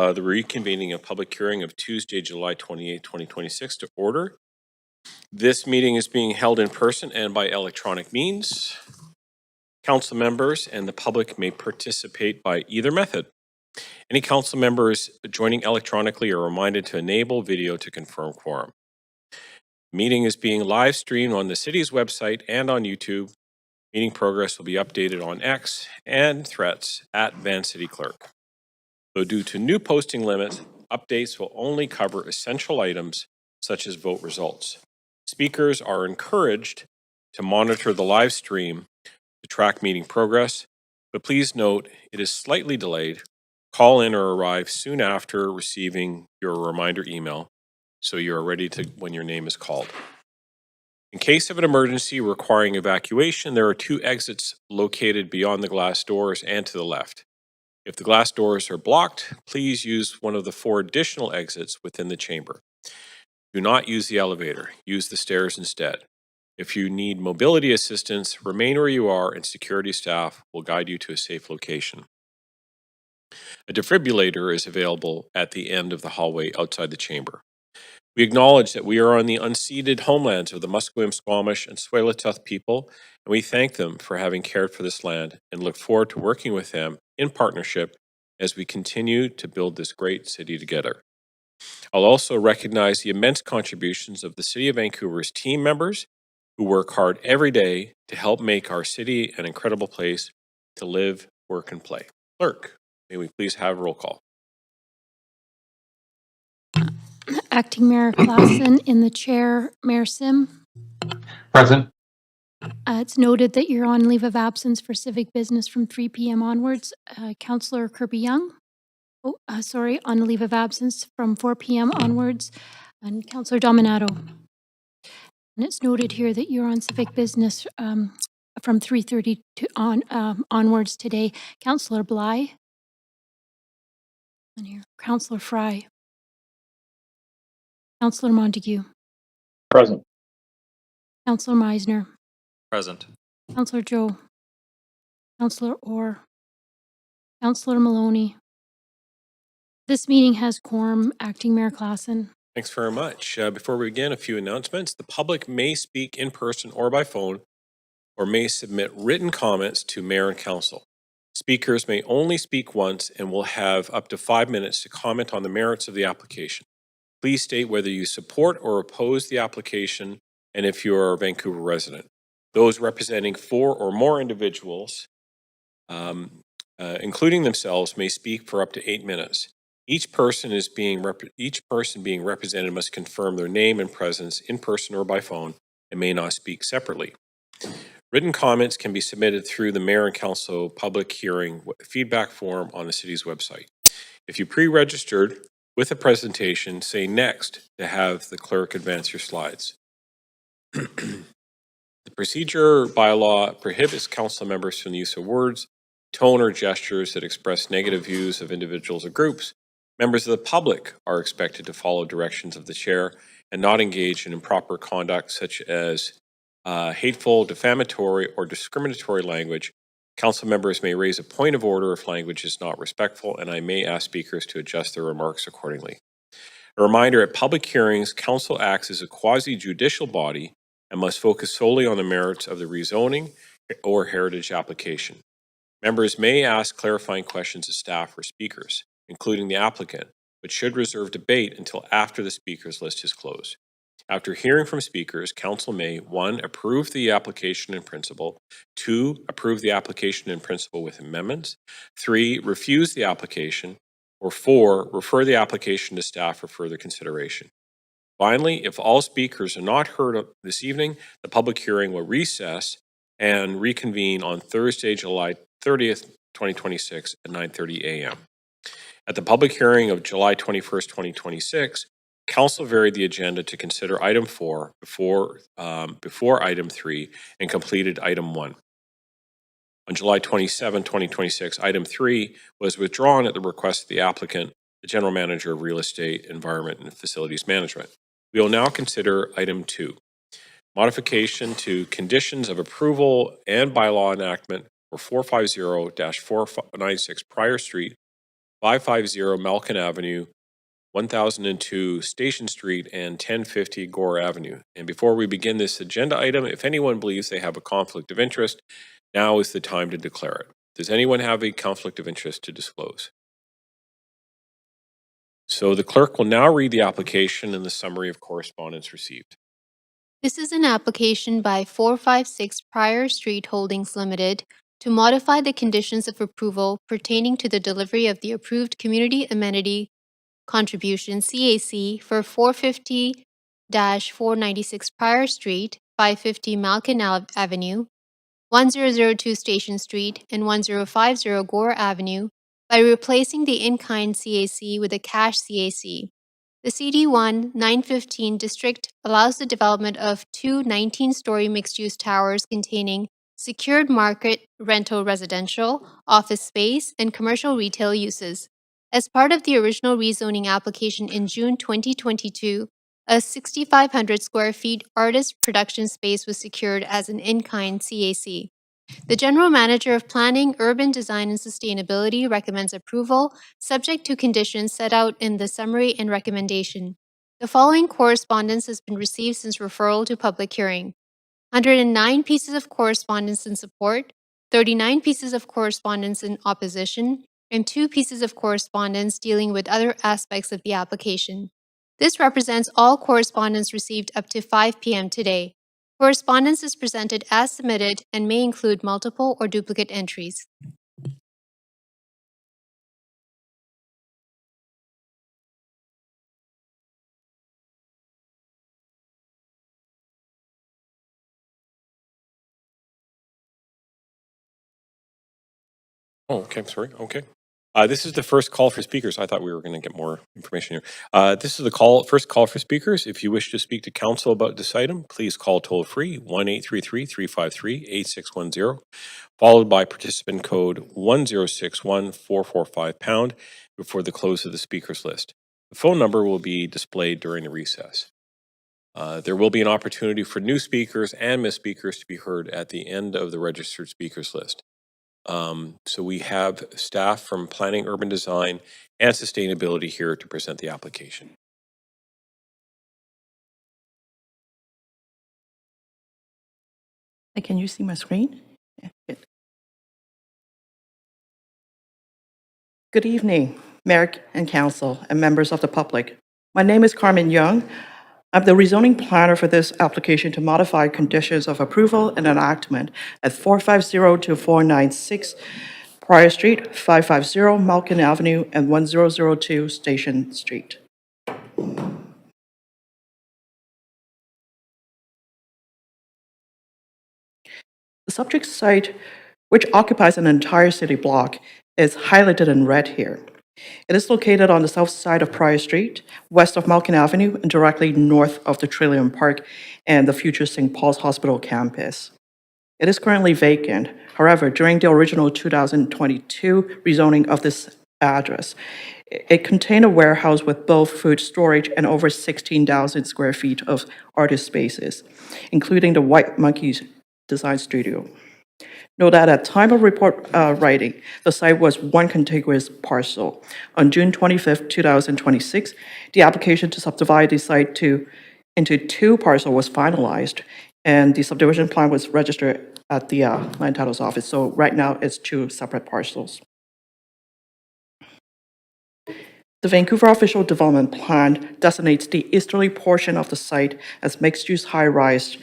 The reconvening of public hearing of Tuesday, July 28, 2026 to order. This meeting is being held in person and by electronic means. Council members and the public may participate by either method. Any council members joining electronically are reminded to enable video to confirm quorum. The meeting is being live streamed on the city's website and on YouTube. Meeting progress will be updated on X and Threads at Van City Clerk. Though due to new posting limits, updates will only cover essential items such as vote results. Speakers are encouraged to monitor the live stream to track meeting progress, but please note it is slightly delayed. Call in or arrive soon after receiving your reminder email so you are ready to when your name is called. In case of an emergency requiring evacuation, there are 2 exits located beyond the glass doors and to the left. If the glass doors are blocked, please use one of the 4 additional exits within the chamber. Do not use the elevator. Use the stairs instead. If you need mobility assistance, remain where you are and security staff will guide you to a safe location. A defibrillator is available at the end of the hallway outside the chamber. We acknowledge that we are on the unceded homelands of the Musqueam, Squamish, and Tsleil-Waututh people, and we thank them for having cared for this land and look forward to working with them in partnership as we continue to build this great city together. I'll also recognize the immense contributions of the City of Vancouver's team members who work hard every day to help make our city an incredible place to live, work, and play. Clerk, may we please have roll call? Acting Mayor Klassen in the chair, Mayor Sim. Present. It's noted that you're on leave of absence for civic business from 3 p.m. onwards. Councillor Kirby Young, on leave of absence from 4 p.m. onwards, and Councillor Dominato. And it's noted here that you're on civic business from 3:30 onwards today. Councillor Bly, and here, Councillor Fry. Councillor Montague. Present. Councillor Meisner. Present. Councillor Joe. Councillor Orr. Councillor Maloney. This meeting has quorum. Acting Mayor Klassen. Thanks very much. Before we begin, a few announcements. The public may speak in person or by phone, or may submit written comments to Mayor and Council. Speakers may only speak once and will have up to 5 minutes to comment on the merits of the application. Please state whether you support or oppose the application and if you are a Vancouver resident. Those representing 4 or more individuals, including themselves, may speak for up to 8 minutes. Each person being represented must confirm their name and presence in person or by phone and may not speak separately. Written comments can be submitted through the Mayor and Council public hearing feedback form on the city's website. If you pre-registered with a presentation, say next to have the clerk advance your slides. The procedure bylaw prohibits council members from the use of words, tone, or gestures that express negative views of individuals or groups. Members of the public are expected to follow directions of the chair and not engage in improper conduct such as hateful, defamatory, or discriminatory language. Council members may raise a point of order if language is not respectful, and I may ask speakers to adjust their remarks accordingly. A reminder, at public hearings, council acts as a quasi-judicial body and must focus solely on the merits of the rezoning or heritage application. Members may ask clarifying questions of staff or speakers, including the applicant, but should reserve debate until after the speakers list is closed. After hearing from speakers, council may 1. Approve the application in principle, 2. Approve the application in principle with amendments, 3. Refuse the application, or 4. Refer the application to staff for further consideration. Finally, if all speakers are not heard this evening, the public hearing will recess and reconvene on Thursday, July 30th, 2026 at 9:30 a.m. At the public hearing of July 21st, 2026, Council varied the agenda to consider item 4 before item 3 and completed item 1. On July 27, 2026, item 3 was withdrawn at the request of the applicant, the General Manager of Real Estate, Environment, and Facilities Management. We will now consider item 2, modification to conditions of approval and bylaw enactment for 450-496 Prior Street, 550 Malkin Avenue, 1002 Station Street, and 1050 Gore Avenue. And before we begin this agenda item, if anyone believes they have a conflict of interest, now is the time to declare it. Does anyone have a conflict of interest to disclose? So the clerk will now read the application and the summary of correspondence received. This is an application by 456 Prior Street Holdings Limited to modify the conditions of approval pertaining to the delivery of the approved community amenity contribution CAC for 450-496 Prior Street, 550 Malkin Avenue, 1002 Station Street, and 1050 Gore Avenue by replacing the in-kind CAC with a cash CAC. The CD1 915 district allows the development of two 19-story mixed-use towers containing secured market rental residential, office space, and commercial retail uses. As part of the original rezoning application in June 2022, a 6,500 square feet artist production space was secured as an in-kind CAC. The General Manager of Planning, Urban Design and Sustainability recommends approval, subject to conditions set out in the summary and recommendation. The following correspondence has been received since referral to public hearing: 109 pieces of correspondence in support, 39 pieces of correspondence in opposition, and 2 pieces of correspondence dealing with other aspects of the application. This represents all correspondence received up to 5 p.m. today. Correspondence is presented as submitted and may include multiple or duplicate entries. Oh, okay, sorry. Okay. This is the first call for speakers. I thought we were going to get more information here. This is the first call for speakers. If you wish to speak to council about this item, please call toll free 1-833-353-8610, followed by participant code 1061445# before the close of the speakers list. The phone number will be displayed during the recess. There will be an opportunity for new speakers and missed speakers to be heard at the end of the registered speakers list. So we have staff from Planning, Urban Design, and Sustainability here to present the application. Can you see my screen? Yeah, good. Good evening, Mayor and Council, and members of the public. My name is Carmen Young. I'm the rezoning planner for this application to modify conditions of approval and enactment at 450 to 496 Prior Street, 550 Malkin Avenue, and 1002 Station Street. The subject site, which occupies an entire city block, is highlighted in red here. It is located on the south side of Prior Street, west of Malkin Avenue, and directly north of the Trillium Park and the future St. Paul's Hospital campus. It is currently vacant. However, during the original 2022 rezoning of this address, it contained a warehouse with both food storage and over 16,000 square feet of artist spaces, including the White Monkey's design studio. Note that at time of report writing, the site was one contiguous parcel. On June 25th, 2026, the application to subdivide the site into two parcels was finalized, and the subdivision plan was registered at the land titles office. So right now, it's two separate parcels. The Vancouver Official Development Plan designates the easterly portion of the site as mixed-use high-rise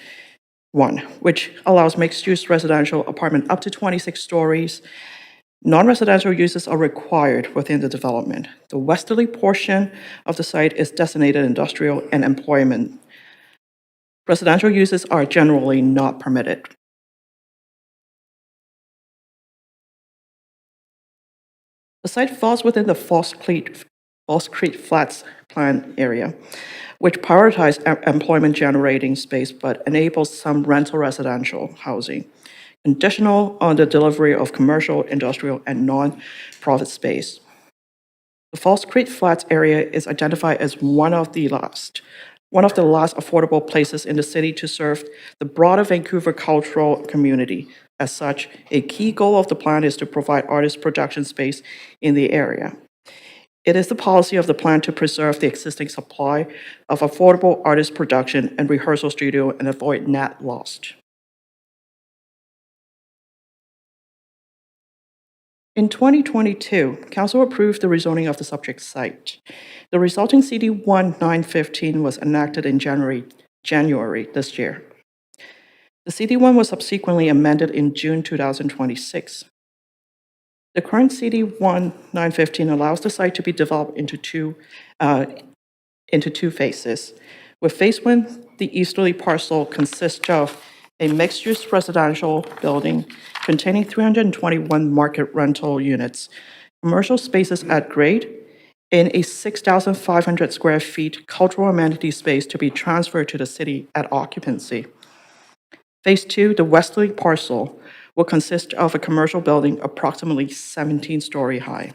1, which allows mixed-use residential apartment up to 26 stories. Non-residential uses are required within the development. The westerly portion of the site is designated industrial and employment. Residential uses are generally not permitted. The site falls within the False Creek Flats plan area, which prioritizes employment-generating space but enables some rental residential housing, conditional on the delivery of commercial, industrial, and non-profit space. The False Creek Flats area is identified as one of the last affordable places in the city to serve the broader Vancouver cultural community. As such, a key goal of the plan is to provide artist production space in the area. It is the policy of the plan to preserve the existing supply of affordable artist production and rehearsal studio and avoid net loss. In 2022, Council approved the rezoning of the subject site. The resulting CD 1915 was enacted in January this year. The CD1 was subsequently amended in June 2026. The current CD 1915 allows the site to be developed into two phases. With phase 1, the easterly parcel consists of a mixed-use residential building containing 321 market rental units, commercial spaces at grade, and a 6,500 square feet cultural amenity space to be transferred to the city at occupancy. Phase 2, the westerly parcel, will consist of a commercial building approximately 17-story high.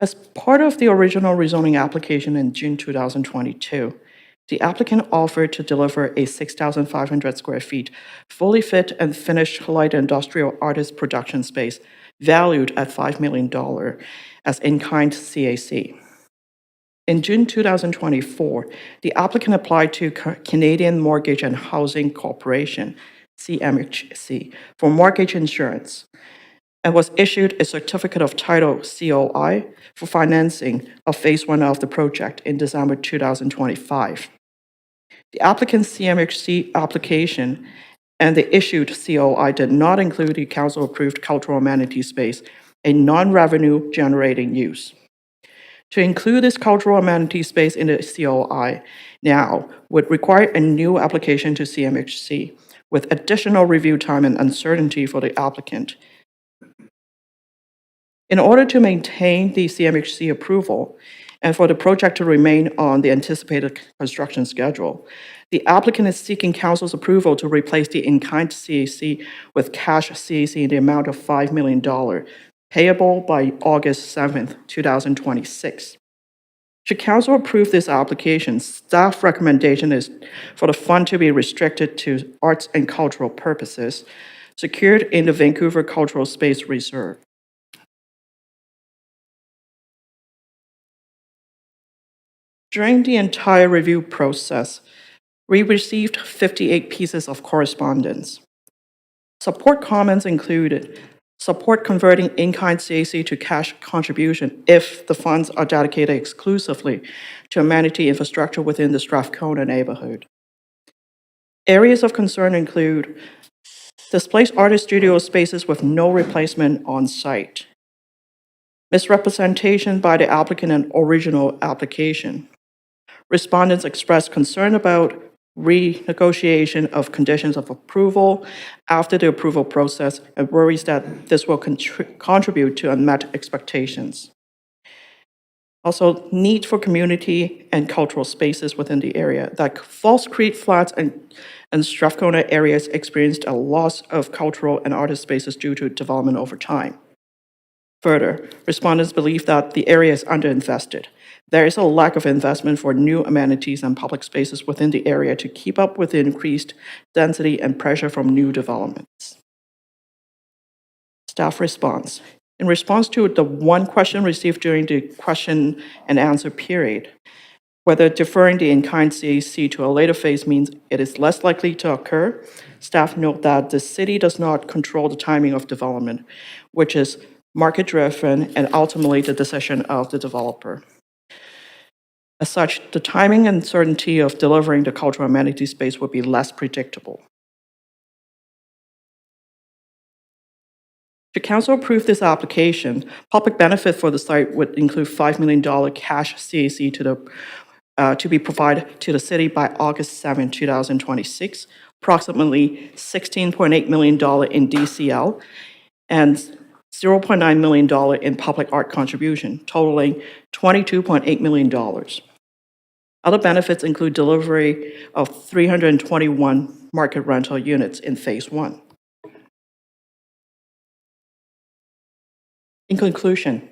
As part of the original rezoning application in June 2022, the applicant offered to deliver a 6,500 square feet, fully fit and finished light industrial artist production space valued at $5 million as in-kind CAC. In June 2024, the applicant applied to Canadian Mortgage and Housing Corporation, CMHC, for mortgage insurance and was issued a certificate of title, COI, for financing of phase 1 of the project in December 2025. The applicant's CMHC application and the issued COI did not include the council-approved cultural amenity space, a non-revenue generating use. To include this cultural amenity space in the COI now would require a new application to CMHC with additional review time and uncertainty for the applicant. In order to maintain the CMHC approval and for the project to remain on the anticipated construction schedule, the applicant is seeking council's approval to replace the in-kind CAC with cash CAC in the amount of $5 million, payable by August 7th, 2026. Should council approve this application, staff recommendation is for the fund to be restricted to arts and cultural purposes, secured in the Vancouver Cultural Space Reserve. During the entire review process, we received 58 pieces of correspondence. Support comments included support converting in-kind CAC to cash contribution if the funds are dedicated exclusively to amenity infrastructure within the Strathcona neighborhood. Areas of concern include displaced artist studio spaces with no replacement on site, misrepresentation by the applicant in original application. Respondents expressed concern about renegotiation of conditions of approval after the approval process and worries that this will contribute to unmet expectations. Also, need for community and cultural spaces within the area. That False Creek Flats and Strathcona areas experienced a loss of cultural and artist spaces due to development over time. Further, respondents believe that the area is underinvested. There is a lack of investment for new amenities and public spaces within the area to keep up with the increased density and pressure from new developments. Staff response. In response to the one question received during the question and answer period, whether deferring the in-kind CAC to a later phase means it is less likely to occur, staff note that the city does not control the timing of development, which is market-driven and ultimately the decision of the developer. As such, the timing and certainty of delivering the cultural amenity space would be less predictable. Should council approve this application, public benefit for the site would include $5 million cash CAC to be provided to the city by August 7, 2026, approximately $16.8 million in DCL, and $0.9 million in public art contribution, totaling $22.8 million. Other benefits include delivery of 321 market rental units in phase 1. In conclusion,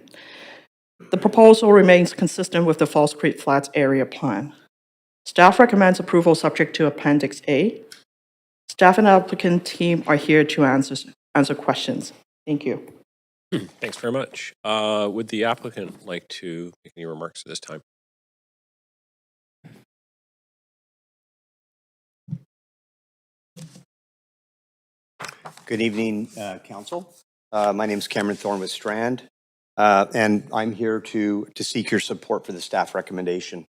the proposal remains consistent with the False Creek Flats area plan. Staff recommends approval subject to Appendix A. Staff and applicant team are here to answer questions. Thank you. Thanks very much. Would the applicant like to make any remarks at this time? Good evening, Council. My name is Cameron Thorne with Strand, and I'm here to seek your support for the staff recommendation.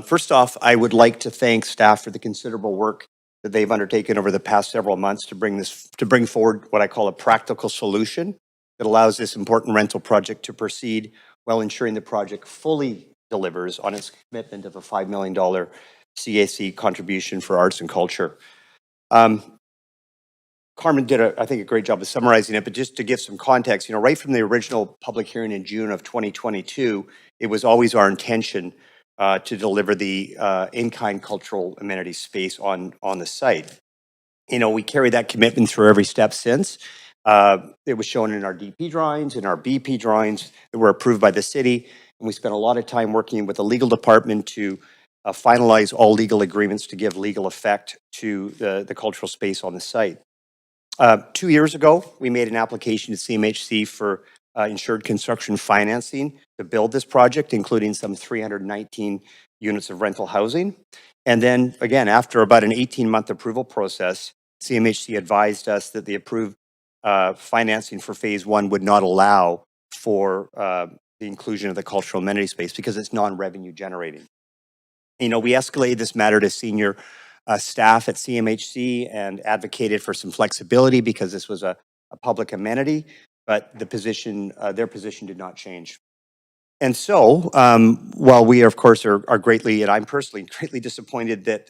First off, I would like to thank staff for the considerable work that they've undertaken over the past several months to bring forward what I call a practical solution that allows this important rental project to proceed while ensuring the project fully delivers on its commitment of a $5 million CAC contribution for arts and culture. Carmen did, I think, a great job of summarizing it, but just to give some context, right from the original public hearing in June of 2022, it was always our intention to deliver the in-kind cultural amenity space on the site. We carried that commitment through every step since. It was shown in our DP drawings, in our BP drawings that were approved by the city, and we spent a lot of time working with the legal department to finalize all legal agreements to give legal effect to the cultural space on the site. 2 years ago, we made an application to CMHC for insured construction financing to build this project, including some 319 units of rental housing. And then again, after about an 18-month approval process, CMHC advised us that the approved financing for phase one would not allow for the inclusion of the cultural amenity space because it's non-revenue generating. We escalated this matter to senior staff at CMHC and advocated for some flexibility because this was a public amenity, but their position did not change. And so, while we, of course, are greatly, and I'm personally greatly disappointed that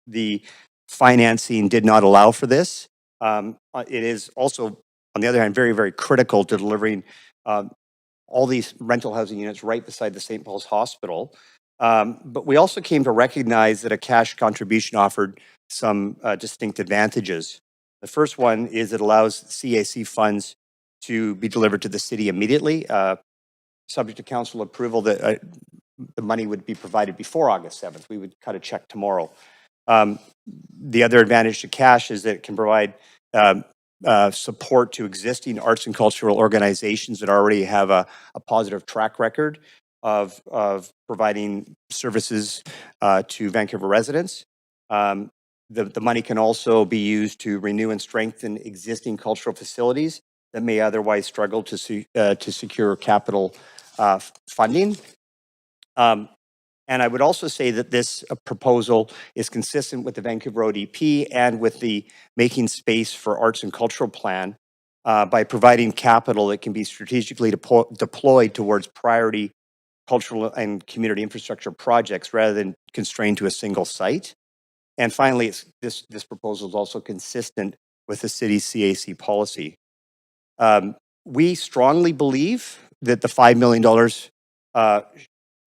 the financing did not allow for this, it is also, on the other hand, very, very critical to delivering all these rental housing units right beside the St. Paul's Hospital. But we also came to recognize that a cash contribution offered some distinct advantages. The first one is it allows CAC funds to be delivered to the city immediately, subject to council approval that the money would be provided before August 7th. We would cut a check tomorrow. The other advantage to cash is that it can provide support to existing arts and cultural organizations that already have a positive track record of providing services to Vancouver residents. The money can also be used to renew and strengthen existing cultural facilities that may otherwise struggle to secure capital funding. And I would also say that this proposal is consistent with the Vancouver ODP and with the Making Space for Arts and Cultural plan by providing capital that can be strategically deployed towards priority cultural and community infrastructure projects rather than constrained to a single site. And finally, this proposal is also consistent with the city's CAC policy. We strongly believe that the $5 million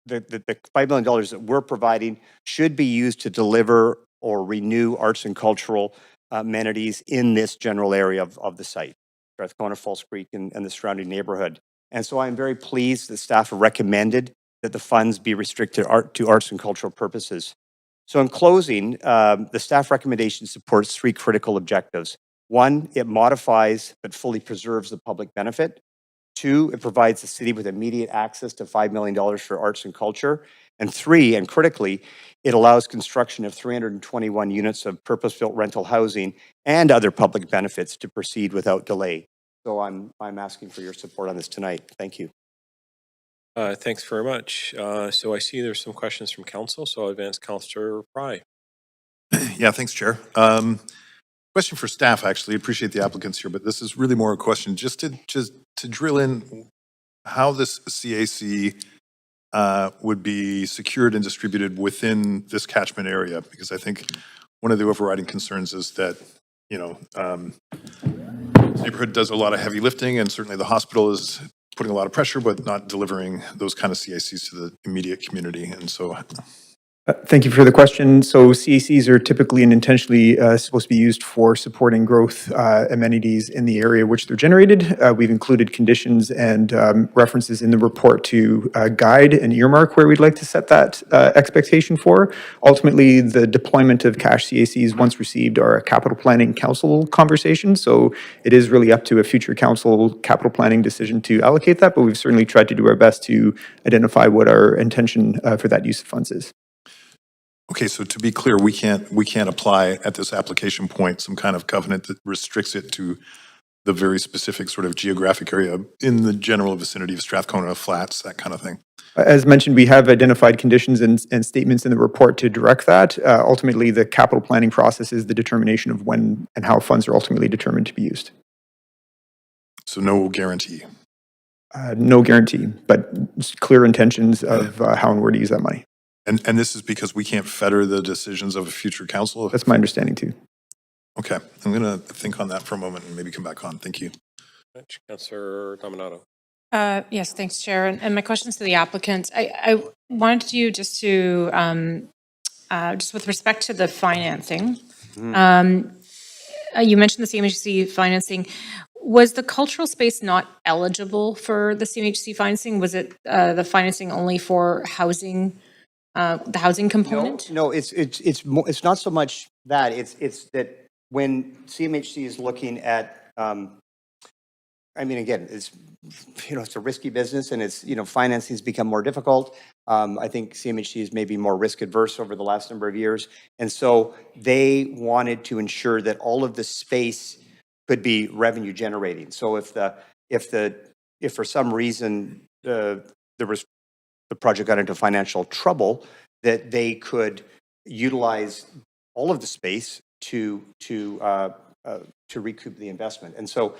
the $5 million that we're providing should be used to deliver or renew arts and cultural amenities in this general area of the site, Strathcona, False Creek, and the surrounding neighborhood. And so I'm very pleased that staff have recommended that the funds be restricted to arts and cultural purposes. So in closing, the staff recommendation supports three critical objectives. One, it modifies but fully preserves the public benefit. Two, it provides the city with immediate access to $5 million for arts and culture. And three, and critically, it allows construction of 321 units of purpose-built rental housing and other public benefits to proceed without delay. So I'm asking for your support on this tonight. Thank you. Thanks very much. So I see there's some questions from council, so I'll advance Councillor Fry. Yeah, thanks, Chair. Question for staff, actually. Appreciate the applicants here, but this is really more a question just to drill in how this CAC would be secured and distributed within this catchment area, because I think one of the overriding concerns is that, this neighborhood does a lot of heavy lifting, and certainly the hospital is putting a lot of pressure, but not delivering those kind of CACs to the immediate community. And so Thank you for the question. So CACs are typically and intentionally supposed to be used for supporting growth amenities in the area which they're generated. We've included conditions and references in the report to guide and earmark where we'd like to set that expectation for. Ultimately, the deployment of cash CACs once received are a capital planning council conversation. So it is really up to a future council capital planning decision to allocate that, but we've certainly tried to do our best to identify what our intention for that use of funds is. Okay, so to be clear, we can't apply at this application point some kind of covenant that restricts it to the very specific sort of geographic area in the general vicinity of Strathcona Flats, that kind of thing. As mentioned, we have identified conditions and statements in the report to direct that. Ultimately, the capital planning process is the determination of when and how funds are ultimately determined to be used. So no guarantee. No guarantee, but clear intentions of how and where to use that money. And this is because we can't fetter the decisions of a future council? That's my understanding too. Okay, I'm going to think on that for a moment and maybe come back on. Thank you. Councillor Dominato. Yes, thanks, Chair. And my questions to the applicant. I wanted you just to, just with respect to the financing, you mentioned the CMHC financing. Was the cultural space not eligible for the CMHC financing? Was it the financing only for housing, the housing component? No, it's not so much that. It's that when CMHC is looking at, I mean, again, it's a risky business, and financing has become more difficult. I think CMHC is maybe more risk adverse over the last number of years, and so they wanted to ensure that all of the space could be revenue generating. So if for some reason the project got into financial trouble, that they could utilize all of the space to recoup the investment. And so,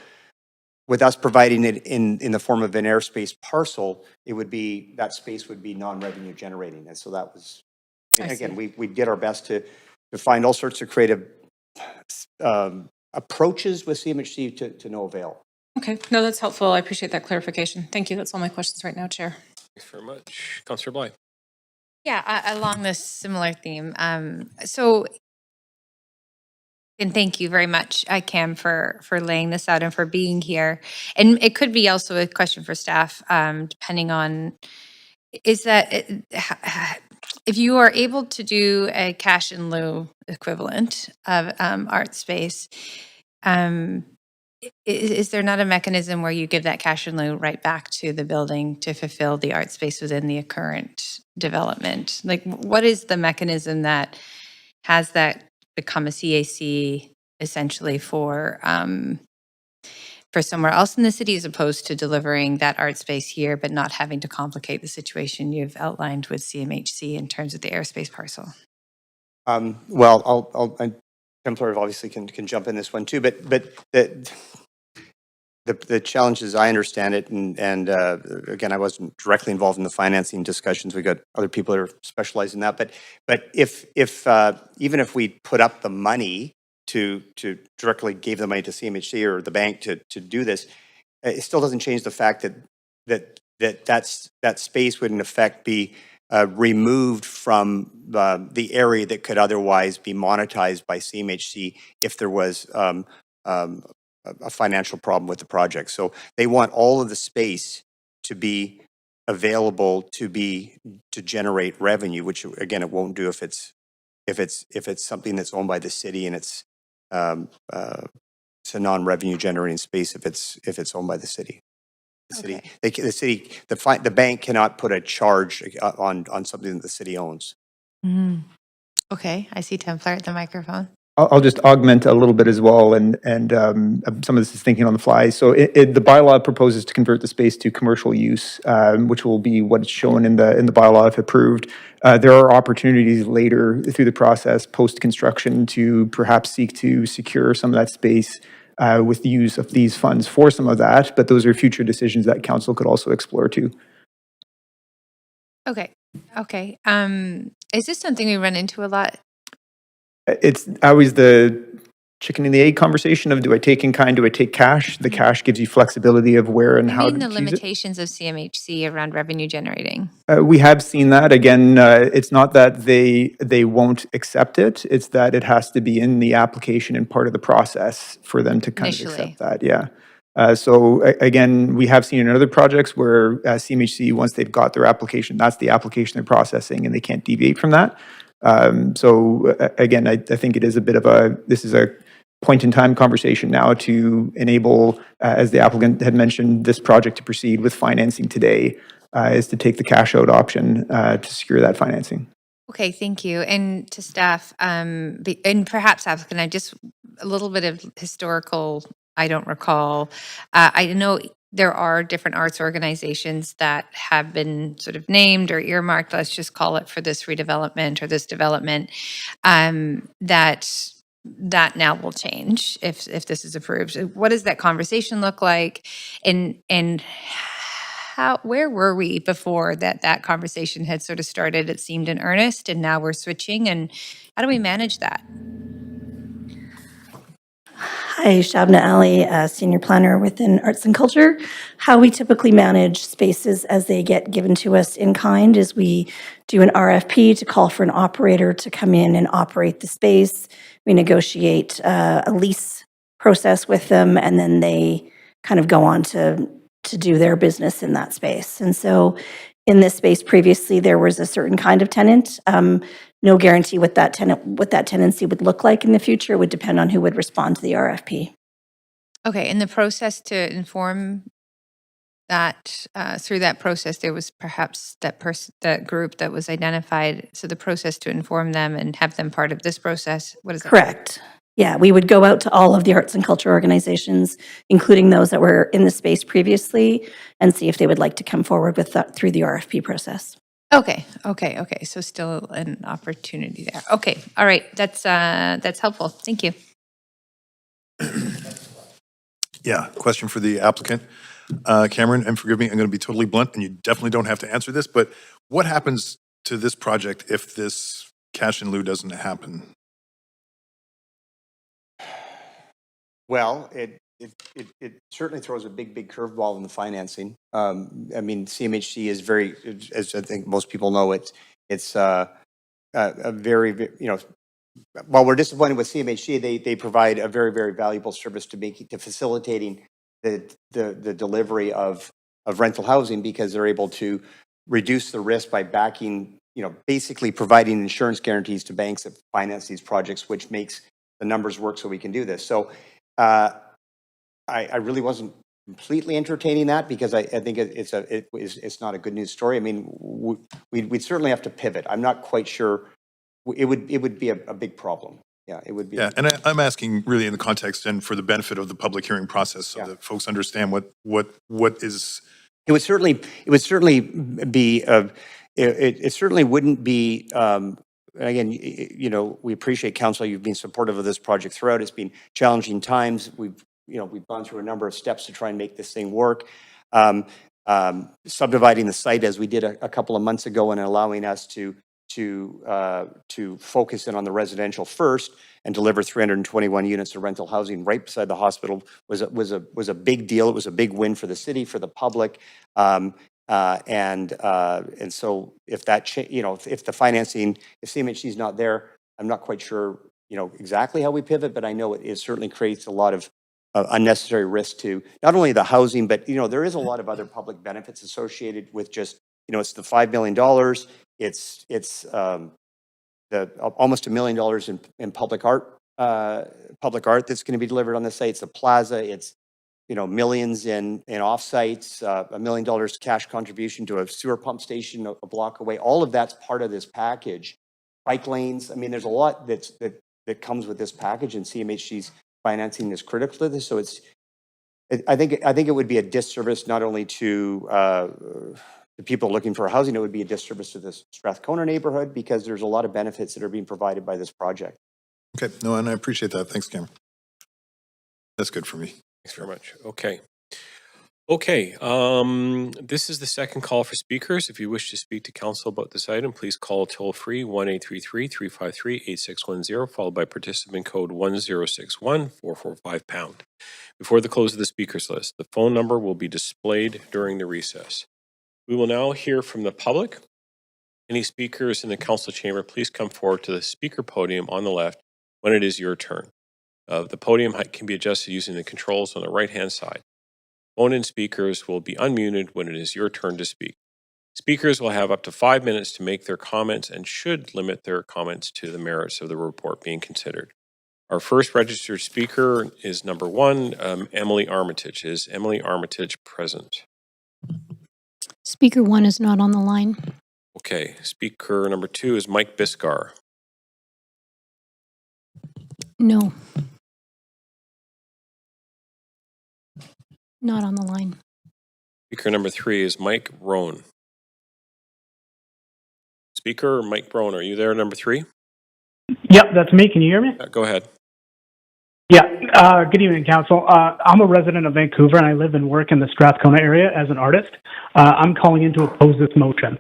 with us providing it in the form of an airspace parcel, that space would be non-revenue generating. And so that was, again, we did our best to find all sorts of creative approaches with CMHC to no avail. Okay, no, that's helpful. I appreciate that clarification. Thank you. That's all my questions right now, Chair. Thanks very much. Councillor Blythe. Yeah, along this similar theme. And thank you very much, Cam, for laying this out and for being here. And it could be also a question for staff, depending on, is that if you are able to do a cash in lieu equivalent of art space, is there not a mechanism where you give that cash in lieu right back to the building to fulfill the art space within the current development? Like, what is the mechanism that has that become a CAC essentially for somewhere else in the city, as opposed to delivering that art space here, but not having to complicate the situation you've outlined with CMHC in terms of the airspace parcel? Well, Templar obviously can jump in this one too, but the challenge, as I understand it, and again, I wasn't directly involved in the financing discussions. We got other people that are specialized in that. But if even if we put up the money to directly gave the money to CMHC or the bank to do this, it still doesn't change the fact that space would in effect be removed from the area that could otherwise be monetized by CMHC if there was a financial problem with the project. So they want all of the space to be available to generate revenue, which again it won't do if it's something that's owned by the city and it's a non-revenue generating space if it's owned by the city. The bank cannot put a charge on something that the city owns. Mm-hmm. Okay, I see Templar at the microphone. I'll just augment a little bit as well, and some of this is thinking on the fly. So the bylaw proposes to convert the space to commercial use, which will be what's shown in the bylaw if approved. There are opportunities later through the process, post-construction, to perhaps seek to secure some of that space with the use of these funds for some of that, but those are future decisions that council could also explore too. Okay. Is this something we run into a lot? It's always the chicken and the egg conversation of do I take in kind, do I take cash? The cash gives you flexibility of where and I how mean, to the use it. limitations of CMHC around revenue generating. We have seen that. Again, it's not that they won't accept it. It's that it has to be in the application and part of the process for them to kind of Initially. accept that. Yeah. Again, we have seen in other projects where CMHC, once they've got their application, that's the application they're processing and they can't deviate from that. Again, I think it is a bit of this is a point in time conversation now to enable, as the applicant had mentioned, this project to proceed with financing today. Is to take the cash out option to secure that financing. Okay, thank you. And to staff, and perhaps applicant, I just, a little bit of historical, I don't recall. I know there are different arts organizations that have been sort of named or earmarked, let's just call it, for this redevelopment or this development, that now will change if this is approved. What does that conversation look like? And where were we before that conversation had sort of started? It seemed in earnest, and now we're switching. And how do we manage that? Hi, Shabna Ali, Senior Planner within Arts and Culture. How we typically manage spaces as they get given to us in kind is we do an RFP to call for an operator to come in and operate the space. We negotiate a lease process with them, and then they kind of go on to do their business in that space. And so in this space previously, there was a certain kind of tenant. No guarantee what that tenancy would look like in the future. It would depend on who would respond to the RFP. Okay, in the process to inform that, through that process, there was perhaps that group that was identified. So the process to inform them and have them part of this process, what is that? Correct. Yeah, we would go out to all of the arts and culture organizations, including those that were in the space previously, and see if they would like to come forward with that through the RFP process. Okay. So still an opportunity there. Okay, all right. That's helpful. Thank you. Yeah, question for the applicant. Cameron, and forgive me, I'm going to be totally blunt, and you definitely don't have to answer this, but what happens to this project if this cash in lieu doesn't happen? Well, it certainly throws a big curveball in the financing. I mean, CMHC is very, as I think most people know, it's a very, while we're disappointed with CMHC, they provide a very valuable service to facilitating the delivery of rental housing, because they're able to reduce the risk by backing, basically providing insurance guarantees to banks that finance these projects, which makes the numbers work so we can do this. So I really wasn't completely entertaining that, because I think it's not a good news story. I mean, we'd certainly have to pivot. I'm not quite sure. It would be a big problem. Yeah, it would be. Yeah, and I'm asking really in the context and for the benefit of the public hearing process, so that folks understand what is. It would certainly be. It certainly wouldn't be. Again, we appreciate council. You've been supportive of this project throughout. It's been challenging times. We've gone through a number of steps to try and make this thing work. Subdividing the site as we did a couple of months ago, and allowing us to focus in on the residential first and deliver 321 units of rental housing right beside the hospital was a big deal. It was a big win for the city, for the public. And so if that, if the financing, if CMHC is not there, I'm not quite sure, exactly how we pivot, but I know it certainly creates a lot of unnecessary risk to not only the housing, but, there is a lot of other public benefits associated with just, it's the $5 million. It's the almost $1 million in public art that's going to be delivered on the site. It's the plaza. It's, millions in offsites, $1 million cash contribution to a sewer pump station a block away. All of that's part of this package. Bike lanes. I mean, there's a lot that comes with this package, and CMHC's financing is critical to this. So I think it would be a disservice not only to the people looking for housing, it would be a disservice to the Strathcona neighborhood, because there's a lot of benefits that are being provided by this project. Okay, no, and I appreciate that. Thanks, Cameron. That's good for me. Thanks very much. Okay. Okay, this is the second call for speakers. If you wish to speak to council about this item, please call toll-free 1-833-353-8610, followed by participant code 1061-445#. Before the close of the speakers list, the phone number will be displayed during the recess. We will now hear from the public. Any speakers in the council chamber, please come forward to the speaker podium on the left when it is your turn. The podium height can be adjusted using the controls on the right-hand side. Phone-in speakers will be unmuted when it is your turn to speak. Speakers will have up to 5 minutes to make their comments and should limit their comments to the merits of the report being considered. Our first registered speaker is number 1, Emily Armitage. Is Emily Armitage present? Speaker 1 is not on the line. Okay. Speaker number 2 is Mike Biscar. No. Not on the line. Speaker number 3 is Mike Roan. Speaker Mike Roan, are you there, number 3? Yep, that's me. Can you hear me? Go ahead. Yeah. Good evening, Council. I'm a resident of Vancouver, and I live and work in the Strathcona area as an artist. I'm calling in to oppose this motion.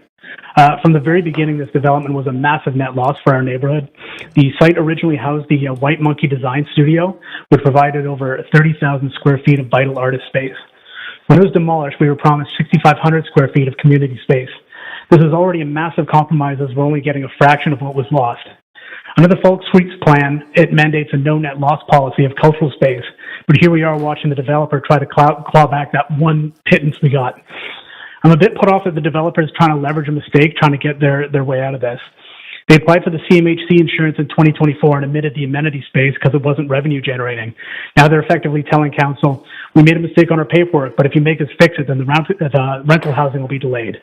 From the very beginning, this development was a massive net loss for our neighborhood. The site originally housed the White Monkey Design Studio, which provided over 30,000 square feet of vital artist space. When it was demolished, we were promised 6,500 square feet of community space. This is already a massive compromise, as we're only getting a fraction of what was lost. Under the Folk Suites plan, it mandates a no net loss policy of cultural space, but here we are watching the developer try to claw back that one pittance we got. I'm a bit put off that the developer is trying to leverage a mistake, trying to get their way out of this. They applied for the CMHC insurance in 2024 and admitted the amenity space because it wasn't revenue generating. Now they're effectively telling council, we made a mistake on our paperwork, but if you make us fix it, then the rental housing will be delayed.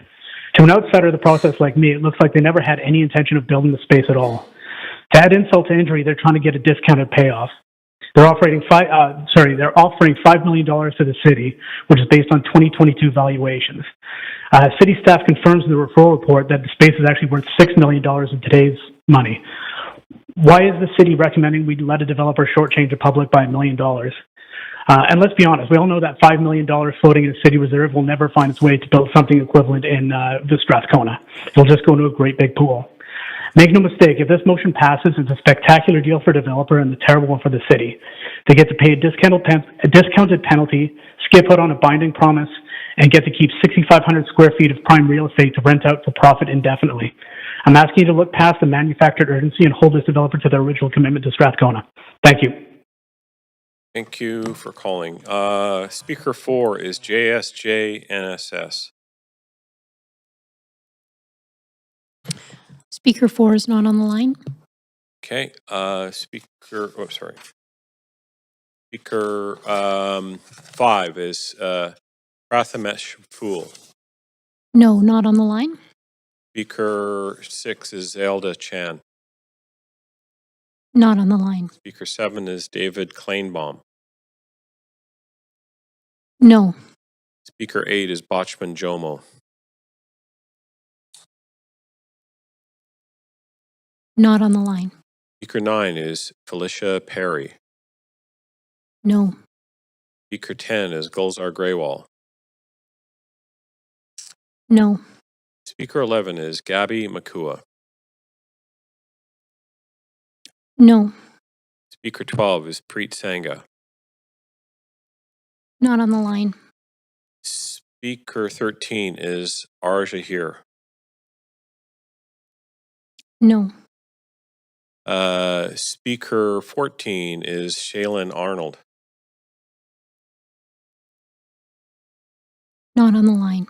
To an outsider of the process like me, it looks like they never had any intention of building the space at all. To add insult to injury, they're trying to get a discounted payoff. They're offering $5 million to the city, which is based on 2022 valuations. City staff confirms in the referral report that the space is actually worth $6 million in today's money. Why is the city recommending we let a developer shortchange the public by $1 million? And let's be honest, we all know that $5 million floating in a city reserve will never find its way to build something equivalent in the Strathcona. It'll just go into a great big pool. Make no mistake, if this motion passes, it's a spectacular deal for developer and a terrible one for the city. They get to pay a discounted penalty, skip out on a binding promise, and get to keep 6,500 square feet of prime real estate to rent out for profit indefinitely. I'm asking you to look past the manufactured urgency and hold this developer to their original commitment to Strathcona. Thank you. Thank you for calling. Speaker 4 is JSJ NSS. Speaker 4 is not on the line. Okay. Speaker 5 is Prathamesh Fool. No, not on the line. Speaker 6 is Zelda Chan. Not on the line. Speaker 7 is David Kleinbaum. No. Speaker 8 is Bachman Jomo. Not on the line. Speaker 9 is Felicia Perry. No. Speaker 10 is Gulzar Graywall. No. Speaker 11 is Gabby Makua. No. Speaker 12 is Preet Sangha. Not on the line. Speaker 13 is Arja Here. No. Speaker 14 is Shaylin Arnold. Not on the line.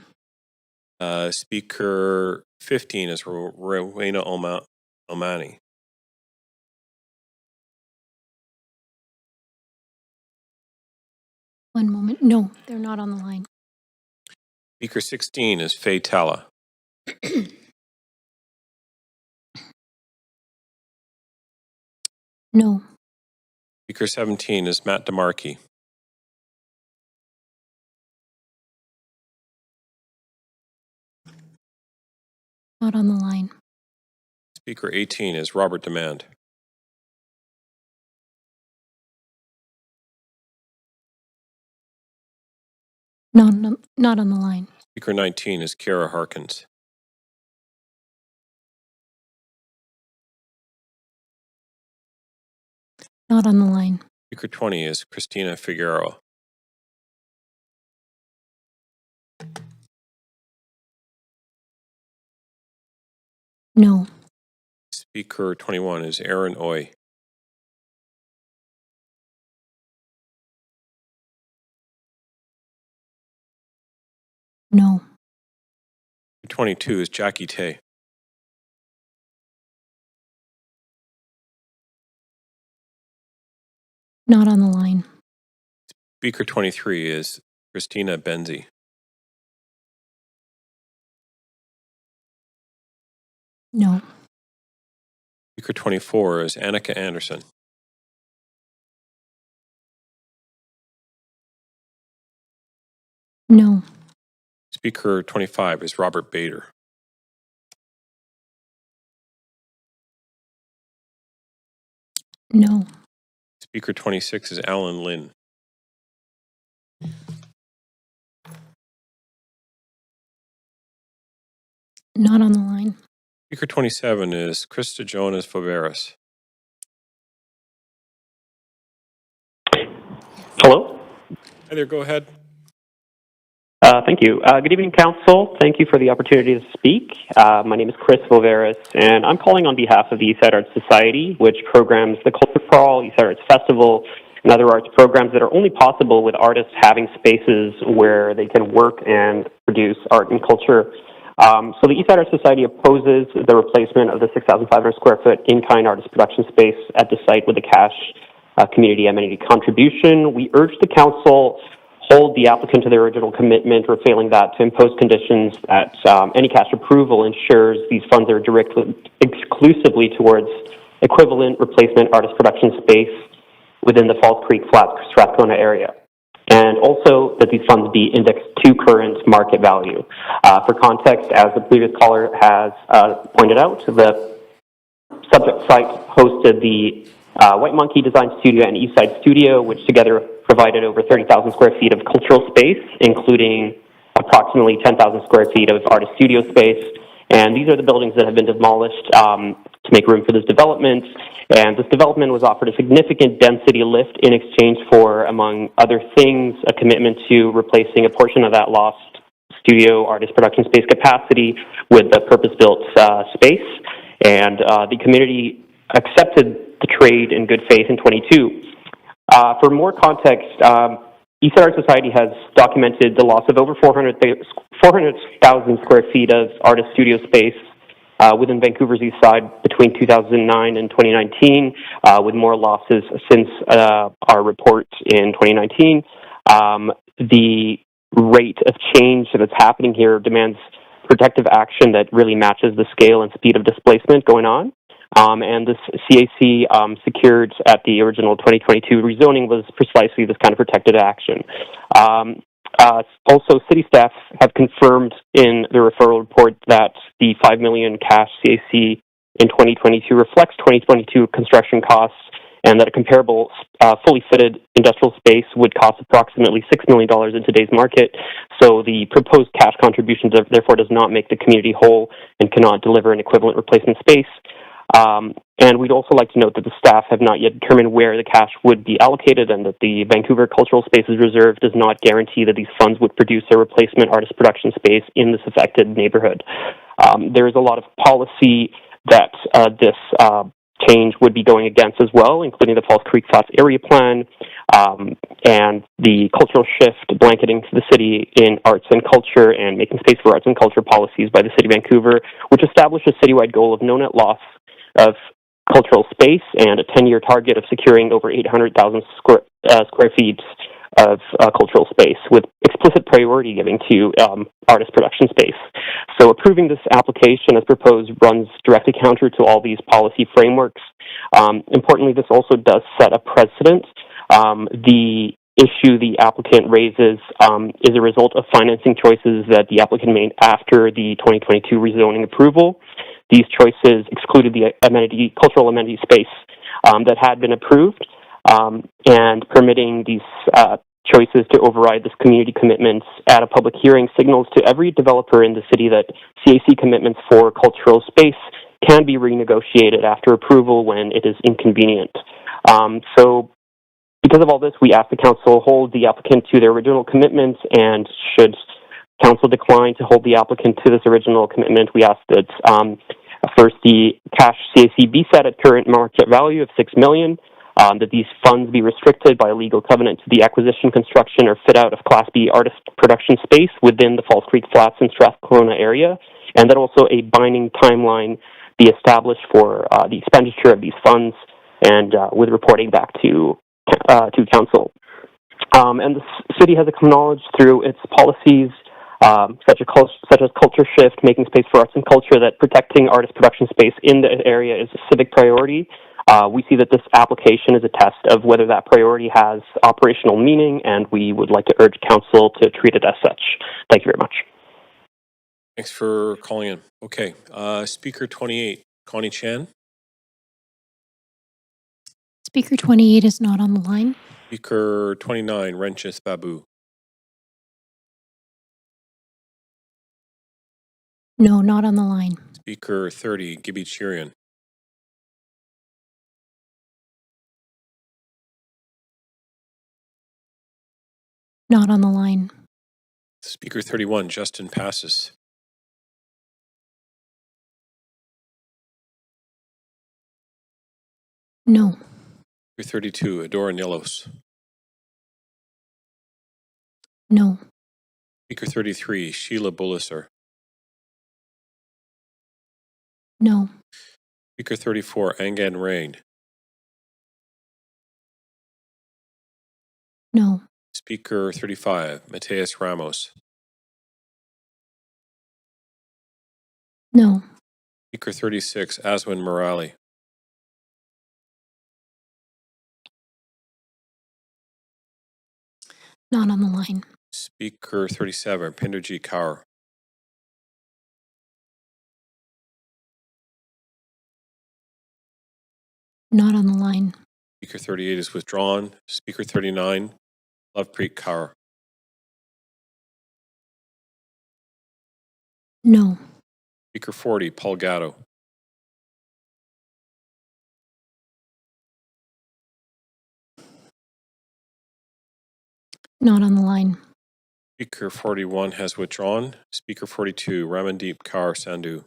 Speaker 15 is Rowena Omani. One moment. No, they're not on the line. Speaker 16 is Faye Talla. No. Speaker 17 is Matt DeMarkey. Not on the line. Speaker 18 is Robert Demand. Not on the line. Speaker 19 is Kara Harkins. Not on the line. Speaker 20 is Christina Figueroa. No. Speaker 21 is Aaron Oy. No. Speaker 22 is Jackie Tay. Not on the line. Speaker 23 is Christina Benzie. No. Speaker 24 is Annika Anderson. No. Speaker 25 is Robert Bader. No. Speaker 26 is Alan Lynn. Not on the line. Speaker 27 is Krista Jonas Foveras. Hello. Hi there, go ahead. Thank you. Good evening, Council. Thank you for the opportunity to speak. My name is Chris Voveris, and I'm calling on behalf of the Eastside Arts Society, which programs the Culture for All, Eastside Arts Festival, and other arts programs that are only possible with artists having spaces where they can work and produce art and culture. So the Eastside Arts Society opposes the replacement of the 6,500 square foot in-kind artist production space at the site with a cash community amenity contribution. We urge the Council hold the applicant to their original commitment, or failing that, to impose conditions that any cash approval ensures these funds are directed exclusively towards equivalent replacement artist production space within the Falls Creek Flats Strathcona area. And also that these funds be indexed to current market value. For context, as the previous caller has pointed out, the subject site hosted the White Monkey Design Studio and Eastside Studio, which together provided over 30,000 square feet of cultural space, including approximately 10,000 square feet of artist studio space. And these are the buildings that have been demolished to make room for this development. And this development was offered a significant density lift in exchange for, among other things, a commitment to replacing a portion of that lost studio artist production space capacity with the purpose-built space. And the community accepted the trade in good faith in 22. For more context, Eastside Arts Society has documented the loss of over 400,000 square feet of artist studio space within Vancouver's East Side between 2009 and 2019, with more losses since our report in 2019. The rate of change that's happening here demands protective action that really matches the scale and speed of displacement going on. And this CAC secured at the original 2022 rezoning was precisely this kind of protected action. Also, city staff have confirmed in the referral report that the $5 million cash CAC in 2022 reflects 2022 construction costs, and that a comparable fully fitted industrial space would cost approximately $6 million in today's market. So the proposed cash contribution therefore does not make the community whole and cannot deliver an equivalent replacement space. And we'd also like to note that the staff have not yet determined where the cash would be allocated, and that the Vancouver Cultural Spaces Reserve does not guarantee that these funds would produce a replacement artist production space in this affected neighborhood. There is a lot of policy that this change would be going against as well, including the Falls Creek Flats Area Plan, and the cultural shift blanketing the city in arts and culture and making space for arts and culture policies by the City of Vancouver, which established a citywide goal of no net loss of cultural space and a 10-year target of securing over 800,000 square feet of cultural space, with explicit priority giving to artist production space. So approving this application as proposed runs directly counter to all these policy frameworks. Importantly, this also does set a precedent. The issue the applicant raises is a result of financing choices that the applicant made after the 2022 rezoning approval. These choices excluded the cultural amenity space that had been approved, and permitting these choices to override this community commitments at a public hearing signals to every developer in the city that CAC commitments for cultural space can be renegotiated after approval when it is inconvenient. So because of all this, we ask the council hold the applicant to their original commitments, and should council decline to hold the applicant to this original commitment, we ask that first, the cash CAC be set at current market value of $6 million, that these funds be restricted by a legal covenant to the acquisition, construction, or fit out of Class B artist production space within the Falls Creek Flats and Strathcona area, and that also a binding timeline be established for the expenditure of these funds, and with reporting back to council. And the city has acknowledged through its policies, such as culture shift, making space for arts and culture, that protecting artist production space in the area is a civic priority. We see that this application is a test of whether that priority has operational meaning, and we would like to urge council to treat it as such. Thank you very much. Thanks for calling in. Okay, speaker 28, Connie Chan. Speaker 28 is not on the line. Speaker 29, Renchith Babu. No, not on the line. Speaker 30, Gibby Chirian. Not on the line. Speaker 31, Justin Passes. No. Speaker 32, Adora Nielos. No. Speaker 33, Sheila Bulliser. No. Speaker 34, Angan Rain. No. Speaker 35, Mateus Ramos. No. Speaker 36, Aswin Morali. Not on the line. Speaker 37, Pinderji Kaur. Not on the line. Speaker 38 is withdrawn. Speaker 39, Lovepreet Kaur. No. Speaker 40, Paul Gatto. Not on the line. Speaker 41 has withdrawn. Speaker 42, Ramandeep Kaur Sandhu.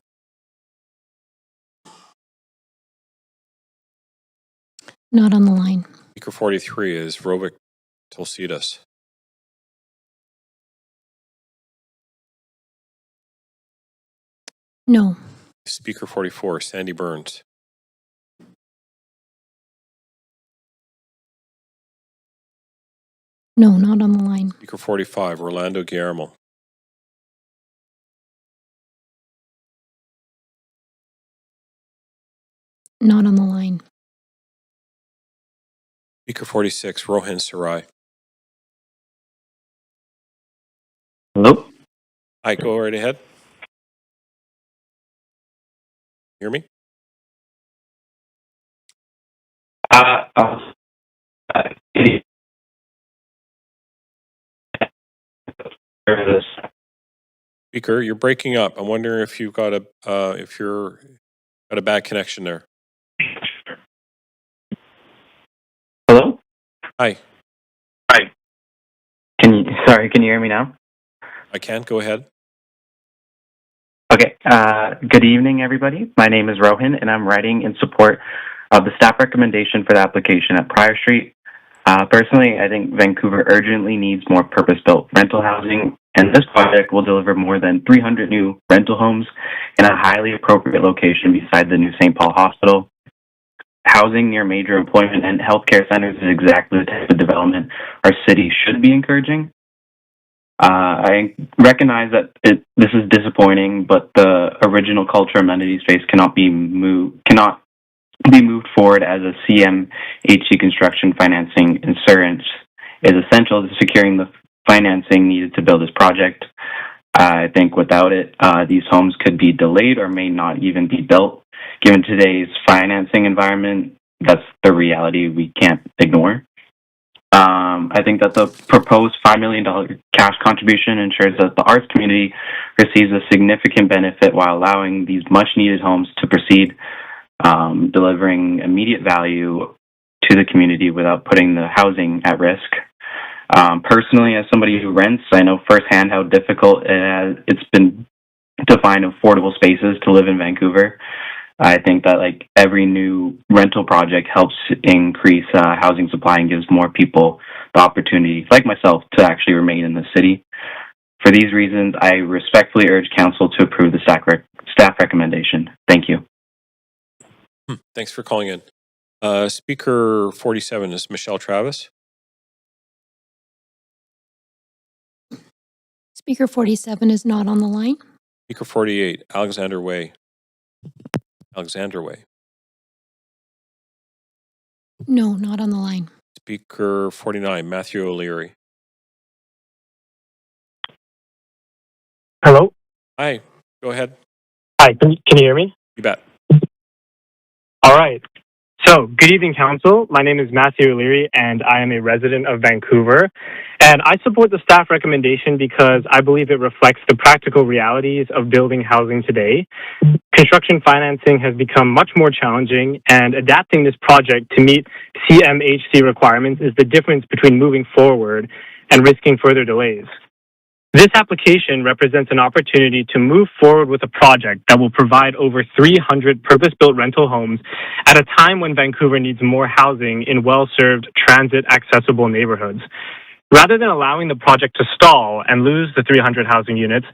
Not on the line. Speaker 43 is Rovik Tulsidas. No. Speaker 44, Sandy Burns. No, not on the line. Speaker 45, Orlando Guillermo. Not on the line. Speaker 46, Rohan Sarai. Hello? Hi, go right ahead. Hear me? Speaker, you're breaking up. I'm wondering if you've got a bad connection there. Hello? Hi, Can you hear me now? I can. Go ahead. Okay. Good evening, everybody. My name is Rohan, and I'm writing in support of the staff recommendation for the application at Prior Street. Personally, I think Vancouver urgently needs more purpose-built rental housing, and this project will deliver more than 300 new rental homes in a highly appropriate location beside the new St. Paul Hospital. Housing near major employment and healthcare centers is exactly the type of development our city should be encouraging. I recognize that this is disappointing, but the original culture amenity space cannot be moved forward as a CMHC construction financing insurance is essential to securing the financing needed to build this project. I think without it, these homes could be delayed or may not even be built. Given today's financing environment, that's the reality we can't ignore. I think that the proposed $5 million cash contribution ensures that the arts community receives a significant benefit while allowing these much-needed homes to proceed, delivering immediate value to the community without putting the housing at risk. Personally, as somebody who rents, I know firsthand how difficult it's been to find affordable spaces to live in Vancouver. I think that like every new rental project helps increase housing supply and gives more people the opportunity, like myself, to actually remain in the city. For these reasons, I respectfully urge council to approve the staff recommendation. Thank you. Thanks for calling in. Speaker 47 is Michelle Travis. Speaker 47 is not on the line. Speaker 48, Alexander Way. Alexander Way. No, not on the line. Speaker 49, Matthew O'Leary. Hello? Hi, go ahead. Hi, can you hear me? You bet. All right. So, good evening, Council. My name is Matthew O'Leary, and I am a resident of Vancouver. And I support the staff recommendation because I believe it reflects the practical realities of building housing today. Construction financing has become much more challenging, and adapting this project to meet CMHC requirements is the difference between moving forward and risking further delays. This application represents an opportunity to move forward with a project that will provide over 300 purpose-built rental homes at a time when Vancouver needs more housing in well-served, transit-accessible neighborhoods. Rather than allowing the project to stall and lose the 300 housing units,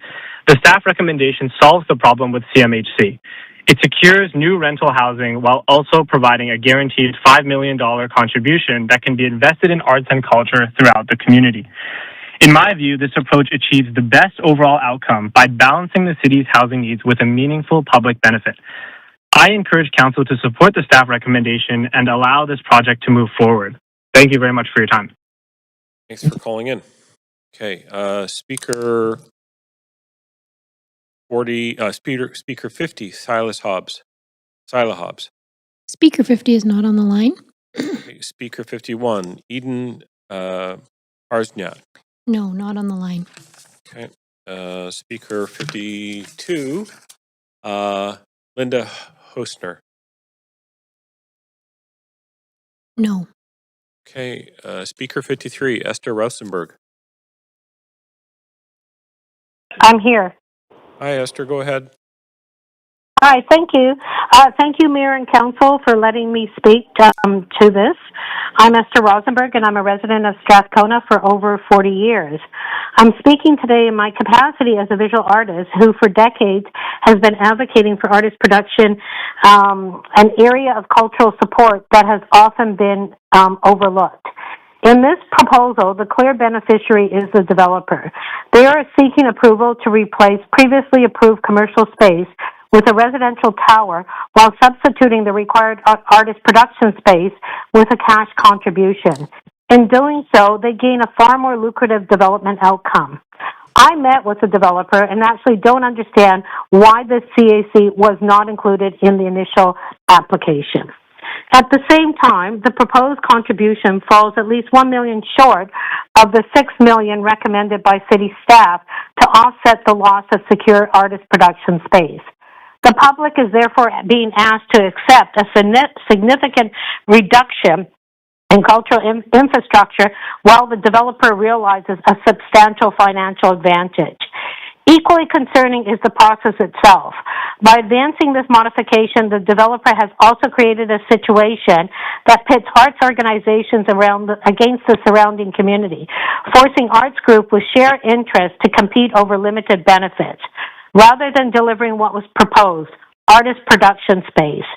the staff recommendation solves the problem with CMHC. It secures new rental housing while also providing a guaranteed $5 million contribution that can be invested in arts and culture throughout the community. In my view, this approach achieves the best overall outcome by balancing the city's housing needs with a meaningful public benefit. I encourage Council to support the staff recommendation and allow this project to move forward. Thank you very much for your time. Thanks for calling in. Okay, Speaker 50, Silas Hobbs. Sila Hobbs. Speaker 50 is not on the line. Okay, Speaker 51, Eden Harsnyak. No, not on the line. Okay, Speaker 52, Linda Hostner. No. Okay, Speaker 53, Esther Rosenberg. I'm here. Hi, Esther, go ahead. Hi, thank you. Thank you, Mayor and Council, for letting me speak to this. I'm Esther Rosenberg, and I'm a resident of Strathcona for over 40 years. I'm speaking today in my capacity as a visual artist who, for decades, has been advocating for artist production, an area of cultural support that has often been overlooked. In this proposal, the clear beneficiary is the developer. They are seeking approval to replace previously approved commercial space with a residential tower while substituting the required artist production space with a cash contribution. In doing so, they gain a far more lucrative development outcome. I met with the developer and actually don't understand why this CAC was not included in the initial application. At the same time, the proposed contribution falls at least $1 million short of the $6 million recommended by city staff to offset the loss of secure artist production space. The public is therefore being asked to accept a significant reduction in cultural infrastructure while the developer realizes a substantial financial advantage. Equally concerning is the process itself. By advancing this modification, the developer has also created a situation that pits arts organizations against the surrounding community, forcing arts groups with shared interests to compete over limited benefits, rather than delivering what was proposed, artist production space.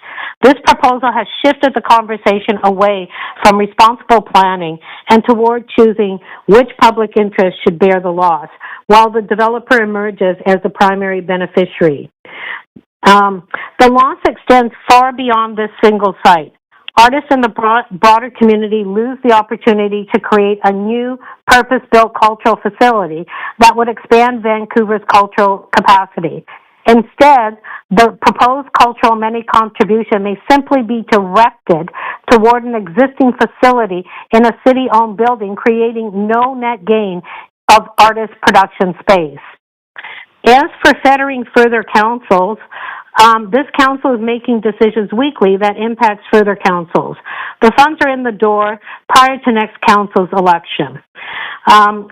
This proposal has shifted the conversation away from responsible planning and toward choosing which public interest should bear the loss, while the developer emerges as the primary beneficiary. The loss extends far beyond this single site. Artists in the broader community lose the opportunity to create a new purpose-built cultural facility that would expand Vancouver's cultural capacity. Instead, the proposed cultural amenity contribution may simply be directed toward an existing facility in a city-owned building, creating no net gain of artist production space. As for fettering further councils, this council is making decisions weekly that impacts further councils. The funds are in the door prior to next council's election.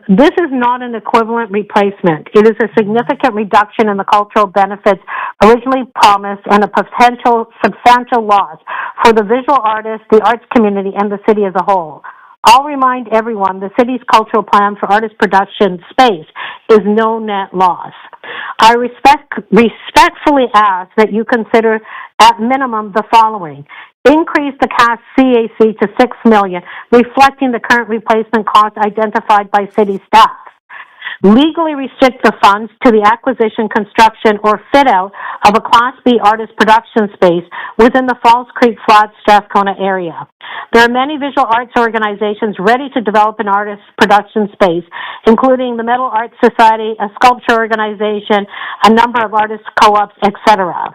This is not an equivalent replacement. It is a significant reduction in the cultural benefits originally promised and a potential substantial loss for the visual artists, the arts community, and the city as a whole. I'll remind everyone the city's cultural plan for artist production space is no net loss. I respectfully ask that you consider at minimum the following. Increase the cash CAC to $6 million, reflecting the current replacement cost identified by city staff. Legally restrict the funds to the acquisition, construction, or fit-out of a Class B artist production space within the Falls Creek Flats, Strathcona area. There are many visual arts organizations ready to develop an artist production space, including the Metal Arts Society, a sculpture organization, a number of artist co-ops, etc.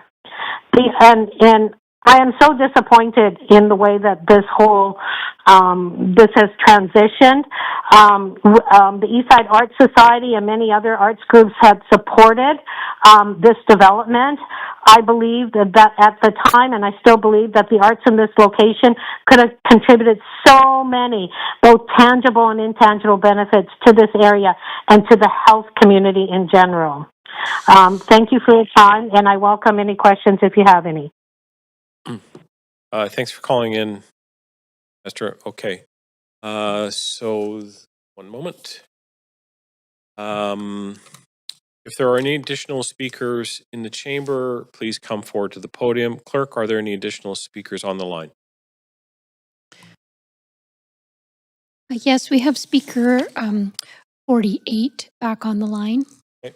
And I am so disappointed in the way that this whole this has transitioned. The Eastside Arts Society and many other arts groups have supported this development. I believe that at the time, and I still believe that the arts in this location could have contributed so many, both tangible and intangible benefits to this area and to the health community in general. Thank you for your time, and I welcome any questions if you have any. Thanks for calling in, Esther. Okay. So one moment. If there are any additional speakers in the chamber, please come forward to the podium. Clerk, are there any additional speakers on the line? Yes, we have speaker 48 back on the line. Okay.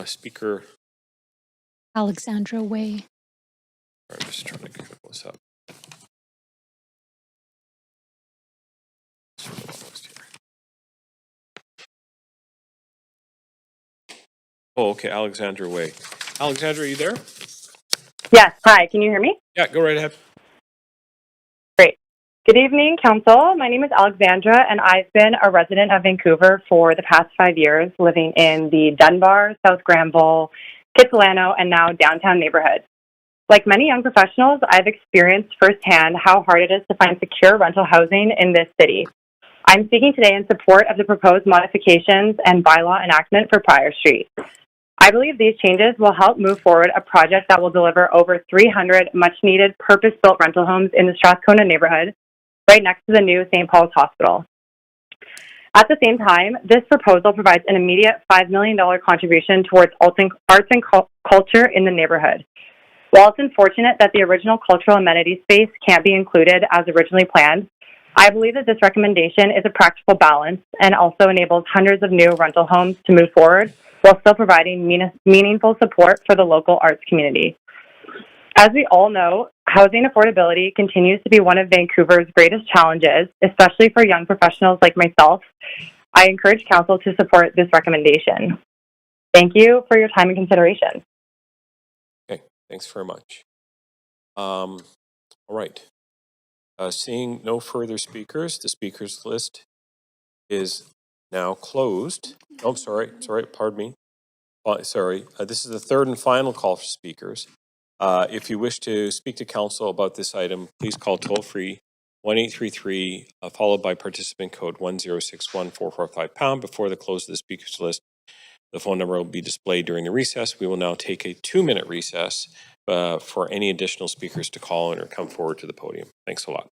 Speaker, Alexandra Way. I'm just trying to pull this up. Oh, okay, Alexandra Way. Alexandra, are you there? Yes. Hi. Can you hear me? Yeah, go right ahead. Great. Good evening, Council. My name is Alexandra, and I've been a resident of Vancouver for the past 5 years, living in the Dunbar, South Granville, Kitsilano, and now downtown neighborhood. Like many young professionals, I've experienced firsthand how hard it is to find secure rental housing in this city. I'm speaking today in support of the proposed modifications and bylaw enactment for Prior Street. I believe these changes will help move forward a project that will deliver over 300 much-needed purpose-built rental homes in the Strathcona neighborhood, right next to the new St. Paul's Hospital. At the same time, this proposal provides an immediate $5 million contribution towards arts and culture in the neighborhood. While it's unfortunate that the original cultural amenity space can't be included as originally planned, I believe that this recommendation is a practical balance and also enables hundreds of new rental homes to move forward while still providing meaningful support for the local arts community. As we all know, housing affordability continues to be one of Vancouver's greatest challenges, especially for young professionals like myself. I encourage Council to support this recommendation. Thank you for your time and consideration. Okay, thanks very much. All right. Seeing no further speakers, the speakers list is now closed. Oh, sorry, pardon me. This is the third and final call for speakers. If you wish to speak to council about this item, please call toll-free 1-833, followed by participant code 1061445# before the close of the speakers list. The phone number will be displayed during the recess. We will now take a 2-minute recess for any additional speakers to call in or come forward to the podium. Thanks a lot.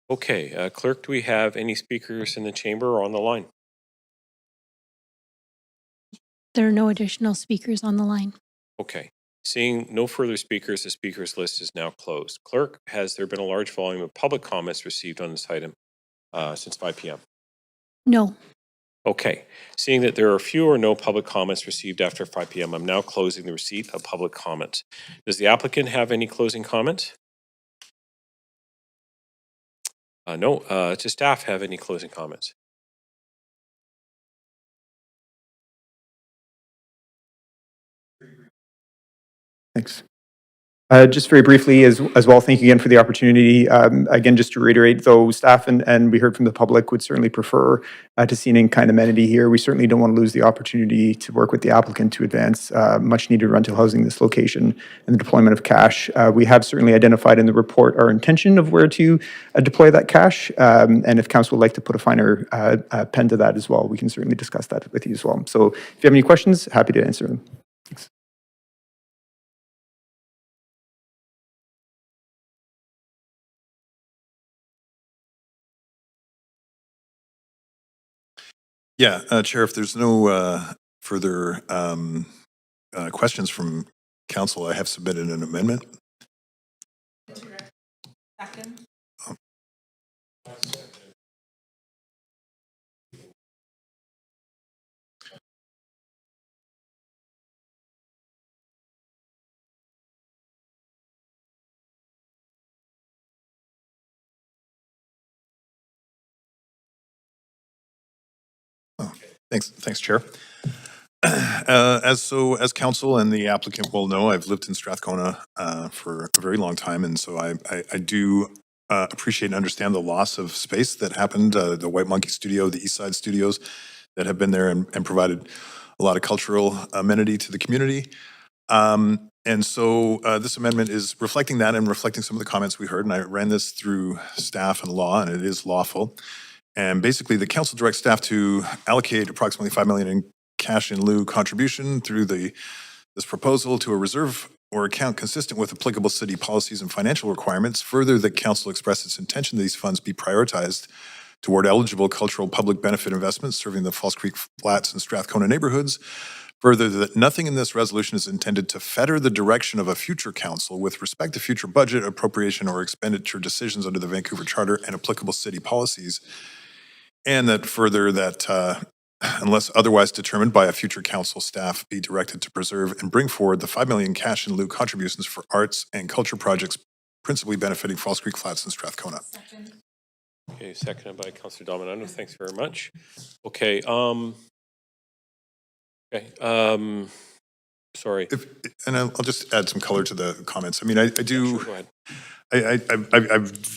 Okay, Clerk, do we have any speakers in the chamber or on the line? There are no additional speakers on the line. Okay. Seeing no further speakers, the speakers list is now closed. Clerk, has there been a large volume of public comments received on this item since 5 p.m.? No. Okay. Seeing that there are few or no public comments received after 5 p.m., I'm now closing the receipt of public comments. Does the applicant have any closing comments? No. Does staff have any closing comments? Thanks. Just very briefly as well, thank you again for the opportunity. Again, just to reiterate, though, staff and we heard from the public would certainly prefer to see an in-kind amenity here. We certainly don't want to lose the opportunity to work with the applicant to advance much-needed rental housing in this location and the deployment of cash. We have certainly identified in the report our intention of where to deploy that cash, and if council would like to put a finer pen to that as well, we can certainly discuss that with you as well. So if you have any questions, happy to answer them. Thanks. Yeah, Chair, if there's no further questions from council, I have submitted an amendment. Second. Thanks, Chair. As council and the applicant will know, I've lived in Strathcona for a very long time, and so I do appreciate and understand the loss of space that happened. The White Monkey Studio, the East Side Studios that have been there and provided a lot of cultural amenity to the community. And so this amendment is reflecting that and reflecting some of the comments we heard, and I ran this through staff and law, and it is lawful. And basically, the council directs staff to allocate approximately $5 million in cash in lieu contribution through this proposal to a reserve or account consistent with applicable city policies and financial requirements. Further, the council expressed its intention that these funds be prioritized toward eligible cultural public benefit investments serving the False Creek Flats and Strathcona neighborhoods. Further, that nothing in this resolution is intended to fetter the direction of a future council with respect to future budget, appropriation, or expenditure decisions under the Vancouver Charter and applicable city policies. And that further that unless otherwise determined by a future council, staff be directed to preserve and bring forward the $5 million cash in lieu contributions for arts and culture projects principally benefiting False Creek Flats and Strathcona. Second. Okay, seconded by Councillor Dominano. Thanks very much. Okay. Sorry. And I'll just add some color to the comments. I mean, I do. Yeah, sure, go ahead. I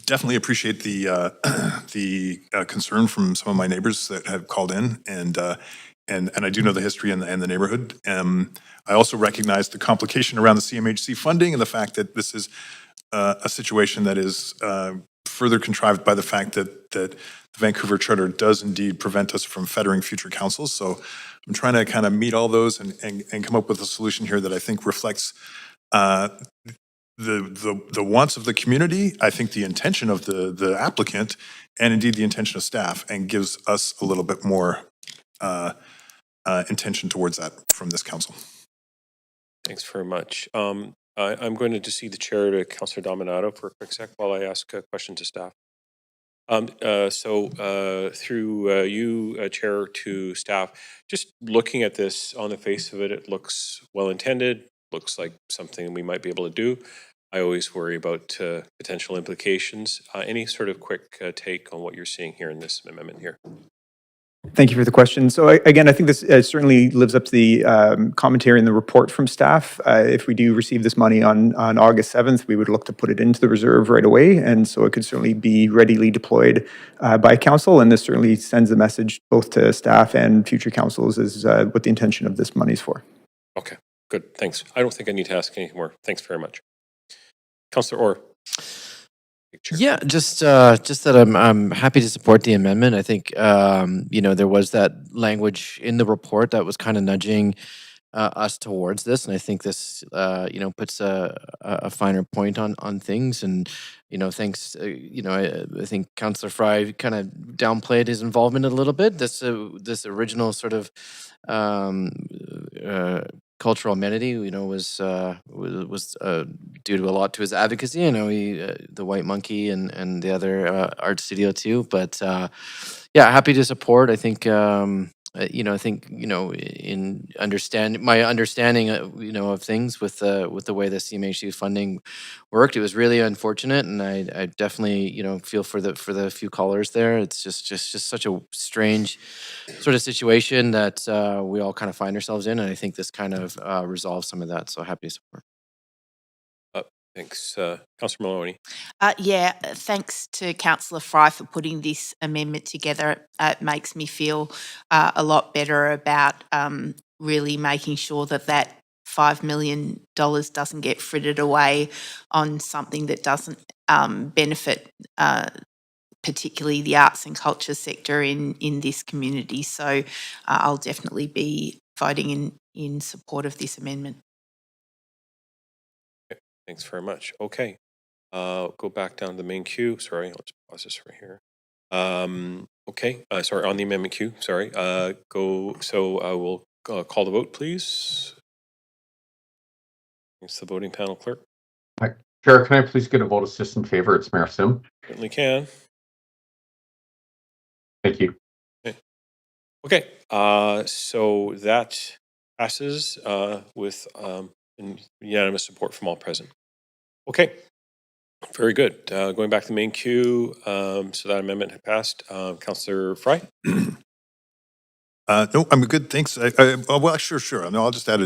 definitely appreciate the concern from some of my neighbors that have called in, and I do know the history and the neighborhood. I also recognize the complication around the CMHC funding and the fact that this is a situation that is further contrived by the fact that the Vancouver Charter does indeed prevent us from fettering future councils. So I'm trying to kind of meet all those and come up with a solution here that I think reflects the wants of the community, I think the intention of the applicant, and indeed the intention of staff, and gives us a little bit more intention towards that from this council. Thanks very much. I'm going to just cede the chair to Councillor Dominato for a quick sec while I ask a question to staff. Through you, Chair, to staff, just looking at this on the face of it, it looks well-intended, looks like something we might be able to do. I always worry about potential implications. Any sort of quick take on what you're seeing here in this amendment here? Thank you for the question. So again, I think this certainly lives up to the commentary in the report from staff. If we do receive this money on August 7th, we would look to put it into the reserve right away. And so it could certainly be readily deployed by council. And this certainly sends a message both to staff and future councils as what the intention of this money is for. Okay, good. Thanks. I don't think I need to ask any more. Thanks very much. Councillor Orr. Yeah, just that I'm happy to support the amendment. I think there was that language in the report that was kind of nudging us towards this, and I think this, puts a finer point on things. And thanks. I think Councillor Fry kind of downplayed his involvement a little bit. This original sort of cultural amenity, was due to a lot to his advocacy. I know he, the White Monkey, and the other art studio too. But happy to support. I think. In my understanding, of things with the way the CMHC funding worked, it was really unfortunate, and I definitely, feel for the few callers there. It's just such a strange sort of situation that we all kind of find ourselves in, and I think this kind of resolves some of that. So happy to support. Thanks, Councillor Maloney. Thanks to Councillor Fry for putting this amendment together. It makes me feel a lot better about really making sure that $5 million doesn't get frittered away on something that doesn't benefit particularly the arts and culture sector in this community. So I'll definitely be voting in support of this amendment. Thanks very much. Okay. Go back down to the main queue. Sorry, I'll just pause this right here. Okay. Sorry, on the amendment queue. Sorry. So I will call the vote, please. It's the voting panel, clerk. Chair, can I please get a vote assist in favor? It's Mayor Sim. Certainly can. Thank you. Okay. So that passes with unanimous support from all present. Okay. Very good. Going back to the main queue, so that amendment had passed. Councillor Fry? No, I'm good. Thanks. Well, sure. No, I'll just add I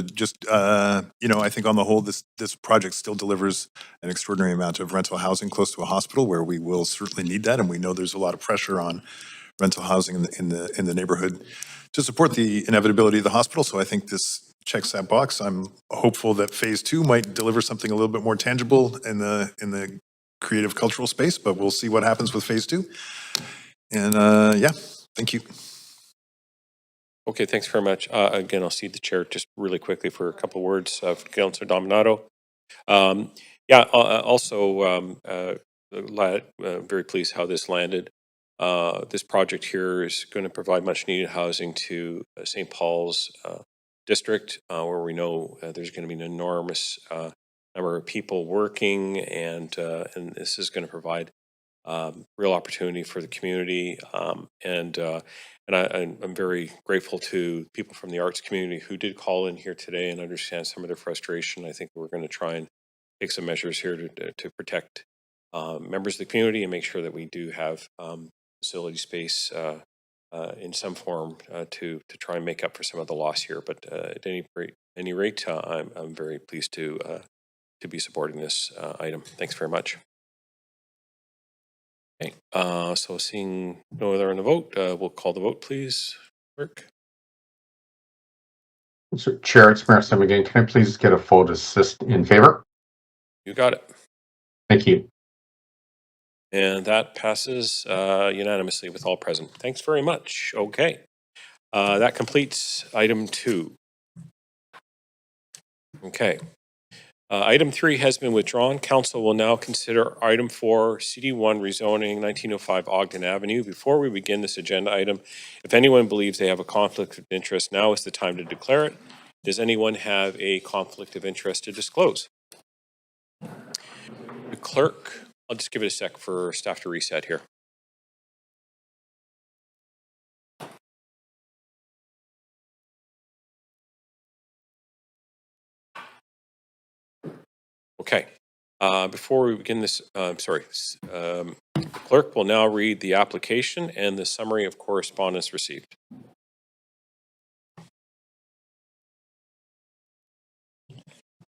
think on the whole, this project still delivers an extraordinary amount of rental housing close to a hospital, where we will certainly need that, and we know there's a lot of pressure on rental housing in the neighborhood to support the inevitability of the hospital. So I think this checks that box. I'm hopeful that phase 2 might deliver something a little bit more tangible in the creative cultural space, but we'll see what happens with phase 2. And thank you. Okay, thanks very much. Again, I'll cede the chair just really quickly for a couple of words of Councillor Dominato. Very pleased how this landed. This project here is going to provide much needed housing to St. Paul's district, where we know there's going to be an enormous number of people working, and this is going to provide real opportunity for the community. I'm very grateful to people from the arts community who did call in here today and understand some of their frustration. I think we're going to try and take some measures here to protect members of the community and make sure that we do have facility space in some form to try and make up for some of the loss here. But at any rate, I'm very pleased to be supporting this item. Thanks very much. Okay, so seeing no other on the vote, we'll call the vote, please. Clerk. Chair, it's Mayor Sim again. Can I please get a vote assist in favor? You got it. Thank you. And that passes unanimously with all present. Thanks very much. Okay. That completes item 2. Okay. Item 3 has been withdrawn. Council will now consider item 4, CD1 rezoning 1905 Ogden Avenue. Before we begin this agenda item, if anyone believes they have a conflict of interest, now is the time to declare it. Does anyone have a conflict of interest to disclose? The clerk, I'll just give it a sec for staff to reset here. Okay. Before we begin this, the clerk will now read the application and the summary of correspondence received.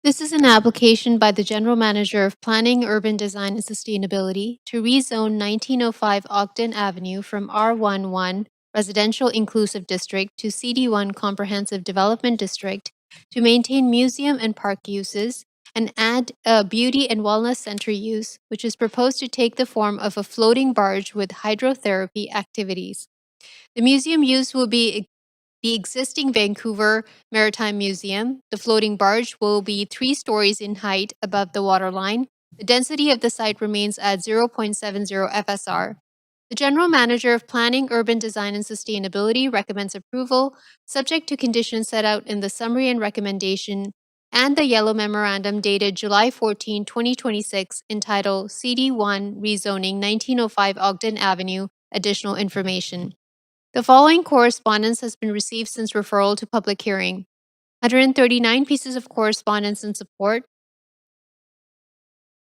This is an application by the General Manager of Planning, Urban Design and Sustainability to rezone 1905 Ogden Avenue from R11 Residential Inclusive District to CD1 Comprehensive Development District to maintain museum and park uses and add a beauty and wellness center use, which is proposed to take the form of a floating barge with hydrotherapy activities. The museum use will be the existing Vancouver Maritime Museum. The floating barge will be 3 stories in height above the waterline. The density of the site remains at 0.70 FSR. The General Manager of Planning, Urban Design and Sustainability recommends approval, subject to conditions set out in the summary and recommendation and the Yellow Memorandum dated July 14, 2026, entitled CD1 Rezoning 1905 Ogden Avenue, Additional Information. The following correspondence has been received since referral to public hearing. 139 pieces of correspondence in support,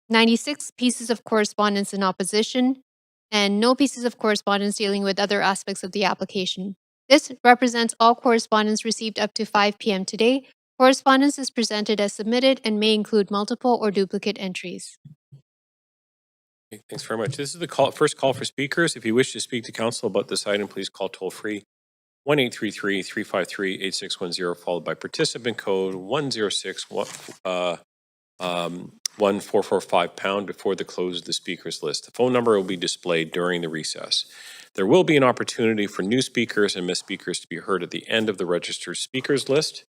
96 pieces of correspondence in opposition, and no pieces of correspondence dealing with other aspects of the application. This represents all correspondence received up to 5 p.m. today. Correspondence is presented as submitted and may include multiple or duplicate entries. Okay, thanks very much. This is the first call for speakers. If you wish to speak to council about this item, please call toll-free 1-833-353-8610, followed by participant code 106-1445# before the close of the speakers list. The phone number will be displayed during the recess. There will be an opportunity for new speakers and missed speakers to be heard at the end of the registered speakers list.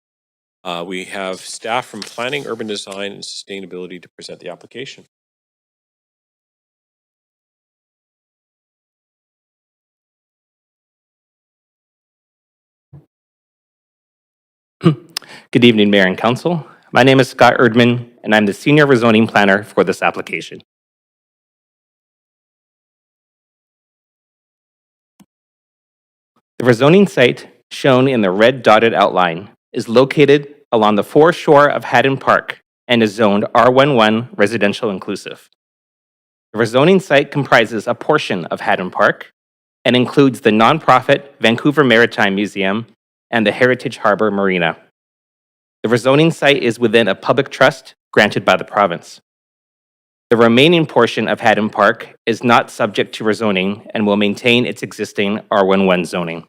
We have staff from Planning, Urban Design, and Sustainability to present the application. Good evening, Mayor and Council. My name is Scott Erdman, and I'm the Senior Rezoning Planner for this application. The rezoning site, shown in the red dotted outline, is located along the foreshore of Haddon Park and is zoned R11 Residential Inclusive. The rezoning site comprises a portion of Haddon Park and includes the nonprofit Vancouver Maritime Museum and the Heritage Harbor Marina. The rezoning site is within a public trust granted by the province. The remaining portion of Haddon Park is not subject to rezoning and will maintain its existing R11 zoning.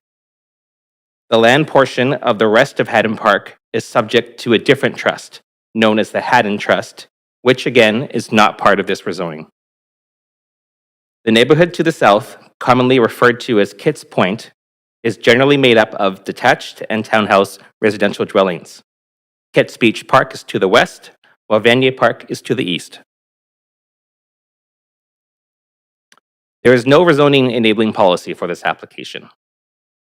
The land portion of the rest of Haddon Park is subject to a different trust, known as the Haddon Trust, which again is not part of this rezoning. The neighborhood to the south, commonly referred to as Kitts Point, is generally made up of detached and townhouse residential dwellings. Kitts Beach Park is to the west, while Vanier Park is to the east. There is no rezoning enabling policy for this application.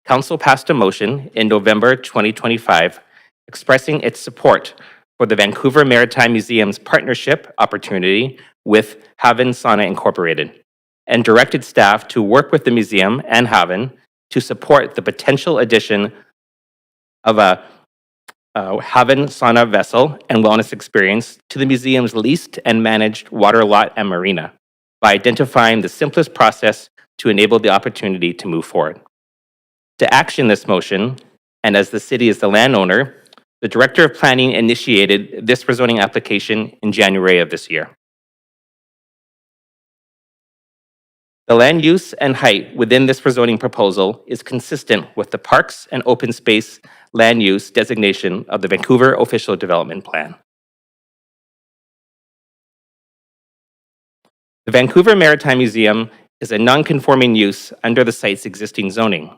Council passed a motion in November 2025 expressing its support for the Vancouver Maritime Museum's partnership opportunity with Haven Sauna Incorporated and directed staff to work with the museum and Haven to support the potential addition of a Haven sauna vessel and wellness experience to the museum's leased and managed water lot and marina by identifying the simplest process to enable the opportunity to move forward. To action this motion, and as the city is the landowner, the Director of Planning initiated this rezoning application in January of this year. The land use and height within this rezoning proposal is consistent with the Parks and Open Space land use designation of the Vancouver Official Development Plan. The Vancouver Maritime Museum is a non-conforming use under the site's existing zoning.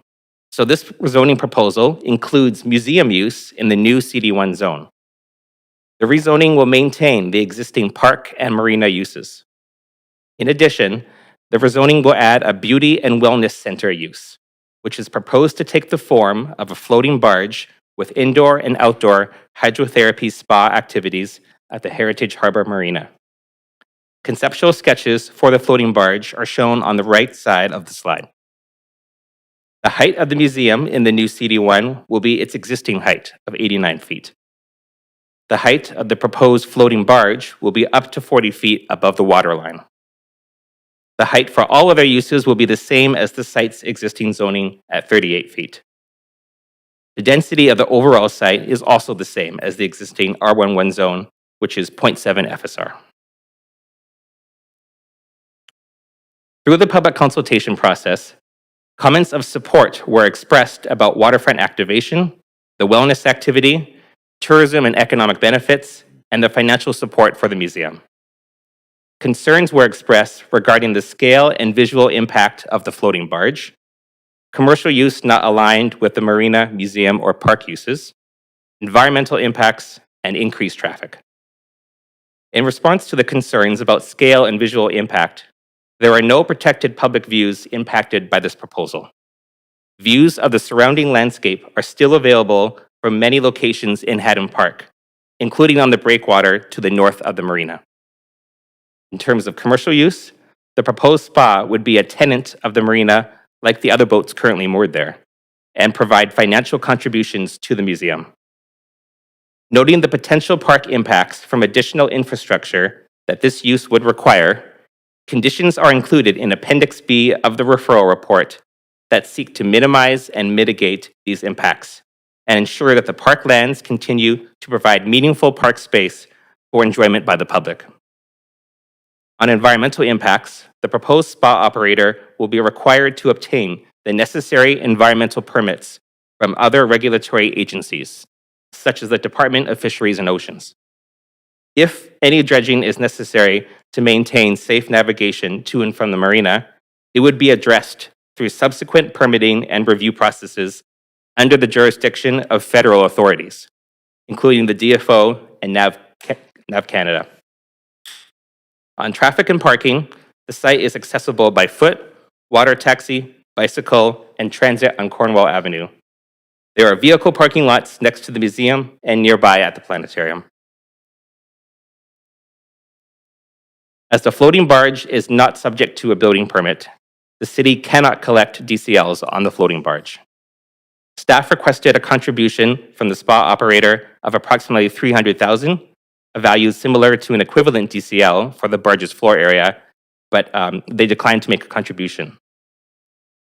So this rezoning proposal includes museum use in the new CD1 zone. The rezoning will maintain the existing park and marina uses. In addition, the rezoning will add a beauty and wellness center use, which is proposed to take the form of a floating barge with indoor and outdoor hydrotherapy spa activities at the Heritage Harbor Marina. Conceptual sketches for the floating barge are shown on the right side of the slide. The height of the museum in the new CD1 will be its existing height of 89 feet. The height of the proposed floating barge will be up to 40 feet above the waterline. The height for all other uses will be the same as the site's existing zoning at 38 feet. The density of the overall site is also the same as the existing R11 zone, which is 0.7 FSR. Through the public consultation process, comments of support were expressed about waterfront activation, the wellness activity, tourism and economic benefits, and the financial support for the museum. Concerns were expressed regarding the scale and visual impact of the floating barge, commercial use not aligned with the marina, museum, or park uses, environmental impacts, and increased traffic. In response to the concerns about scale and visual impact, there are no protected public views impacted by this proposal. Views of the surrounding landscape are still available from many locations in Haddon Park, including on the breakwater to the north of the marina. In terms of commercial use, the proposed spa would be a tenant of the marina like the other boats currently moored there, and provide financial contributions to the museum. Noting the potential park impacts from additional infrastructure that this use would require, conditions are included in Appendix B of the referral report that seek to minimize and mitigate these impacts and ensure that the park lands continue to provide meaningful park space for enjoyment by the public. On environmental impacts, the proposed spa operator will be required to obtain the necessary environmental permits from other regulatory agencies, such as the Department of Fisheries and Oceans. If any dredging is necessary to maintain safe navigation to and from the marina, it would be addressed through subsequent permitting and review processes under the jurisdiction of federal authorities, including the DFO and NAV Canada. On traffic and parking, the site is accessible by foot, water taxi, bicycle, and transit on Cornwall Avenue. There are vehicle parking lots next to the museum and nearby at the planetarium. As the floating barge is not subject to a building permit, the city cannot collect DCLs on the floating barge. Staff requested a contribution from the spa operator of approximately $300,000, a value similar to an equivalent DCL for the barge's floor area, but they declined to make a contribution.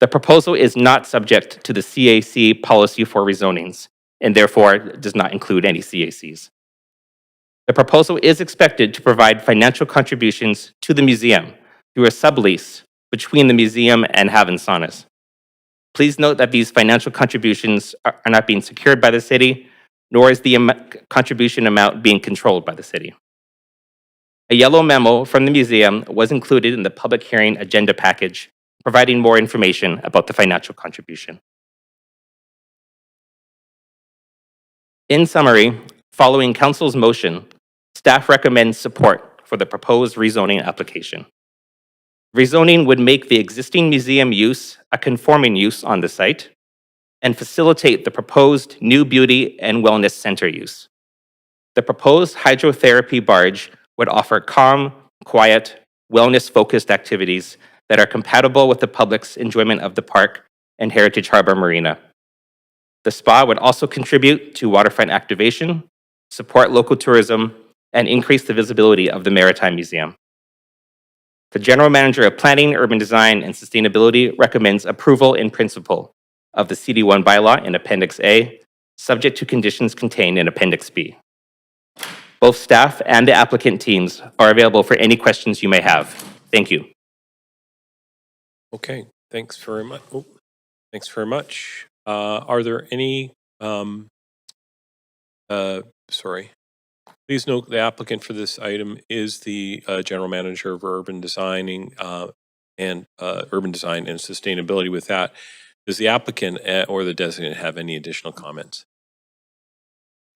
The proposal is not subject to the CAC policy for rezonings, and therefore does not include any CACs. The proposal is expected to provide financial contributions to the museum through a sublease between the museum and Haven Saunas. Please note that these financial contributions are not being secured by the city, nor is the contribution amount being controlled by the city. A yellow memo from the museum was included in the public hearing agenda package, providing more information about the financial contribution. In summary, following Council's motion, staff recommends support for the proposed rezoning application. Rezoning would make the existing museum use a conforming use on the site and facilitate the proposed new beauty and wellness center use. The proposed hydrotherapy barge would offer calm, quiet, wellness-focused activities that are compatible with the public's enjoyment of the park and Heritage Harbor Marina. The spa would also contribute to waterfront activation, support local tourism, and increase the visibility of the Maritime Museum. The General Manager of Planning, Urban Design, and Sustainability recommends approval in principle of the CD1 bylaw in Appendix A, subject to conditions contained in Appendix B. Both staff and the applicant teams are available for any questions you may have. Thank you. Okay, thanks very much. Oh, thanks very much. Are there any, please note the applicant for this item is the General Manager of Urban Design and Sustainability. With that, does the applicant or the designate have any additional comments?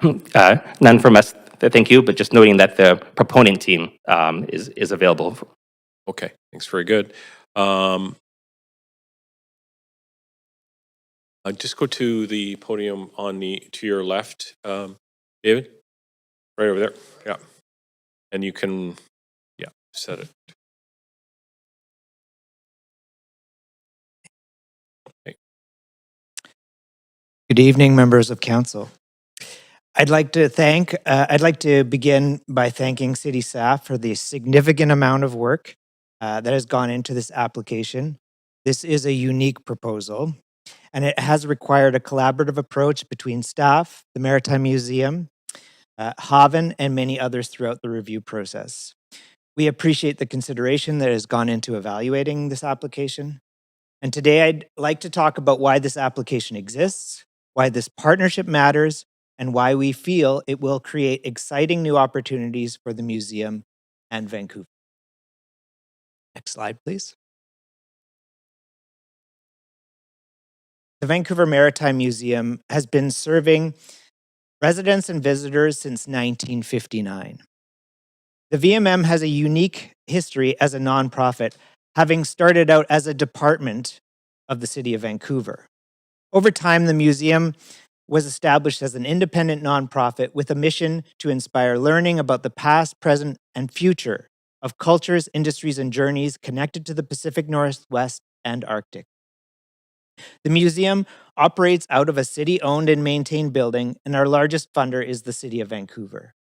None from us, thank you, but just noting that the proponent team is available. Okay, thanks, very good. Just go to the podium to your left, David, right over there. Yeah, and you can, set it. Okay. Good evening, members of council. I'd like to begin by thanking City staff for the significant amount of work that has gone into this application. This is a unique proposal, and it has required a collaborative approach between staff, the Maritime Museum, Haven, and many others throughout the review process. We appreciate the consideration that has gone into evaluating this application. And today I'd like to talk about why this application exists, why this partnership matters, and why we feel it will create exciting new opportunities for the museum and Vancouver. Next slide, please. the Vancouver Maritime Museum has been serving residents and visitors since 1959. The VMM has a unique history as a nonprofit, having started out as a department of the City of Vancouver. Over time, the museum was established as an independent nonprofit with a mission to inspire learning about the past, present, and future of cultures, industries, and journeys connected to the Pacific Northwest and Arctic. The museum operates out of a city-owned and maintained building, and our largest funder is the City of Vancouver.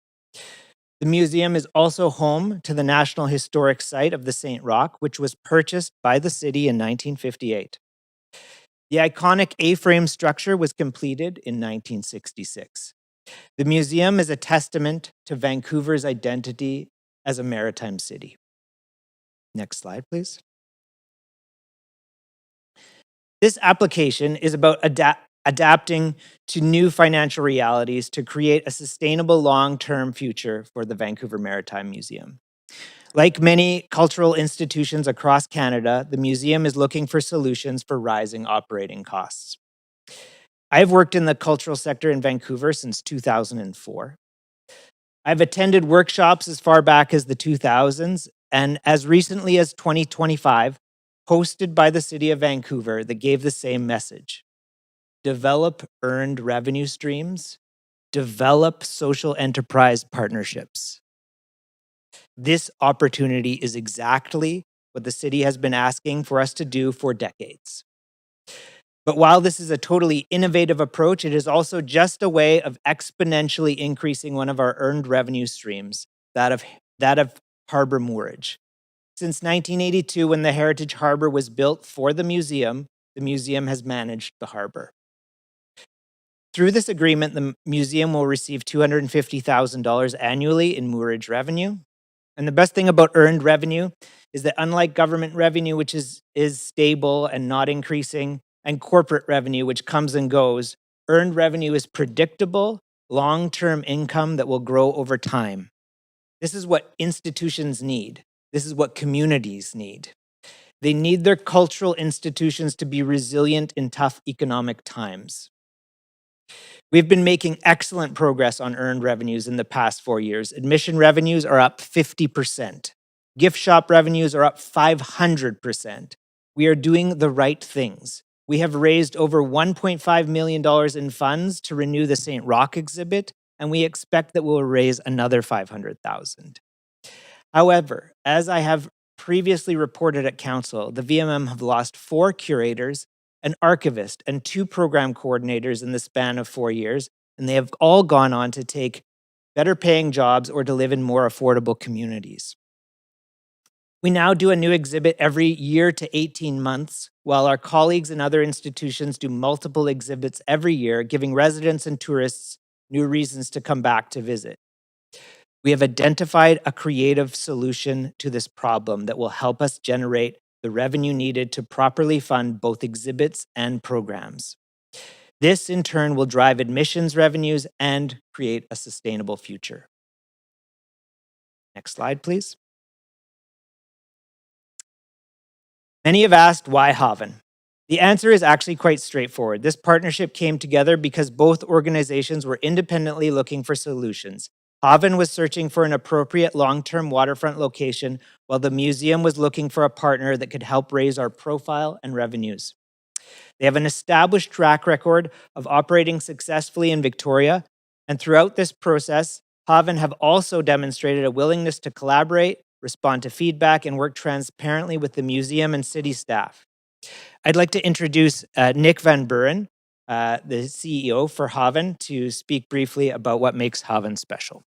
The museum is also home to the National Historic Site of the St. Roch, which was purchased by the city in 1958. The iconic A-frame structure was completed in 1966. The museum is a testament to Vancouver's identity as a maritime city. Next slide, please. This application is about adapting to new financial realities to create a sustainable long-term future for the Vancouver Maritime Museum. Like many cultural institutions across Canada, the museum is looking for solutions for rising operating costs. I've worked in the cultural sector in Vancouver since 2004. I've attended workshops as far back as the 2000s, and as recently as 2025, hosted by the City of Vancouver that gave the same message. Develop earned revenue streams, develop social enterprise partnerships. This opportunity is exactly what the city has been asking for us to do for decades. But while this is a totally innovative approach, it is also just a way of exponentially increasing one of our earned revenue streams, that of harbor moorage. Since 1982, when the Heritage Harbor was built for the museum has managed the harbor. Through this agreement, the museum will receive $250,000 annually in moorage revenue. And the best thing about earned revenue is that unlike government revenue, which is stable and not increasing, and corporate revenue, which comes and goes, earned revenue is predictable, long-term income that will grow over time. This is what institutions need. This is what communities need. They need their cultural institutions to be resilient in tough economic times. We've been making excellent progress on earned revenues in the past 4 years. Admission revenues are up 50%. Gift shop revenues are up 500%. We are doing the right things. We have raised over $1.5 million in funds to renew the St. Roch exhibit, and we expect that we'll raise another $500,000. However, as I have previously reported at Council, the VMM have lost 4 curators, an archivist, and 2 program coordinators in the span of 4 years, and they have all gone on to take better paying jobs or to live in more affordable communities. We now do a new exhibit every year to 18 months, while our colleagues in other institutions do multiple exhibits every year, giving residents and tourists new reasons to come back to visit. We have identified a creative solution to this problem that will help us generate the revenue needed to properly fund both exhibits and programs. This, in turn, will drive admissions revenues and create a sustainable future. Next slide, please. Many have asked, why Haven? The answer is actually quite straightforward. This partnership came together because both organizations were independently looking for solutions. Haven was searching for an appropriate long-term waterfront location, while the museum was looking for a partner that could help raise our profile and revenues. They have an established track record of operating successfully in Victoria, and throughout this process, Haven have also demonstrated a willingness to collaborate, respond to feedback, and work transparently with the museum and city staff. I'd like to introduce Nick Van Buren, the CEO for Haven, to speak briefly about what makes Haven special.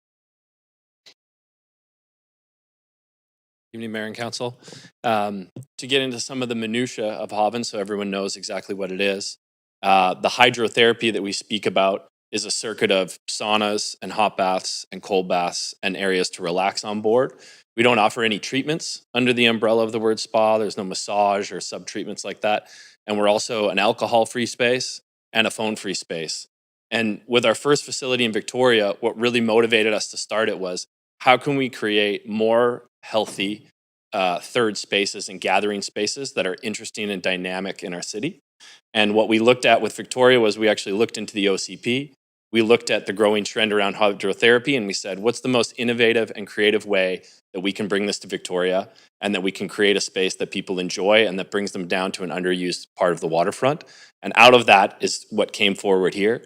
Evening, Mayor and Council. To get into some of the minutia of Haven so everyone knows exactly what it is, the hydrotherapy that we speak about is a circuit of saunas and hot baths and cold baths and areas to relax on board. We don't offer any treatments under the umbrella of the word spa. There's no massage or sub-treatments like that. And we're also an alcohol-free space and a phone-free space. And with our first facility in Victoria, what really motivated us to start it was, how can we create more healthy third spaces and gathering spaces that are interesting and dynamic in our city? And what we looked at with Victoria was we actually looked into the OCP. We looked at the growing trend around hydrotherapy, and we said, what's the most innovative and creative way that we can bring this to Victoria and that we can create a space that people enjoy and that brings them down to an underused part of the waterfront? And out of that is what came forward here,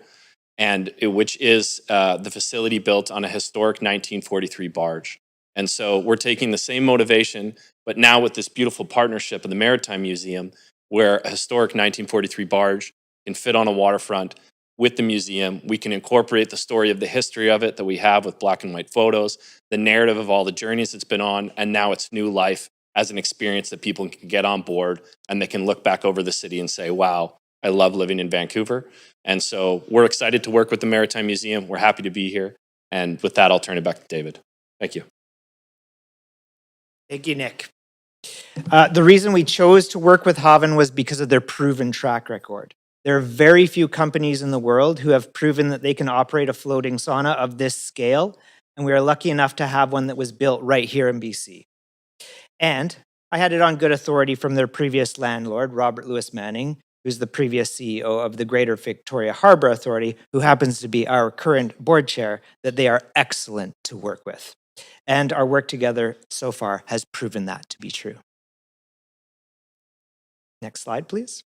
which is the facility built on a historic 1943 barge. And so we're taking the same motivation, but now with this beautiful partnership of the Maritime Museum, where a historic 1943 barge can fit on a waterfront with the museum. We can incorporate the story of the history of it that we have with black and white photos, the narrative of all the journeys it's been on, and now its new life as an experience that people can get on board and they can look back over the city and say, wow, I love living in Vancouver. And so we're excited to work with the Maritime Museum. We're happy to be here. And with that, I'll turn it back to David. Thank you. Thank you, Nick. The reason we chose to work with Haven was because of their proven track record. There are very few companies in the world who have proven that they can operate a floating sauna of this scale, and we are lucky enough to have one that was built right here in BC. And I had it on good authority from their previous landlord, Robert Louis Manning, who's the previous CEO of the Greater Victoria Harbour Authority, who happens to be our current board chair, that they are excellent to work with. And our work together so far has proven that to be true. Next slide, please.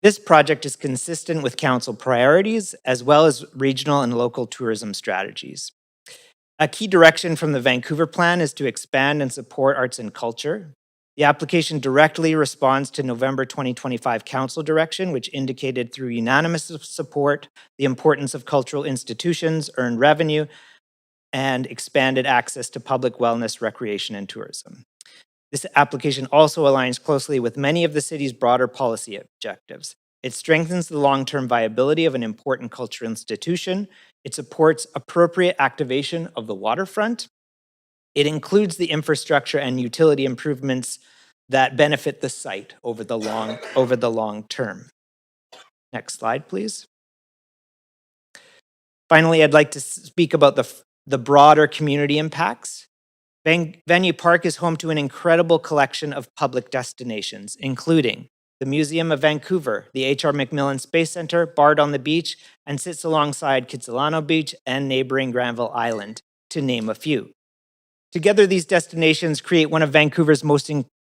This project is consistent with council priorities as well as regional and local tourism strategies. A key direction from the Vancouver plan is to expand and support arts and culture. The application directly responds to November 2025 council direction, which indicated through unanimous support the importance of cultural institutions, earned revenue, and expanded access to public wellness, recreation, and tourism. This application also aligns closely with many of the city's broader policy objectives. It strengthens the long-term viability of an important cultural institution. It supports appropriate activation of the waterfront. It includes the infrastructure and utility improvements that benefit the site over the long term. Next slide, please. Finally, I'd like to speak about the broader community impacts. Venue Park is home to an incredible collection of public destinations, including the Museum of Vancouver, the H.R. McMillan Space Center, Bard on the Beach, and sits alongside Kitsilano Beach and neighboring Granville Island, to name a few. Together, these destinations create one of Vancouver's most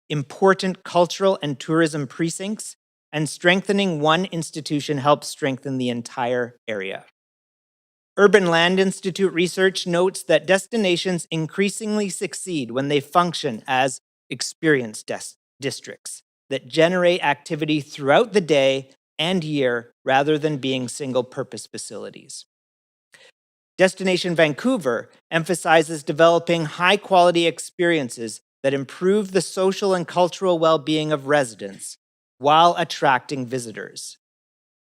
important cultural and tourism precincts, and strengthening one institution helps strengthen the entire area. Urban Land Institute research notes that destinations increasingly succeed when they function as experience districts that generate activity throughout the day and year rather than being single-purpose facilities. Destination Vancouver emphasizes developing high-quality experiences that improve the social and cultural well-being of residents while attracting visitors.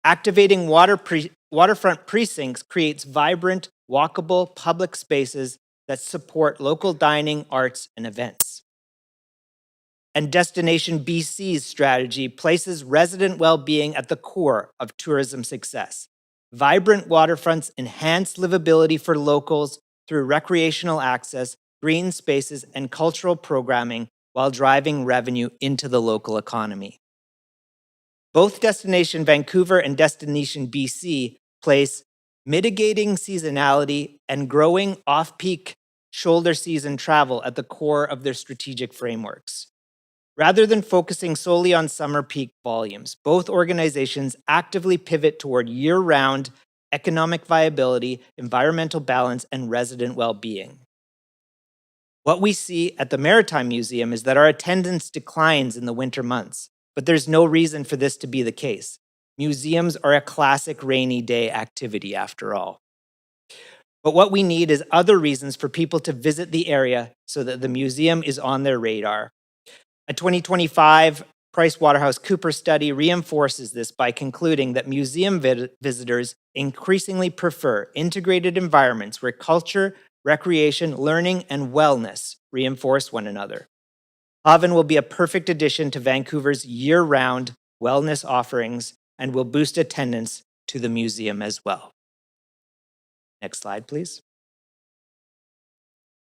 Activating waterfront precincts creates vibrant, walkable public spaces that support local dining, arts, and events. And Destination BC's strategy places resident well-being at the core of tourism success. Vibrant waterfronts enhance livability for locals through recreational access, green spaces, and cultural programming while driving revenue into the local economy. Both Destination Vancouver and Destination BC place mitigating seasonality and growing off-peak shoulder season travel at the core of their strategic frameworks. Rather than focusing solely on summer peak volumes, both organizations actively pivot toward year-round economic viability, environmental balance, and resident well-being. What we see at the Maritime Museum is that our attendance declines in the winter months, but there's no reason for this to be the case. Museums are a classic rainy day activity after all. But what we need is other reasons for people to visit the area so that the museum is on their radar. A 2025 PricewaterhouseCoopers study reinforces this by concluding that museum visitors increasingly prefer integrated environments where culture, recreation, learning, and wellness reinforce one another. Haven will be a perfect addition to Vancouver's year-round wellness offerings and will boost attendance to the museum as well. Next slide, please.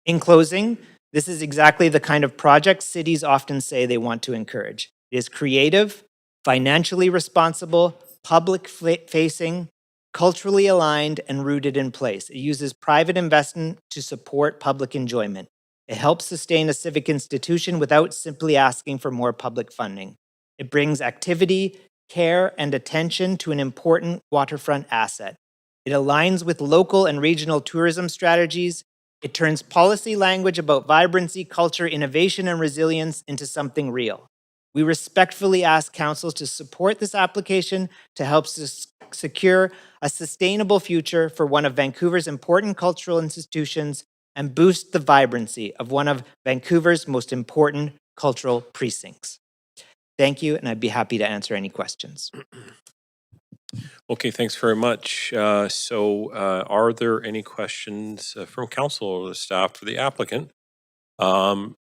In closing, this is exactly the kind of project cities often say they want to encourage. It is creative, financially responsible, public-facing, culturally aligned, and rooted in place. It uses private investment to support public enjoyment. It helps sustain a civic institution without simply asking for more public funding. It brings activity, care, and attention to an important waterfront asset. It aligns with local and regional tourism strategies. It turns policy language about vibrancy, culture, innovation, and resilience into something real. We respectfully ask councils to support this application to help secure a sustainable future for one of Vancouver's important cultural institutions and boost the vibrancy of one of Vancouver's most important cultural precincts. Thank you, and I'd be happy to answer any questions. Okay, thanks very much. Are there any questions from council or the staff for the applicant? I'm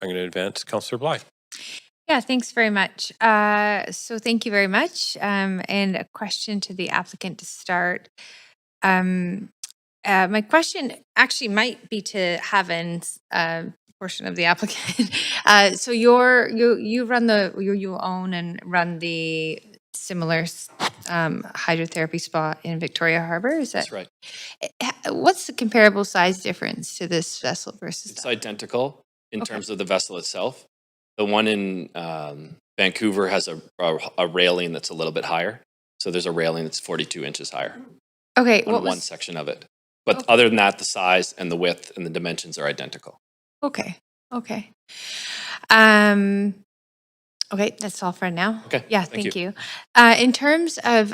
going to advance Councillor Blythe. Yeah, thanks very much. So thank you very much. And a question to the applicant to start. My question actually might be to Heaven's portion of the applicant. So you run you own and run the similar hydrotherapy spa in Victoria Harbour. Is that That's right. What's the comparable size difference to this vessel versus It's that? identical in Okay. terms of the vessel itself. The one in Vancouver has a railing that's a little bit higher. So there's a railing that's 42 inches higher Okay, on what one was section of it. But other than that, the size and the width and the dimensions are identical. okay. Um, okay, that's all for now. Okay, Yeah, thank thank you. In terms of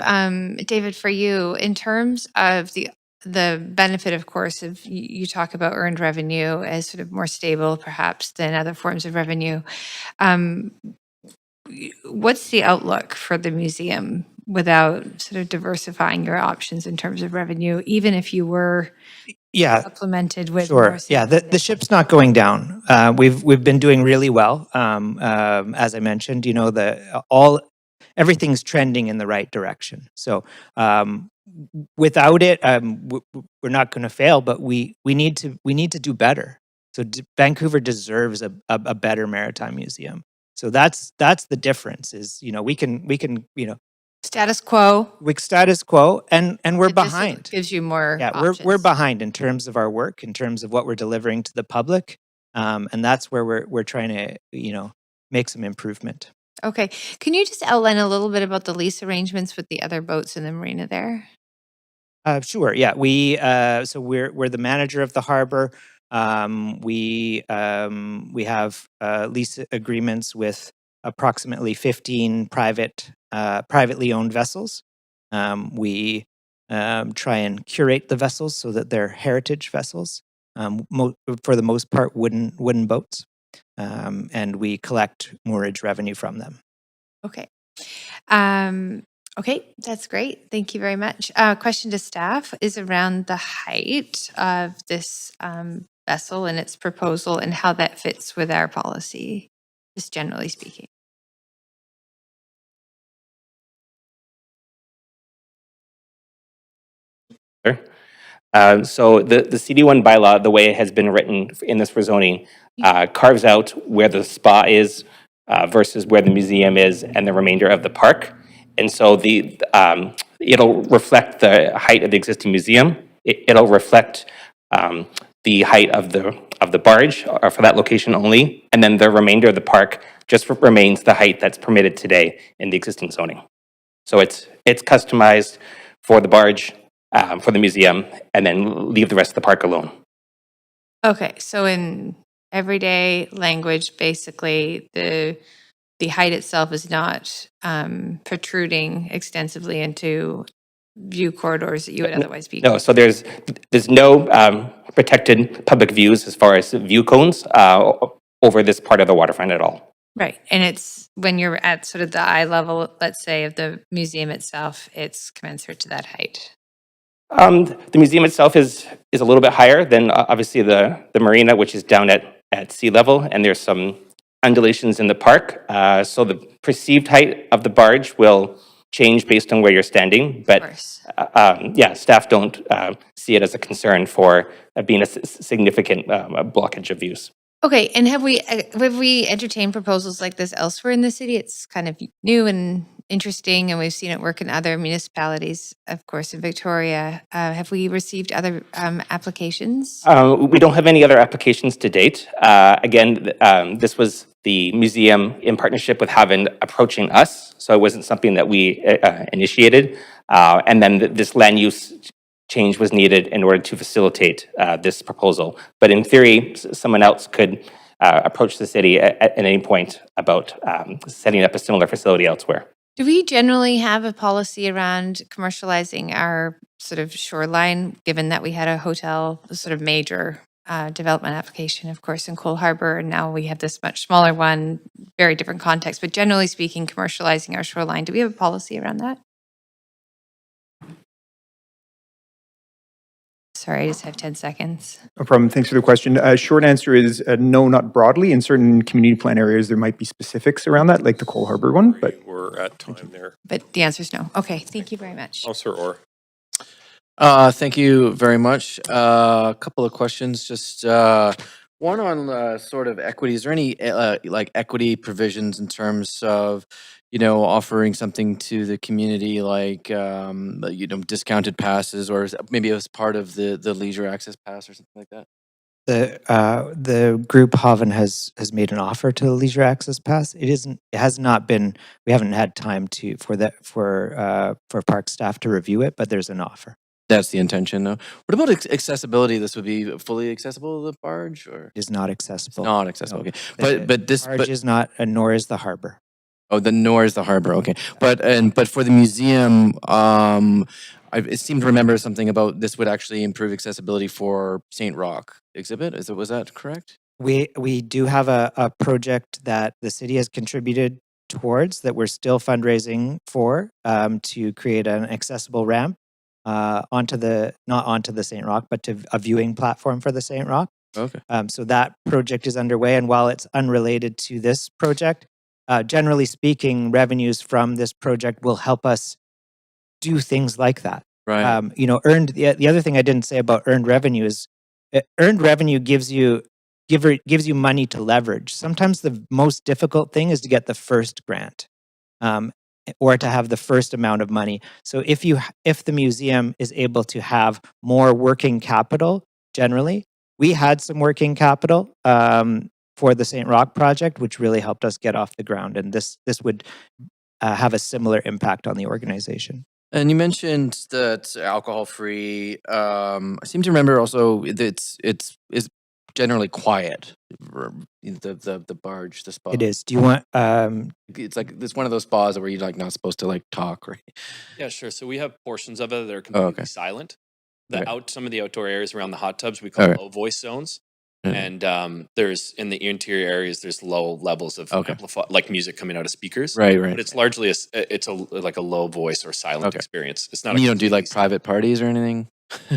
David, for you, in terms of the benefit, of course, of you talk about earned revenue as sort of more stable, perhaps, than other forms of revenue. What's the outlook for the museum without sort of diversifying your options in terms of revenue, even if you were supplemented with more? Sure. Yeah, the ship's not going down. We've been doing really well. As I mentioned, you know, everything's trending in the right direction. So without it, we're not going to fail. But we need to do better. So Vancouver deserves a better maritime museum. So that's the difference. Is, you know, we can status quo. Status quo, and we're It just behind. gives you more. Yeah, we're behind in terms of our work, in terms of what we're delivering to the public, and that's where we're trying to make some improvement. Okay, can you just outline a little bit about the lease arrangements with the other boats in the marina there? Sure. Yeah, so we're the manager of the harbor. We have lease agreements with approximately 15 privately owned vessels. We try and curate the vessels so that they're heritage vessels, for the most part wooden boats, and we collect moorage revenue from them. Okay. Okay, that's great. Thank you very much. Question to staff is around the height of this vessel and its proposal and how that fits with our policy, just generally speaking. Sure. So the CD1 bylaw, the way it has been written in this rezoning, carves out where the spa is versus where the museum is and the remainder of the park. And so it'll reflect the height of the existing museum. It'll reflect the height of the barge for that location only, and then the remainder of the park just remains the height that's permitted today in the existing zoning. So it's customized for the barge, for the museum, and then leave the rest of the park alone. Okay, so in everyday language, basically, the height itself is not protruding extensively into view corridors that you would otherwise be. No, so there's no protected public views as far as view cones over this part of the waterfront at all. Right, and it's when you're at sort of the eye level, let's say, of the museum itself, it's commensurate to that height. The museum itself is a little bit higher than obviously the marina, which is down at sea level, and there's some undulations in the park. So the perceived height of the barge will change based on where you're standing. But staff don't see it as a concern for being a significant blockage of views. Okay, and have we entertained proposals like this elsewhere in the city? It's kind of new and interesting, and we've seen it work in other municipalities, of course, in Victoria. Have we received other applications? We don't have any other applications to date. Again, this was the museum in partnership with Haven approaching us, so it wasn't something that we initiated. And then this land use change was needed in order to facilitate this proposal. But in theory, someone else could approach the city at any point about setting up a similar facility elsewhere. Do we generally have a policy around commercializing our sort of shoreline, given that we had a hotel, a sort of major development application, of course, in Cole Harbour, and now we have this much smaller one, very different context, but generally speaking, commercializing our shoreline, do we have a policy around that? Sorry, I just have 10 seconds. No problem. Thanks for the question. Short answer is no, not broadly. In certain community plan areas, there might be specifics around that, like the Cole Harbour one, but We're at time there. But the answer is no. Okay, thank you very much. Councillor Orr. Thank you very much. A couple of questions. Just one on sort of equity. Is there any like equity provisions in terms of, offering something to the community, like discounted passes, or maybe as part of the leisure access pass or something like that? The group Haven has made an offer to the leisure access pass. It has not been. We haven't had time for park staff to review it, but there's an offer. That's the intention, though. What about accessibility? This would be fully accessible to the barge, or It is not accessible. not accessible? No. Okay, but this barge is not, nor is the harbor. Oh, nor is the harbor. Okay, but for the museum, it seemed to remember something about this would actually improve accessibility for St. Rock exhibit. Was that correct? We do have a project that the city has contributed towards that we're still fundraising for to create an accessible ramp not onto the St. Rock, but to a viewing platform for the St. Rock. Okay. So that project is underway, and while it's unrelated to this project, generally speaking, revenues from this project will help us do things like that. Right. The other thing I didn't say about earned revenue is earned revenue gives you money to leverage. Sometimes the most difficult thing is to get the first grant, or to have the first amount of money. So if the museum is able to have more working capital, generally, we had some working capital for the St. Rock project, which really helped us get off the ground, and this would have a similar impact on the organization. And you mentioned that alcohol-free. I seem to remember also that it's generally quiet. The barge, the spa. It is. Do you want? It's one of those spas where you're not supposed to talk, right? Yeah, sure. So we have portions of it that are completely okay. silent. Okay. Some of the outdoor areas around the hot tubs we call Okay. low voice zones. Mhm. And there's in the interior areas there's low levels of like music coming out of speakers. Right. But it's largely like a low voice or silent experience. It's not. You don't do private parties or anything.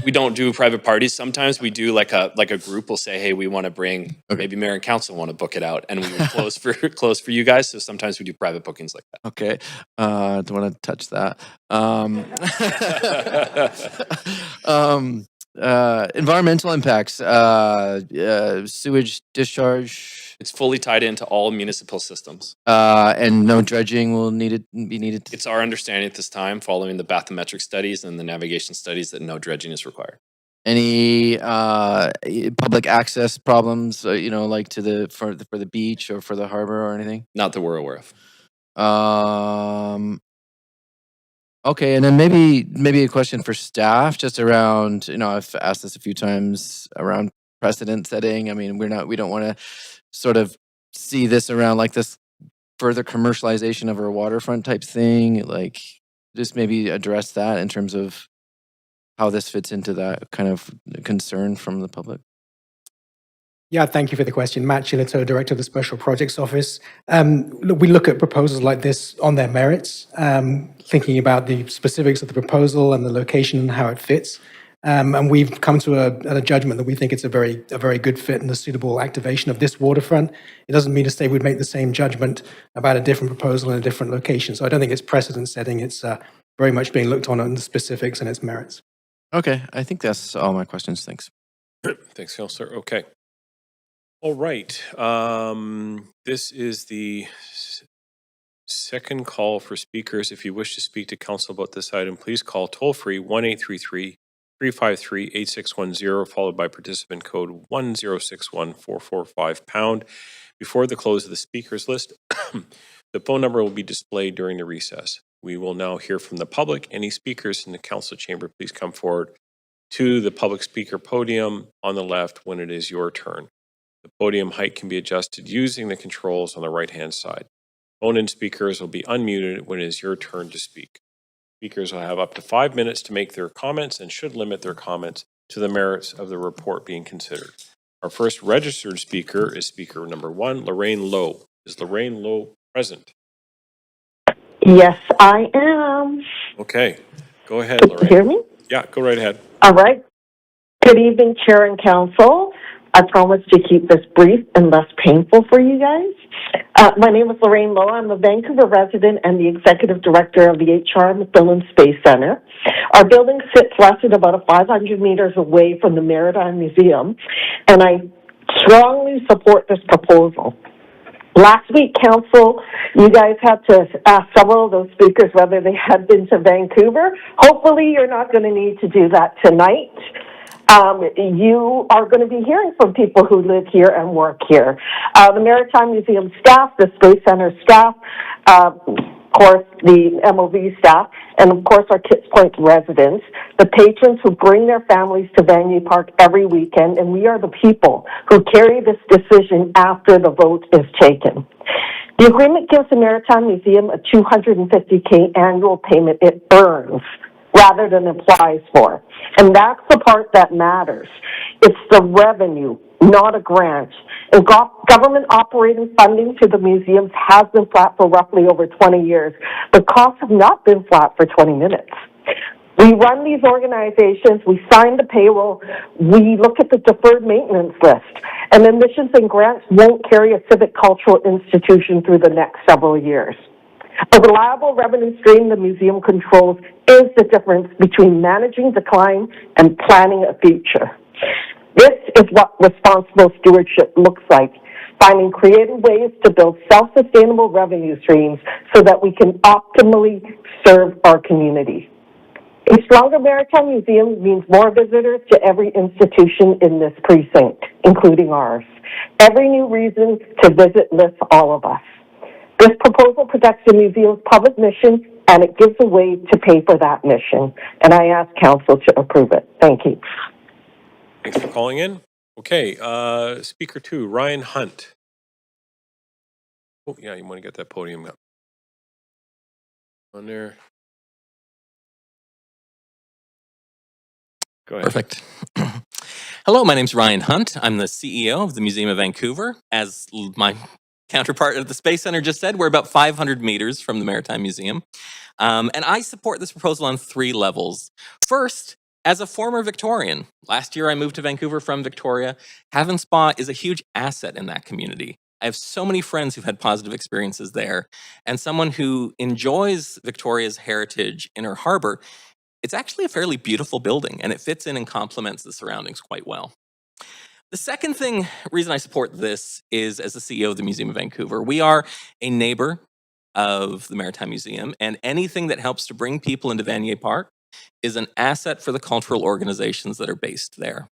We don't do private parties. Sometimes we do like a group will say, hey, we want to bring maybe mayor and council want to book it out, and we would close for you guys. So sometimes we do private bookings like that. Okay, don't want to touch that. Environmental impacts, sewage discharge. It's fully tied into all municipal systems. And no dredging will be needed. It's our understanding at this time, following the bathymetric studies and the navigation studies, that no dredging is required. Any public access problems, like for the beach or for the harbor or anything? Not that we're aware of. Okay, and then maybe a question for staff, just around, I've asked this a few times around precedent setting. I mean, we don't want to sort of see this around like this further commercialization of our waterfront type thing. Like, just maybe address that in terms of how this fits into that kind of concern from the public. Yeah, thank you for the question. Matt Chilito, Director of the Special Projects Office. We look at proposals like this on their merits, thinking about the specifics of the proposal and the location and how it fits. And we've come to a judgment that we think it's a very good fit and a suitable activation of this waterfront. It doesn't mean to say we'd make the same judgment about a different proposal in a different location. So I don't think it's precedent setting. It's very much being looked on the specifics and its merits. Okay, I think that's all my questions. Thanks. Thanks, Councillor. Okay. All right. This is the second call for speakers. If you wish to speak to council about this item, please call toll-free 1-833-353-8610, followed by participant code 1061445#. Before the close of the speakers list, the phone number will be displayed during the recess. We will now hear from the public. Any speakers in the council chamber, please come forward to the public speaker podium on the left when it is your turn. The podium height can be adjusted using the controls on the right-hand side. Phone-in speakers will be unmuted when it is your turn to speak. Speakers will have up to 5 minutes to make their comments and should limit their comments to the merits of the report being considered. Our first registered speaker is speaker number 1, Lorraine Lowe. Is Lorraine Lowe present? Yes, I am. Okay, go ahead, Can Lorraine. you hear me? Yeah, go right ahead. All right. Good evening, Chair and Council. I promise to keep this brief and less painful for you guys. My name is Lorraine Lowe. I'm a Vancouver resident and the Executive Director of the HR McMillan Space Center. Our building sits less than about 500 meters away from the Maritime Museum, and I strongly support this proposal. Last week, Council, you guys had to ask several of those speakers whether they had been to Vancouver. Hopefully, you're not going to need to do that tonight. You are going to be hearing from people who live here and work here. The Maritime Museum staff, the Space Center staff, of course, the MOV staff, and of course, our Kits Point residents, the patrons who bring their families to Vanier Park every weekend, and we are the people who carry this decision after the vote is taken. The agreement gives the Maritime Museum a $250K annual payment it earns rather than applies for. And that's the part that matters. It's the revenue, not a grant. And government operating funding to the museums has been flat for roughly over 20 years, but costs have not been flat for 20 minutes. We run these organizations, we sign the payroll, we look at the deferred maintenance list, and admissions and grants won't carry a civic cultural institution through the next several years. A reliable revenue stream the museum controls is the difference between managing decline and planning a future. This is what responsible stewardship looks like, finding creative ways to build self-sustainable revenue streams so that we can optimally serve our community. A stronger Maritime Museum means more visitors to every institution in this precinct, including ours. Every new reason to visit lifts all of us. This proposal protects the museum's public mission, and it gives a way to pay for that mission. And I ask Council to approve it. Thank you. Thanks for calling in. Okay, speaker 2, Ryan Hunt. Oh, yeah, you want to get that podium up. On there. Go ahead. Perfect. Hello, my name's Ryan Hunt. I'm the CEO of the Museum of Vancouver. As my counterpart at the Space Center just said, we're about 500 meters from the Maritime Museum. And I support this proposal on 3 levels. First, as a former Victorian, last year I moved to Vancouver from Victoria. Haven Spa is a huge asset in that community. I have so many friends who've had positive experiences there. And someone who enjoys Victoria's heritage in her harbor, it's actually a fairly beautiful building, and it fits in and complements the surroundings quite well. The second reason I support this is as the CEO of the Museum of Vancouver. We are a neighbor of the Maritime Museum, and anything that helps to bring people into Vanier Park is an asset for the cultural organizations that are based there.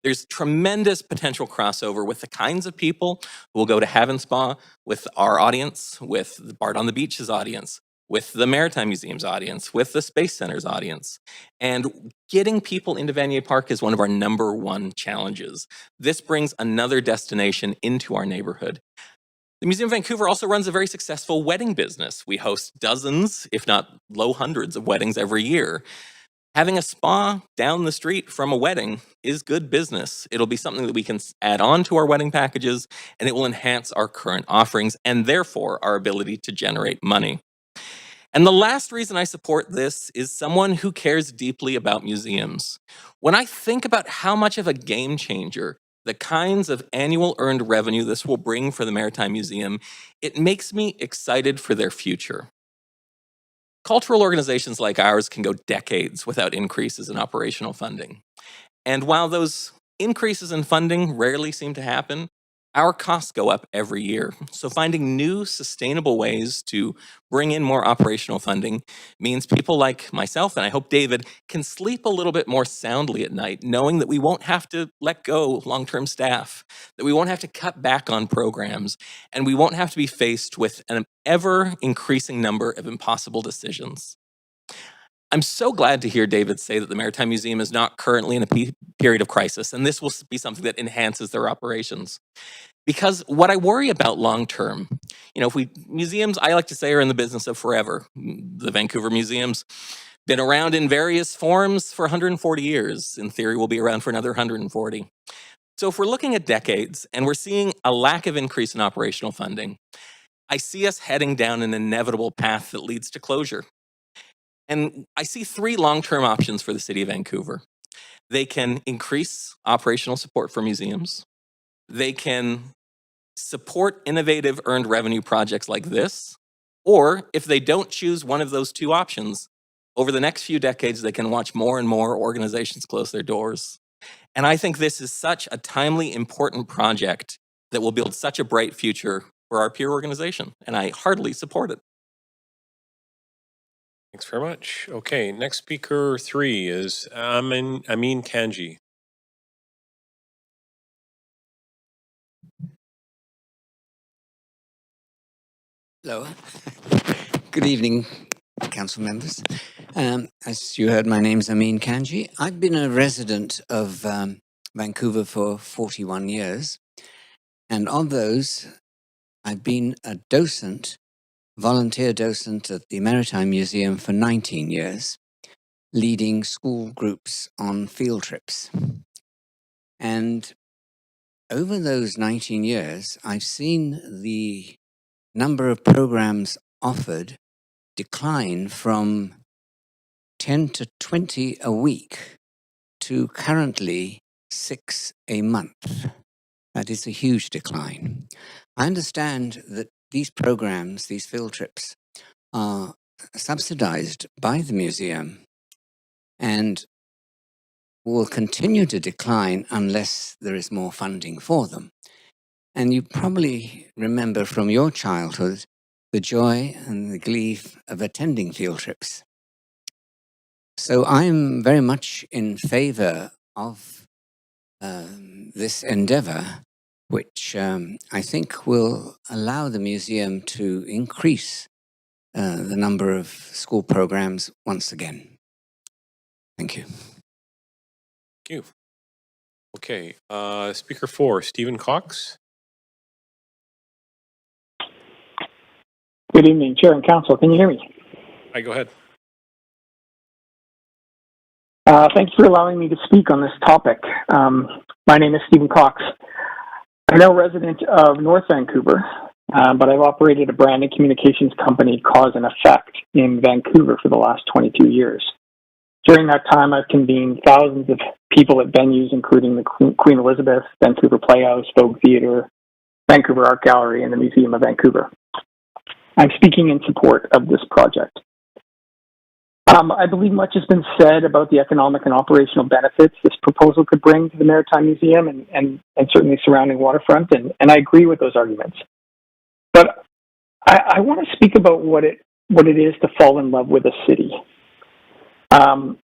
There's tremendous potential crossover with the kinds of people who will go to Haven Spa, with our audience, with Bard on the Beach's audience, with the Maritime Museum's audience, with the Space Center's audience. And getting people into Vanier Park is one of our #1 challenges. This brings another destination into our neighborhood. The Museum of Vancouver also runs a very successful wedding business. We host dozens, if not low hundreds of weddings every year. Having a spa down the street from a wedding is good business. It'll be something that we can add on to our wedding packages, and it will enhance our current offerings and therefore our ability to generate money. And the last reason I support this is someone who cares deeply about museums. When I think about how much of a game changer the kinds of annual earned revenue this will bring for the Maritime Museum, it makes me excited for their future. Cultural organizations like ours can go decades without increases in operational funding. And while those increases in funding rarely seem to happen, our costs go up every year. So finding new sustainable ways to bring in more operational funding means people like myself, and I hope David, can sleep a little bit more soundly at night, knowing that we won't have to let go long-term staff, that we won't have to cut back on programs, and we won't have to be faced with an ever-increasing number of impossible decisions. I'm so glad to hear David say that the Maritime Museum is not currently in a period of crisis, and this will be something that enhances their operations. Because what I worry about long term, museums, I like to say, are in the business of forever. The Vancouver Museum's been around in various forms for 140 years. In theory, we'll be around for another 140. So if we're looking at decades and we're seeing a lack of increase in operational funding, I see us heading down an inevitable path that leads to closure. And I see three long-term options for the City of Vancouver. They can increase operational support for museums. They can support innovative earned revenue projects like this, or if they don't choose one of those two options, over the next few decades, they can watch more and more organizations close their doors. And I think this is such a timely, important project that will build such a bright future for our peer organization, and I heartily support it. Thanks very much. Okay, next speaker 3 is Amin Kanji. Hello. Good evening, council members. As you heard, my name is Amin Kanji. I've been a resident of Vancouver for 41 years. And of those, I've been a docent, volunteer docent at the Maritime Museum for 19 years, leading school groups on field trips. And over those 19 years, I've seen the number of programs offered decline from 10 to 20 a week to currently 6 a month. That is a huge decline. I understand that these programs, these field trips, are subsidized by the museum and will continue to decline unless there is more funding for them. And you probably remember from your childhood the joy and the glee of attending field trips. So I'm very much in favor of this endeavor, which I think will allow the museum to increase the number of school programs once again. Thank you. Thank you. Okay, speaker 4, Stephen Cox. Good evening, Chair and Council. Can you hear me? Hi, go ahead. Thank you for allowing me to speak on this topic. My name is Stephen Cox. I'm now a resident of North Vancouver, but I've operated a brand and communications company, Cause and Effect, in Vancouver for the last 22 years. During that time, I've convened thousands of people at venues, including the Queen Elizabeth, Vancouver Playhouse, Vogue Theatre, Vancouver Art Gallery, and the Museum of Vancouver. I'm speaking in support of this project. I believe much has been said about the economic and operational benefits this proposal could bring to the Maritime Museum and certainly surrounding waterfront, and I agree with those arguments. But I want to speak about what it is to fall in love with a city.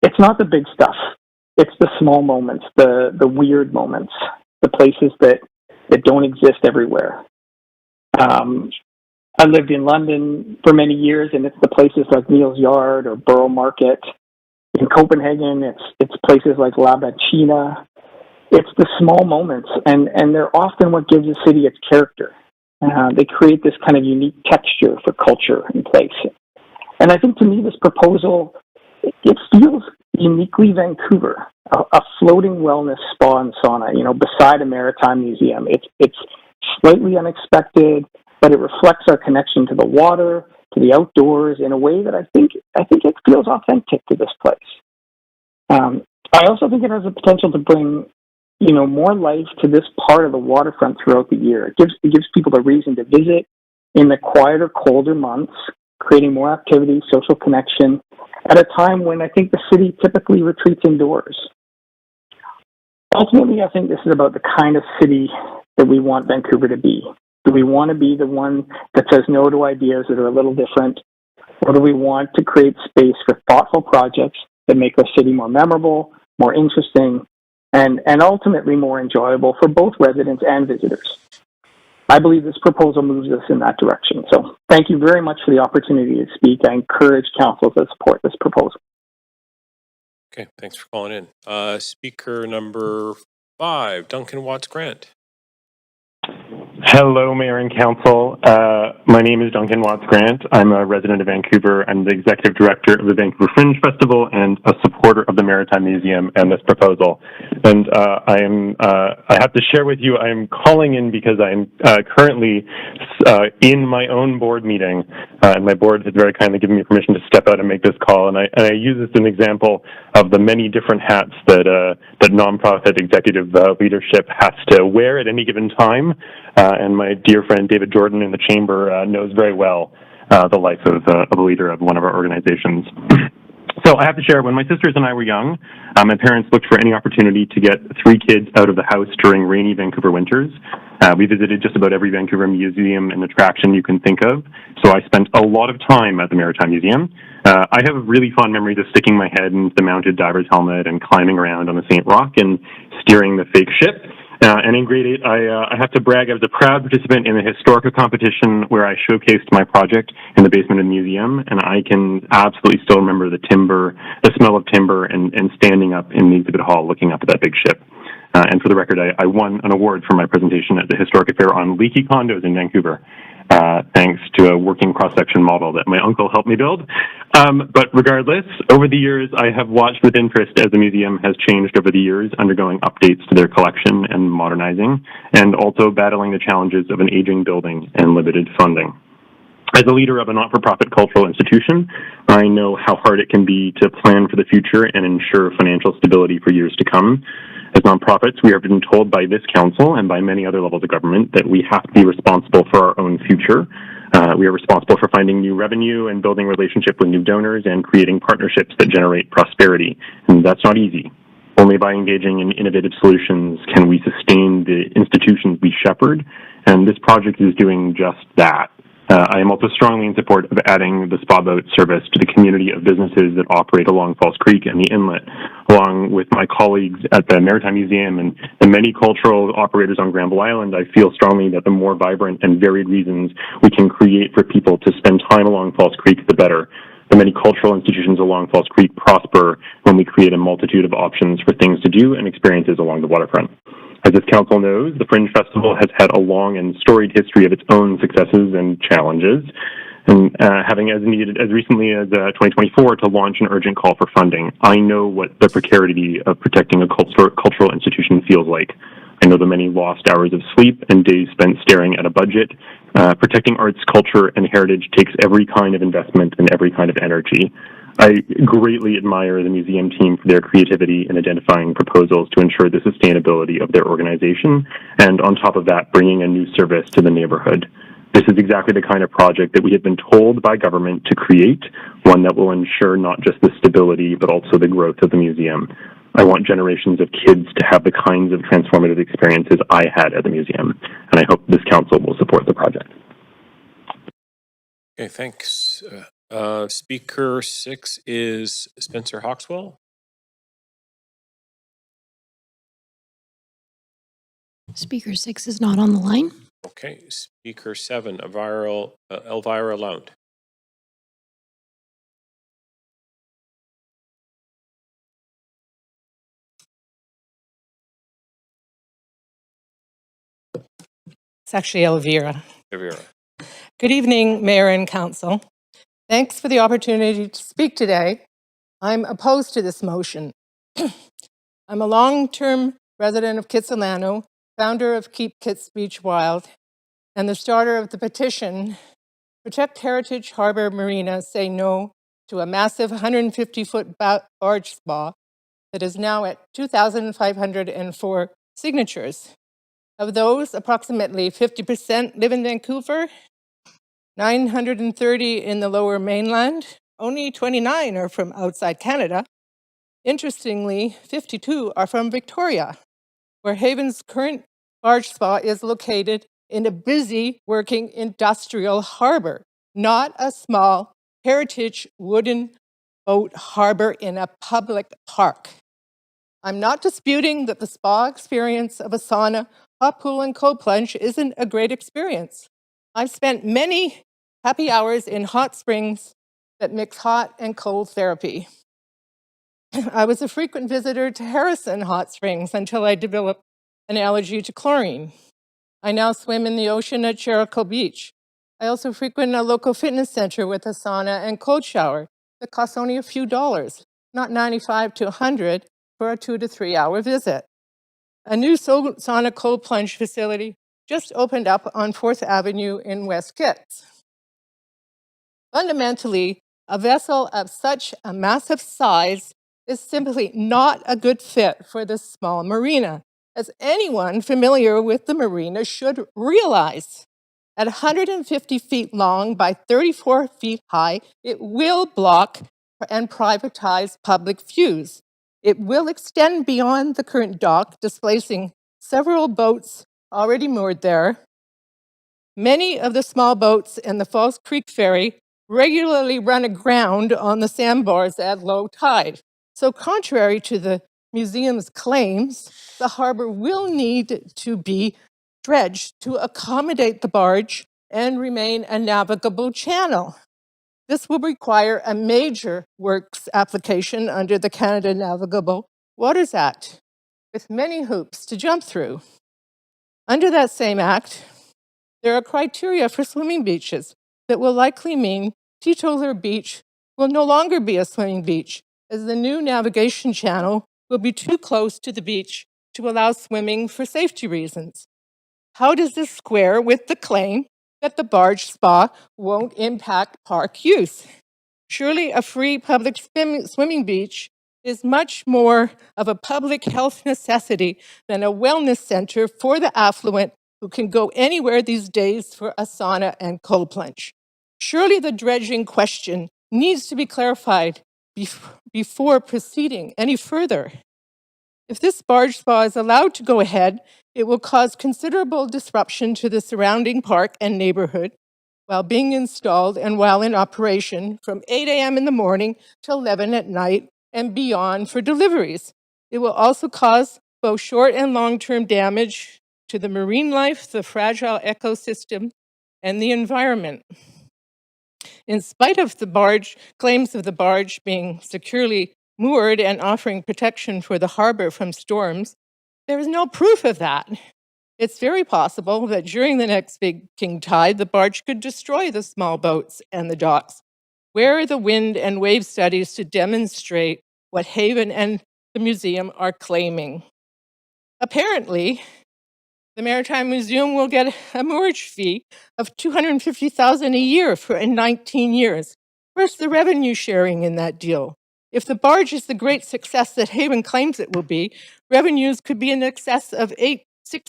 It's not the big stuff. It's the small moments, the weird moments, the places that don't exist everywhere. I lived in London for many years, and it's the places like Neal's Yard or Borough Market. In Copenhagen, it's places like La Bacina. It's the small moments, and they're often what gives a city its character. They create this kind of unique texture for culture and place. And I think to me, this proposal, it feels uniquely Vancouver, a floating wellness spa and sauna, beside a maritime museum. It's slightly unexpected, but it reflects our connection to the water, to the outdoors, in a way that I think it feels authentic to this place. I also think it has the potential to bring, more life to this part of the waterfront throughout the year. It gives people a reason to visit in the quieter, colder months, creating more activity, social connection, at a time when I think the city typically retreats indoors. Ultimately, I think this is about the kind of city that we want Vancouver to be? Do we want to be the one that says no to ideas that are a little different? Or do we want to create space for thoughtful projects that make our city more memorable, more interesting, and ultimately more enjoyable for both residents and visitors? I believe this proposal moves us in that direction. So thank you very much for the opportunity to speak. I encourage council to support this proposal. Okay, thanks for calling in. Speaker number 5, Duncan Watts Grant. Hello, Mayor and Council. My name is Duncan Watts Grant. I'm a resident of Vancouver. I'm the Executive Director of the Vancouver Fringe Festival and a supporter of the Maritime Museum and this proposal. And I have to share with you, I am calling in because I'm currently in my own board meeting, and my board has very kindly given me permission to step out and make this call. And I use this as an example of the many different hats that nonprofit executive leadership has to wear at any given time. And my dear friend David Jordan in the chamber knows very well the life of a leader of one of our organizations. So I have to share, when my sisters and I were young, my parents looked for any opportunity to get 3 kids out of the house during rainy Vancouver winters. We visited just about every Vancouver museum and attraction you can think of, so I spent a lot of time at the Maritime Museum. I have really fond memories of sticking my head into the mounted diver's helmet and climbing around on the St. Rock and steering the fake ship. And in grade 8, I have to brag, I was a proud participant in a historical competition where I showcased my project in the basement of the museum, and I can absolutely still remember the smell of timber, and standing up in the exhibit hall looking up at that big ship. And for the record, I won an award for my presentation at the Historic Affair on leaky condos in Vancouver, thanks to a working cross-section model that my uncle helped me build. But regardless, over the years, I have watched with interest as the museum has changed over the years, undergoing updates to their collection and modernizing, and also battling the challenges of an aging building and limited funding. As a leader of a not-for-profit cultural institution, I know how hard it can be to plan for the future and ensure financial stability for years to come. As nonprofits, we have been told by this council and by many other levels of government that we have to be responsible for our own future. We are responsible for finding new revenue and building relationship with new donors and creating partnerships that generate prosperity. And that's not easy. Only by engaging in innovative solutions can we sustain the institutions we shepherd, and this project is doing just that. I am also strongly in support of adding the spa boat service to the community of businesses that operate along False Creek and the inlet. Along with my colleagues at the Maritime Museum and the many cultural operators on Granville Island, I feel strongly that the more vibrant and varied reasons we can create for people to spend time along False Creek, the better. The many cultural institutions along False Creek prosper when we create a multitude of options for things to do and experiences along the waterfront. As this council knows, the Fringe Festival has had a long and storied history of its own successes and challenges, and having as recently as 2024 to launch an urgent call for funding. I know what the precarity of protecting a cultural institution feels like. I know the many lost hours of sleep and days spent staring at a budget. Protecting arts, culture, and heritage takes every kind of investment and every kind of energy. I greatly admire the museum team for their creativity in identifying proposals to ensure the sustainability of their organization, and on top of that, bringing a new service to the neighborhood. This is exactly the kind of project that we have been told by government to create, one that will ensure not just the stability, but also the growth of the museum. I want generations of kids to have the kinds of transformative experiences I had at the museum, and I hope this council will support the project. Okay, thanks. Speaker 6 is Spencer Hawkswell. Speaker 6 is not on the line. Okay, Speaker 7, Elvira Lount. It's actually Elvira. Elvira. Good evening, Mayor and Council. Thanks for the opportunity to speak today. I'm opposed to this motion. I'm a long-term resident of Kitsilano, founder of Keep Kits Beach Wild, and the starter of the petition, Protect Heritage Harbor Marina, Say No to a massive 150-foot barge spa that is now at 2,504 signatures. Of those, approximately 50% live in Vancouver, 930 in the Lower Mainland, only 29 are from outside Canada. Interestingly, 52 are from Victoria, where Haven's current barge spa is located in a busy working industrial harbor, not a small heritage wooden boat harbor in a public park. I'm not disputing that the spa experience of a sauna, hot pool, and cold plunge isn't a great experience. I've spent many happy hours in hot springs that mix hot and cold therapy. I was a frequent visitor to Harrison Hot Springs until I developed an allergy to chlorine. I now swim in the ocean at Jericho Beach. I also frequent a local fitness center with a sauna and cold shower that costs only a few dollars, not $95 to $100 for a 2 to 3 hour visit. A new sauna cold plunge facility just opened up on 4th Avenue in West Kitts. Fundamentally, a vessel of such a massive size is simply not a good fit for this small marina, as anyone familiar with the marina should realize. At 150 feet long by 34 feet high, it will block and privatize public views. It will extend beyond the current dock, displacing several boats already moored there. Many of the small boats and the Falls Creek Ferry regularly run aground on the sandbars at low tide. So contrary to the museum's claims, the harbor will need to be dredged to accommodate the barge and remain a navigable channel. This will require a major works application under the Canada Navigable Waters Act, with many hoops to jump through. Under that same act, there are criteria for swimming beaches that will likely mean Teetotaler Beach will no longer be a swimming beach, as the new navigation channel will be too close to the beach to allow swimming for safety reasons. How does this square with the claim that the barge spa won't impact park use? Surely a free public swimming beach is much more of a public health necessity than a wellness center for the affluent who can go anywhere these days for a sauna and cold plunge. Surely the dredging question needs to be clarified before proceeding any further. If this barge spa is allowed to go ahead, it will cause considerable disruption to the surrounding park and neighborhood while being installed and while in operation from 8 a.m. in the morning to 11 at night and beyond for deliveries. It will also cause both short and long-term damage to the marine life, the fragile ecosystem, and the environment. In spite of the claims of the barge being securely moored and offering protection for the harbor from storms, there is no proof of that. It's very possible that during the next big king tide, the barge could destroy the small boats and the docks. Where are the wind and wave studies to demonstrate what Haven and the museum are claiming? Apparently, the Maritime Museum will get a moorage fee of $250,000 a year for 19 years. Where's the revenue sharing in that deal? If the barge is the great success that Haven claims it will be, revenues could be in excess of $6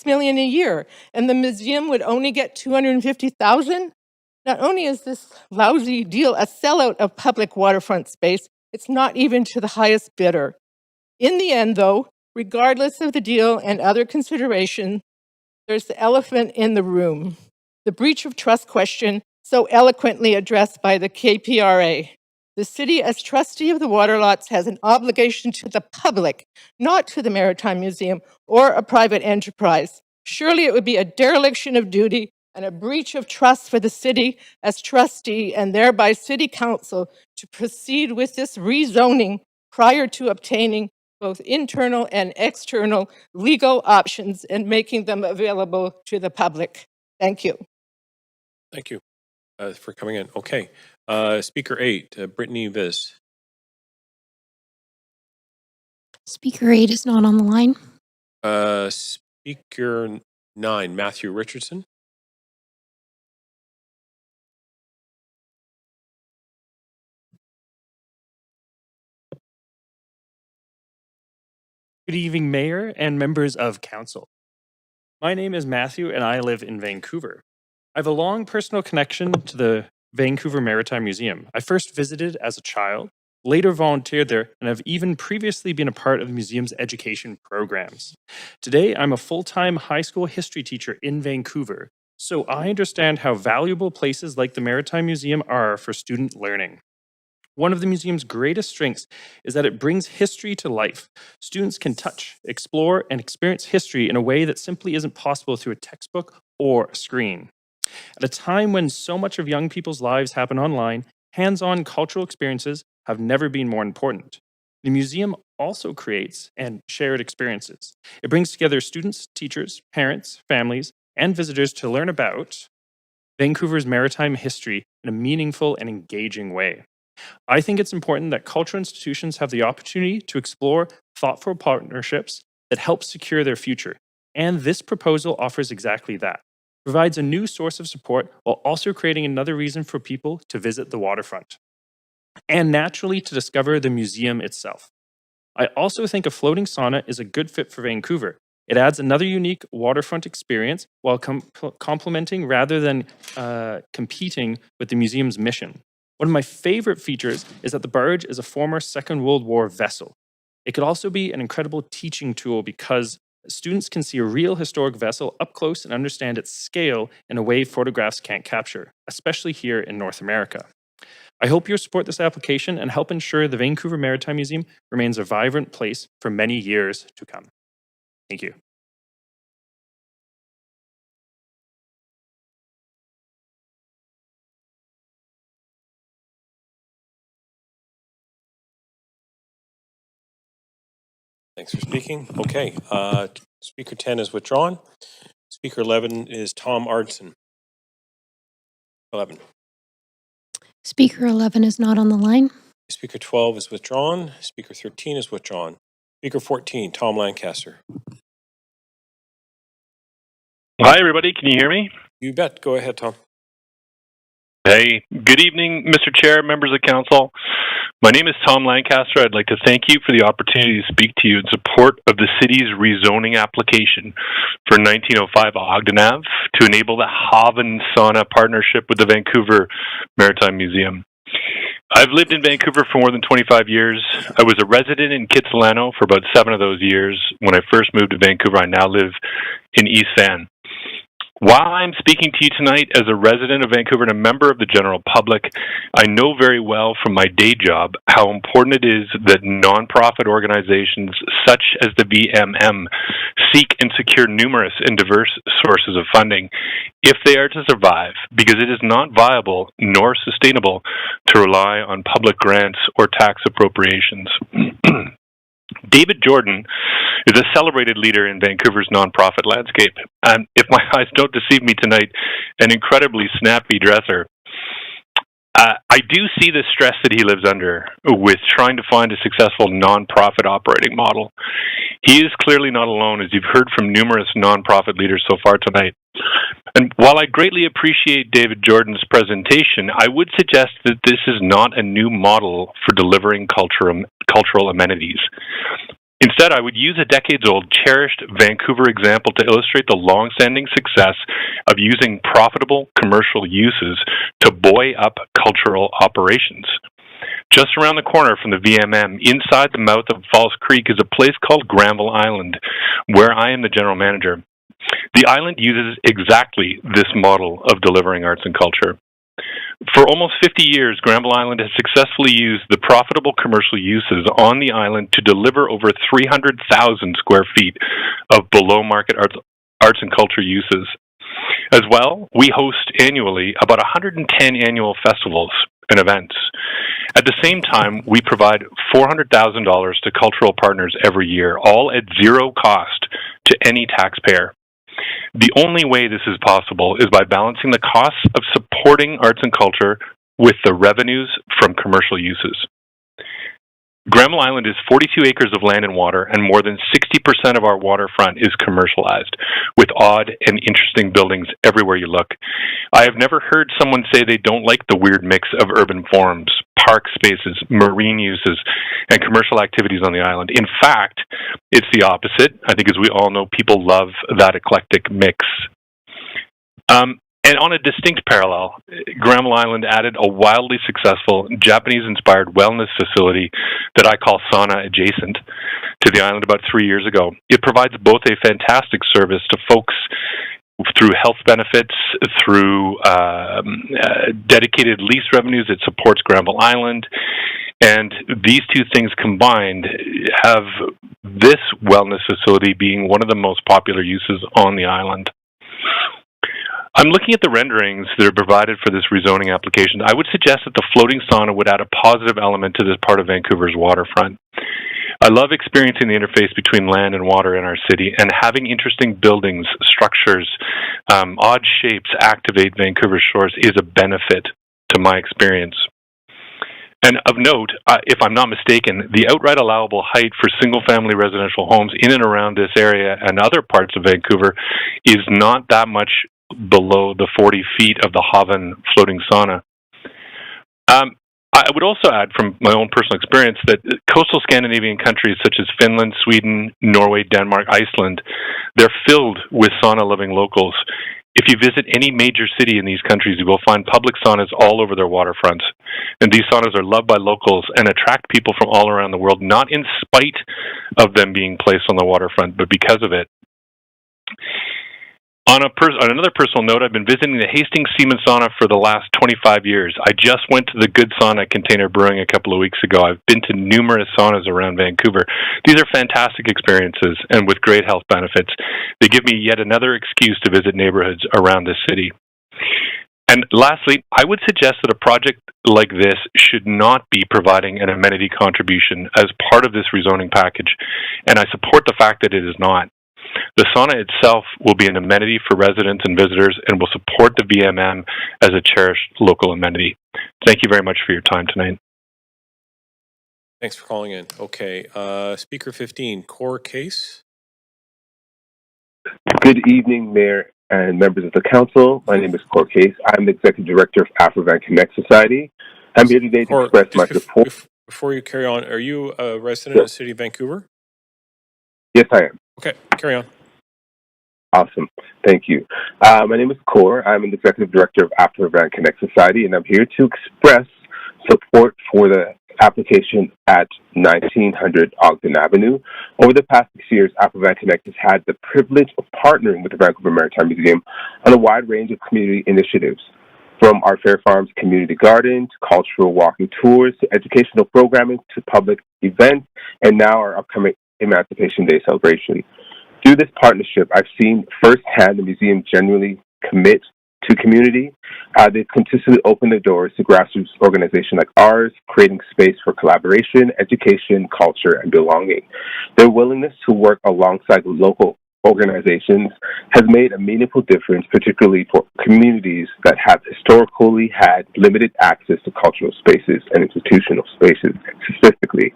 million a year, and the museum would only get $250,000. Not only is this lousy deal a sellout of public waterfront space, it's not even to the highest bidder. In the end, though, regardless of the deal and other considerations, there's the elephant in the room, the breach of trust question so eloquently addressed by the KPRA. The city, as trustee of the water lots, has an obligation to the public, not to the Maritime Museum or a private enterprise. Surely it would be a dereliction of duty and a breach of trust for the city as trustee and thereby city council to proceed with this rezoning prior to obtaining both internal and external legal options and making them available to the public. Thank you. Thank you for coming in. Okay. Speaker 8, Brittany Viz. Speaker 8 is not on the line. Speaker 9, Matthew Richardson. Good evening, Mayor and members of Council. My name is Matthew and I live in Vancouver. I have a long personal connection to the Vancouver Maritime Museum. I first visited as a child later volunteered there, and have even previously been a part of the museum's education programs. Today, I'm a full-time high school history teacher in Vancouver, so I understand how valuable places like the Maritime Museum are for student learning. One of the museum's greatest strengths is that it brings history to life. Students can touch, explore, and experience history in a way that simply isn't possible through a textbook or a screen. At a time when so much of young people's lives happen online, hands-on cultural experiences have never been more important. The museum also creates and shared experiences. It brings together students, teachers, parents, families, and visitors to learn about Vancouver's maritime history in a meaningful and engaging way. I think it's important that cultural institutions have the opportunity to explore thoughtful partnerships that help secure their future. And this proposal offers exactly that. Provides a new source of support while also creating another reason for people to visit the waterfront. And naturally to discover the museum itself. I also think a floating sauna is a good fit for Vancouver. It adds another unique waterfront experience while complementing rather than competing with the museum's mission. One of my favorite features is that the barge is a former Second World War vessel. It could also be an incredible teaching tool because students can see a real historic vessel up close and understand its scale in a way photographs can't capture, especially here in North America. I hope you'll support this application and help ensure the Vancouver Maritime Museum remains a vibrant place for many years to come. Thank you. Thanks for speaking. Okay, Speaker 10 is withdrawn. Speaker 11 is Tom Ardson. 11. Speaker 11 is not on the line. Speaker 12 is withdrawn. Speaker 13 is withdrawn. Speaker 14, Tom Lancaster. Hi, everybody. Can you hear me? You bet. Go ahead, Tom. Hey, good evening, Mr. Chair, members of council. My name is Tom Lancaster. I'd like to thank you for the opportunity to speak to you in support of the city's rezoning application for 1905 Ogden Ave to enable the Haven Sauna partnership with the Vancouver Maritime Museum. I've lived in Vancouver for more than 25 years. I was a resident in Kitsilano for about 7 of those years. When I first moved to Vancouver, I now live in East Van. While I'm speaking to you tonight as a resident of Vancouver and a member of the general public, I know very well from my day job how important it is that nonprofit organizations such as the VMM seek and secure numerous and diverse sources of funding if they are to survive, because it is not viable nor sustainable to rely on public grants or tax appropriations. David Jordan is a celebrated leader in Vancouver's nonprofit landscape, and if my eyes don't deceive me tonight, an incredibly snappy dresser. I do see the stress that he lives under with trying to find a successful nonprofit operating model. He is clearly not alone, as you've heard from numerous nonprofit leaders so far tonight. And while I greatly appreciate David Jordan's presentation, I would suggest that this is not a new model for delivering cultural amenities. Instead, I would use a decades-old, cherished Vancouver example to illustrate the long-standing success of using profitable commercial uses to buoy up cultural operations. Just around the corner from the VMM, inside the mouth of False Creek, is a place called Granville Island, where I am the general manager. The island uses exactly this model of delivering arts and culture. For almost 50 years, Granville Island has successfully used the profitable commercial uses on the island to deliver over 300,000 square feet of below-market arts and culture uses. As well, we host annually about 110 annual festivals and events. At the same time, we provide $400,000 to cultural partners every year, all at zero cost to any taxpayer. The only way this is possible is by balancing the costs of supporting arts and culture with the revenues from commercial uses. Granville Island is 42 acres of land and water, and more than 60% of our waterfront is commercialized, with odd and interesting buildings everywhere you look. I have never heard someone say they don't like the weird mix of urban forms, park spaces, marine uses, and commercial activities on the island. In fact, it's the opposite. I think, as we all know, people love that eclectic mix. And on a distinct parallel, Granville Island added a wildly successful Japanese-inspired wellness facility that I call sauna adjacent to the island about 3 years ago. It provides both a fantastic service to folks through health benefits, through dedicated lease revenues. It supports Granville Island. And these two things combined have this wellness facility being one of the most popular uses on the island. I'm looking at the renderings that are provided for this rezoning application. I would suggest that the floating sauna would add a positive element to this part of Vancouver's waterfront. I love experiencing the interface between land and water in our city, and having interesting buildings, structures, odd shapes activate Vancouver's shores is a benefit to my experience. And of note, if I'm not mistaken, the outright allowable height for single-family residential homes in and around this area and other parts of Vancouver is not that much below the 40 feet of the Haven floating sauna. I would also add from my own personal experience that coastal Scandinavian countries such as Finland, Sweden, Norway, Denmark, Iceland, they're filled with sauna-loving locals. If you visit any major city in these countries, you will find public saunas all over their waterfronts. And these saunas are loved by locals and attract people from all around the world, not in spite of them being placed on the waterfront, but because of it. On another personal note, I've been visiting the Hastings Seaman Sauna for the last 25 years. I just went to the Good Sauna Container Brewing a couple of weeks ago. I've been to numerous saunas around Vancouver. These are fantastic experiences and with great health benefits. They give me yet another excuse to visit neighborhoods around this city. And lastly, I would suggest that a project like this should not be providing an amenity contribution as part of this rezoning package, and I support the fact that it is not. The sauna itself will be an amenity for residents and visitors and will support the VMM as a cherished local amenity. Thank you very much for your time tonight. Thanks for calling in. Okay, Speaker 15, core case. Good evening, Mayor and members of the Council. My name is Cor Case. I'm the Executive Director of AfroVan Connect Society. I'm here today to express my support. Before you carry on, are you a resident of the City of Vancouver? Yes, I am. Okay, carry on. Awesome. Thank you. My name is Cor. I'm an Executive Director of AfroVan Connect Society, and I'm here to express support for the application at 1900 Ogden Avenue. Over the past 6 years, AfroVan Connect has had the privilege of partnering with the Vancouver Maritime Museum on a wide range of community initiatives, from our Fair Farms community garden to cultural walking tours to educational programming to public events, and now our upcoming Emancipation Day celebration. Through this partnership, I've seen firsthand the museum genuinely commit to community. They've consistently opened their doors to grassroots organizations like ours, creating space for collaboration, education, culture, and belonging. Their willingness to work alongside local organizations has made a meaningful difference, particularly for communities that have historically had limited access to cultural spaces and institutional spaces specifically.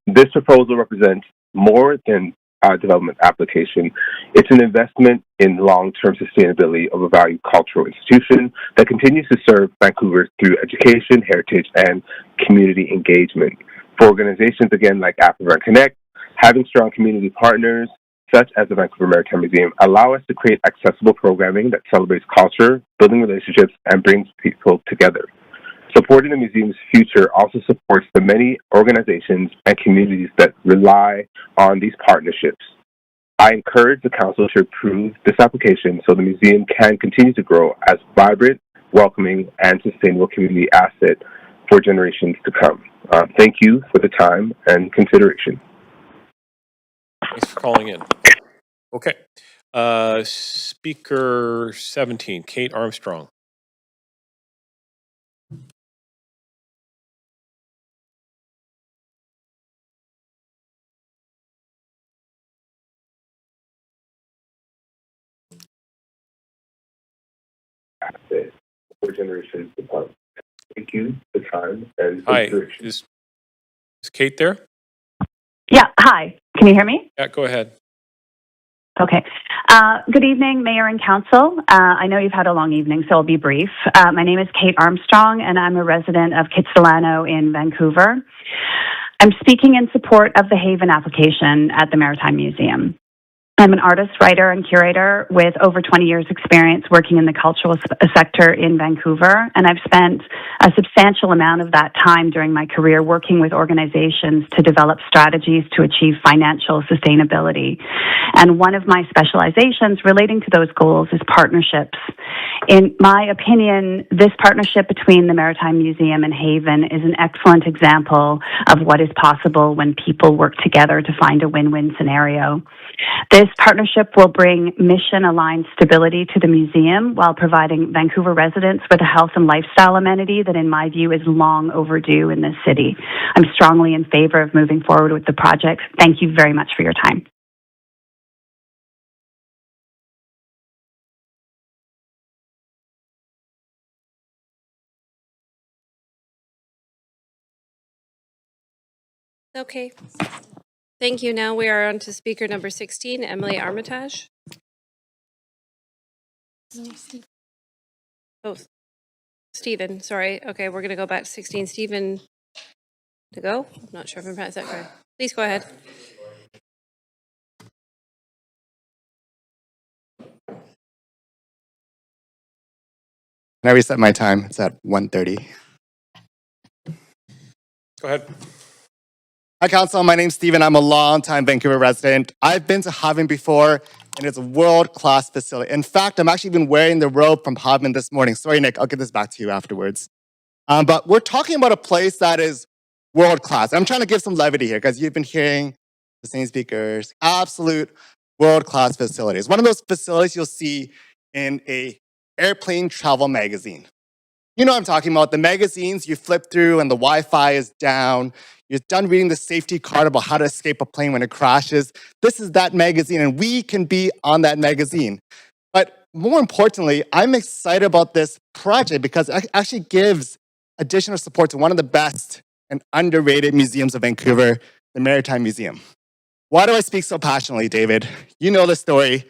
This proposal represents more than a development application. It's an investment in long-term sustainability of a valued cultural institution that continues to serve Vancouver through education, heritage, and community engagement. For organizations, again, like AfroVan Connect, having strong community partners, such as the Vancouver Maritime Museum, allow us to create accessible programming that celebrates culture, building relationships, and brings people together. Supporting the museum's future also supports the many organizations and communities that rely on these partnerships. I encourage the Council to approve this application so the museum can continue to grow as a vibrant, welcoming, and sustainable community asset for generations to come. Thank you for the time and consideration. Thanks for calling in. Okay. Speaker 17, Kate Armstrong. For generations to come. Thank you for the time and Hi, consideration. is Kate there? Yeah, hi. Can you hear me? Yeah, go ahead. Okay. Good evening, Mayor and Council. I know you've had a long evening, so I'll be brief. My name is Kate Armstrong, and I'm a resident of Kitsilano in Vancouver. I'm speaking in support of the Haven application at the Maritime Museum. I'm an artist, writer, and curator with over 20 years' experience working in the cultural sector in Vancouver, and I've spent a substantial amount of that time during my career working with organizations to develop strategies to achieve financial sustainability. And one of my specializations relating to those goals is partnerships. In my opinion, this partnership between the Maritime Museum and Haven is an excellent example of what is possible when people work together to find a win-win scenario. This partnership will bring mission-aligned stability to the museum while providing Vancouver residents with a health and lifestyle amenity that, in my view, is long overdue in this city. I'm strongly in favor of moving forward with the project. Thank you very much for your time. Okay. Thank you. Now we are on to speaker number 16, Emily Armitage. Oh, Stephen, sorry. Okay, we're going to go back to 16. Stephen to go. I'm not sure if I'm pronouncing that correct. Please go ahead. Can I reset my time? It's at 1:30. Go ahead. Hi, Council. My name's Stephen. I'm a long-time Vancouver resident. I've been to Haven before, and it's a world-class facility. In fact, I'm actually been wearing the robe from Haven this morning. Sorry, Nick. I'll get this back to you afterwards. But we're talking about a place that is world-class. I'm trying to give some levity here because you've been hearing the same speakers. Absolute world-class facilities. One of those facilities you'll see in a airplane travel magazine. You know what I'm talking about. The magazines you flip through and the Wi-Fi is down. You're done reading the safety card about how to escape a plane when it crashes. This is that magazine, and we can be on that magazine. But more importantly, I'm excited about this project because it actually gives additional support to one of the best and underrated museums of Vancouver, the Maritime Museum. Why do I speak so passionately, David? You know the story.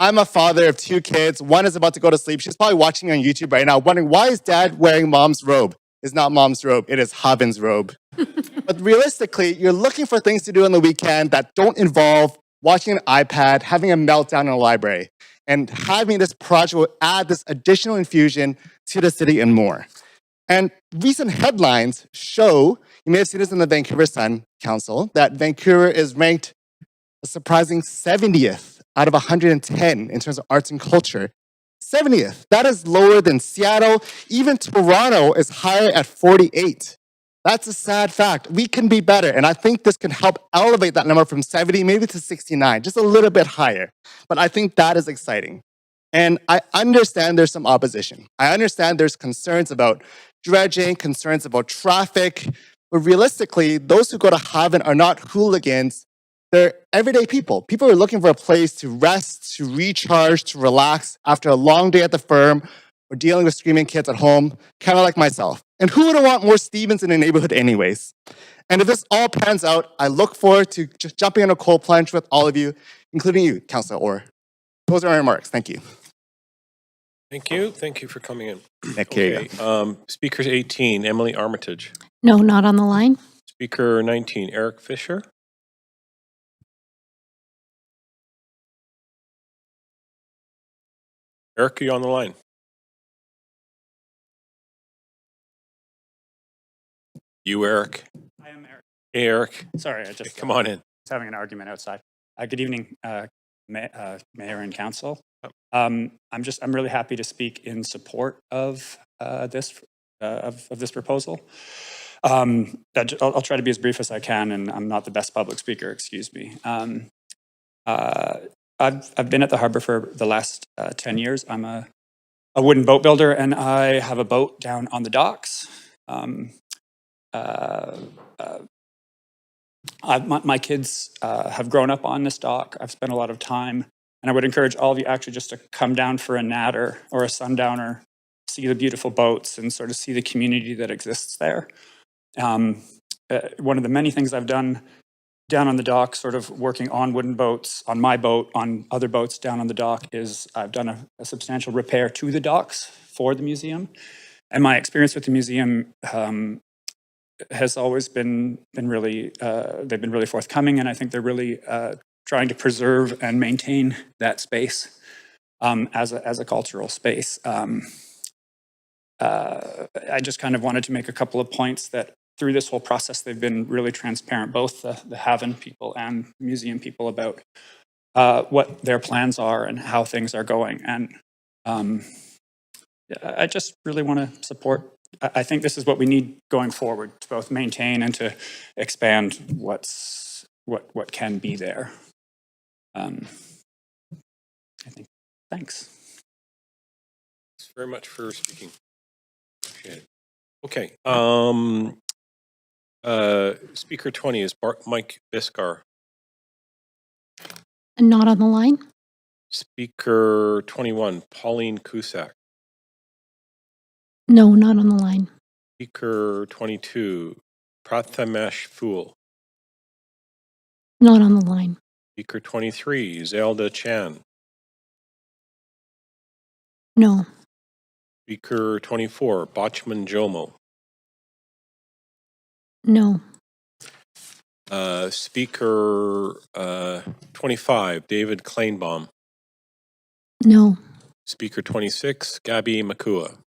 I'm a father of 2 kids. One is about to go to sleep. She's probably watching on YouTube right now, wondering why is dad wearing mom's robe? It's not mom's robe, it is Haven's robe. But realistically, you're looking for things to do on the weekend that don't involve watching an iPad, having a meltdown in a library. And having this project will add this additional infusion to the city and more. And recent headlines show, you may have seen this in the Vancouver Sun Council, that Vancouver is ranked a surprising 70th out of 110 in terms of arts and culture. 70th. That is lower than Seattle. Even Toronto is higher at 48. That's a sad fact. We can be better. And I think this can help elevate that number from 70 maybe to 69, just a little bit higher. But I think that is exciting. And I understand there's some opposition. I understand there's concerns about dredging, concerns about traffic. But realistically, those who go to Haven are not hooligans. They're everyday people. People are looking for a place to rest, to recharge, to relax after a long day at the firm or dealing with screaming kids at home, kind of like myself. And who wouldn't want more Stevens in the neighborhood anyways? And if this all pans out, I look forward to just jumping on a cold plunge with all of you, including you, Councillor Orr. Those are my remarks. Thank you. Thank you. Thank you for coming in. Nick, here you go. Speaker 18, Emily Armitage. No, not on the line. Speaker 19, Eric Fisher. Eric, are you on the line? You, Eric. I am Eric. Hey, Eric. Sorry, I just Come on in. was having an argument outside. Good evening, Mayor and Council. I'm really happy to speak in support of this proposal. I'll try to be as brief as I can, and I'm not the best public speaker. Excuse me. I've been at the harbor for the last 10 years. I'm a wooden boat builder, and I have a boat down on the docks. My kids have grown up on this dock. I've spent a lot of time, and I would encourage all of you actually just to come down for a natter or a sundowner, see the beautiful boats, and sort of see the community that exists there. One of the many things I've done down on the dock, sort of working on wooden boats, on my boat, on other boats down on the dock, is I've done a substantial repair to the docks for the museum. And my experience with the museum has always been really, they've been really forthcoming, and I think they're really trying to preserve and maintain that space as a cultural space. I just kind of wanted to make a couple of points that through this whole process, they've been really transparent, both the Haven people and museum people, about what their plans are and how things are going. And I just really want to support. I think this is what we need going forward, to both maintain and to expand what can be there. I think. Thanks. Thanks very much for speaking. Appreciate it. Okay. Speaker 20 is Mike Biscar. And not on the line? Speaker 21, Pauline Cusack. No, not on the line. Speaker 22, Prathamesh Phul. Not on the line. Speaker 23, Zelda Chan. No. Speaker 24, Bachman Jomo. No. Speaker 25, David Kleinbaum. No. Speaker 26, Gabby Makua.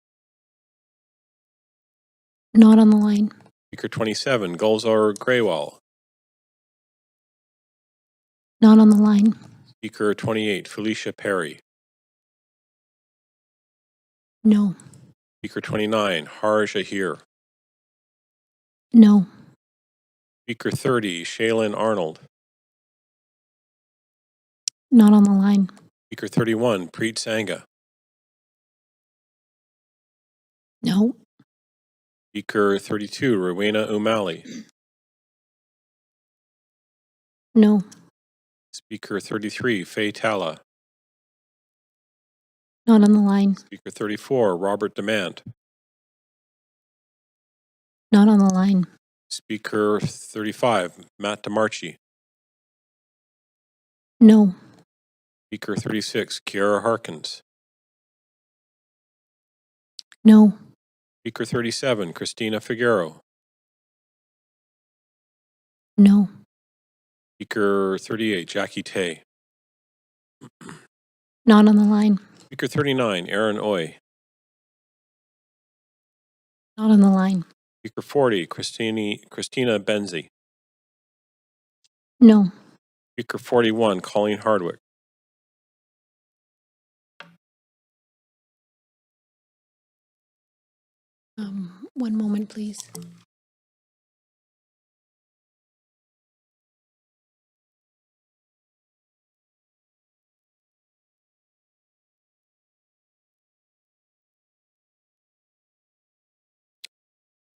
Not on the line. Speaker 27, Gulzar Graywal. Not on the line. Speaker 28, Felicia Perry. No. Speaker 29, Harj Ahir. No. Speaker 30, Shaylin Arnold. Not on the line. Speaker 31, Preet Sangha. No. Speaker 32, Rowena Umali. No. Speaker 33, Faye Talla. Not on the line. Speaker 34, Robert Demant. Not on the line. Speaker 35, Matt DeMarchi. No. Speaker 36, Kiara Harkins. No. Speaker 37, Christina Figueroa. No. Speaker 38, Jackie Tay. Not on the line. Speaker 39, Aaron Oy. Not on the line. Speaker 40, Christina Benzie. No. Speaker 41, Colleen Hardwick. One moment, please.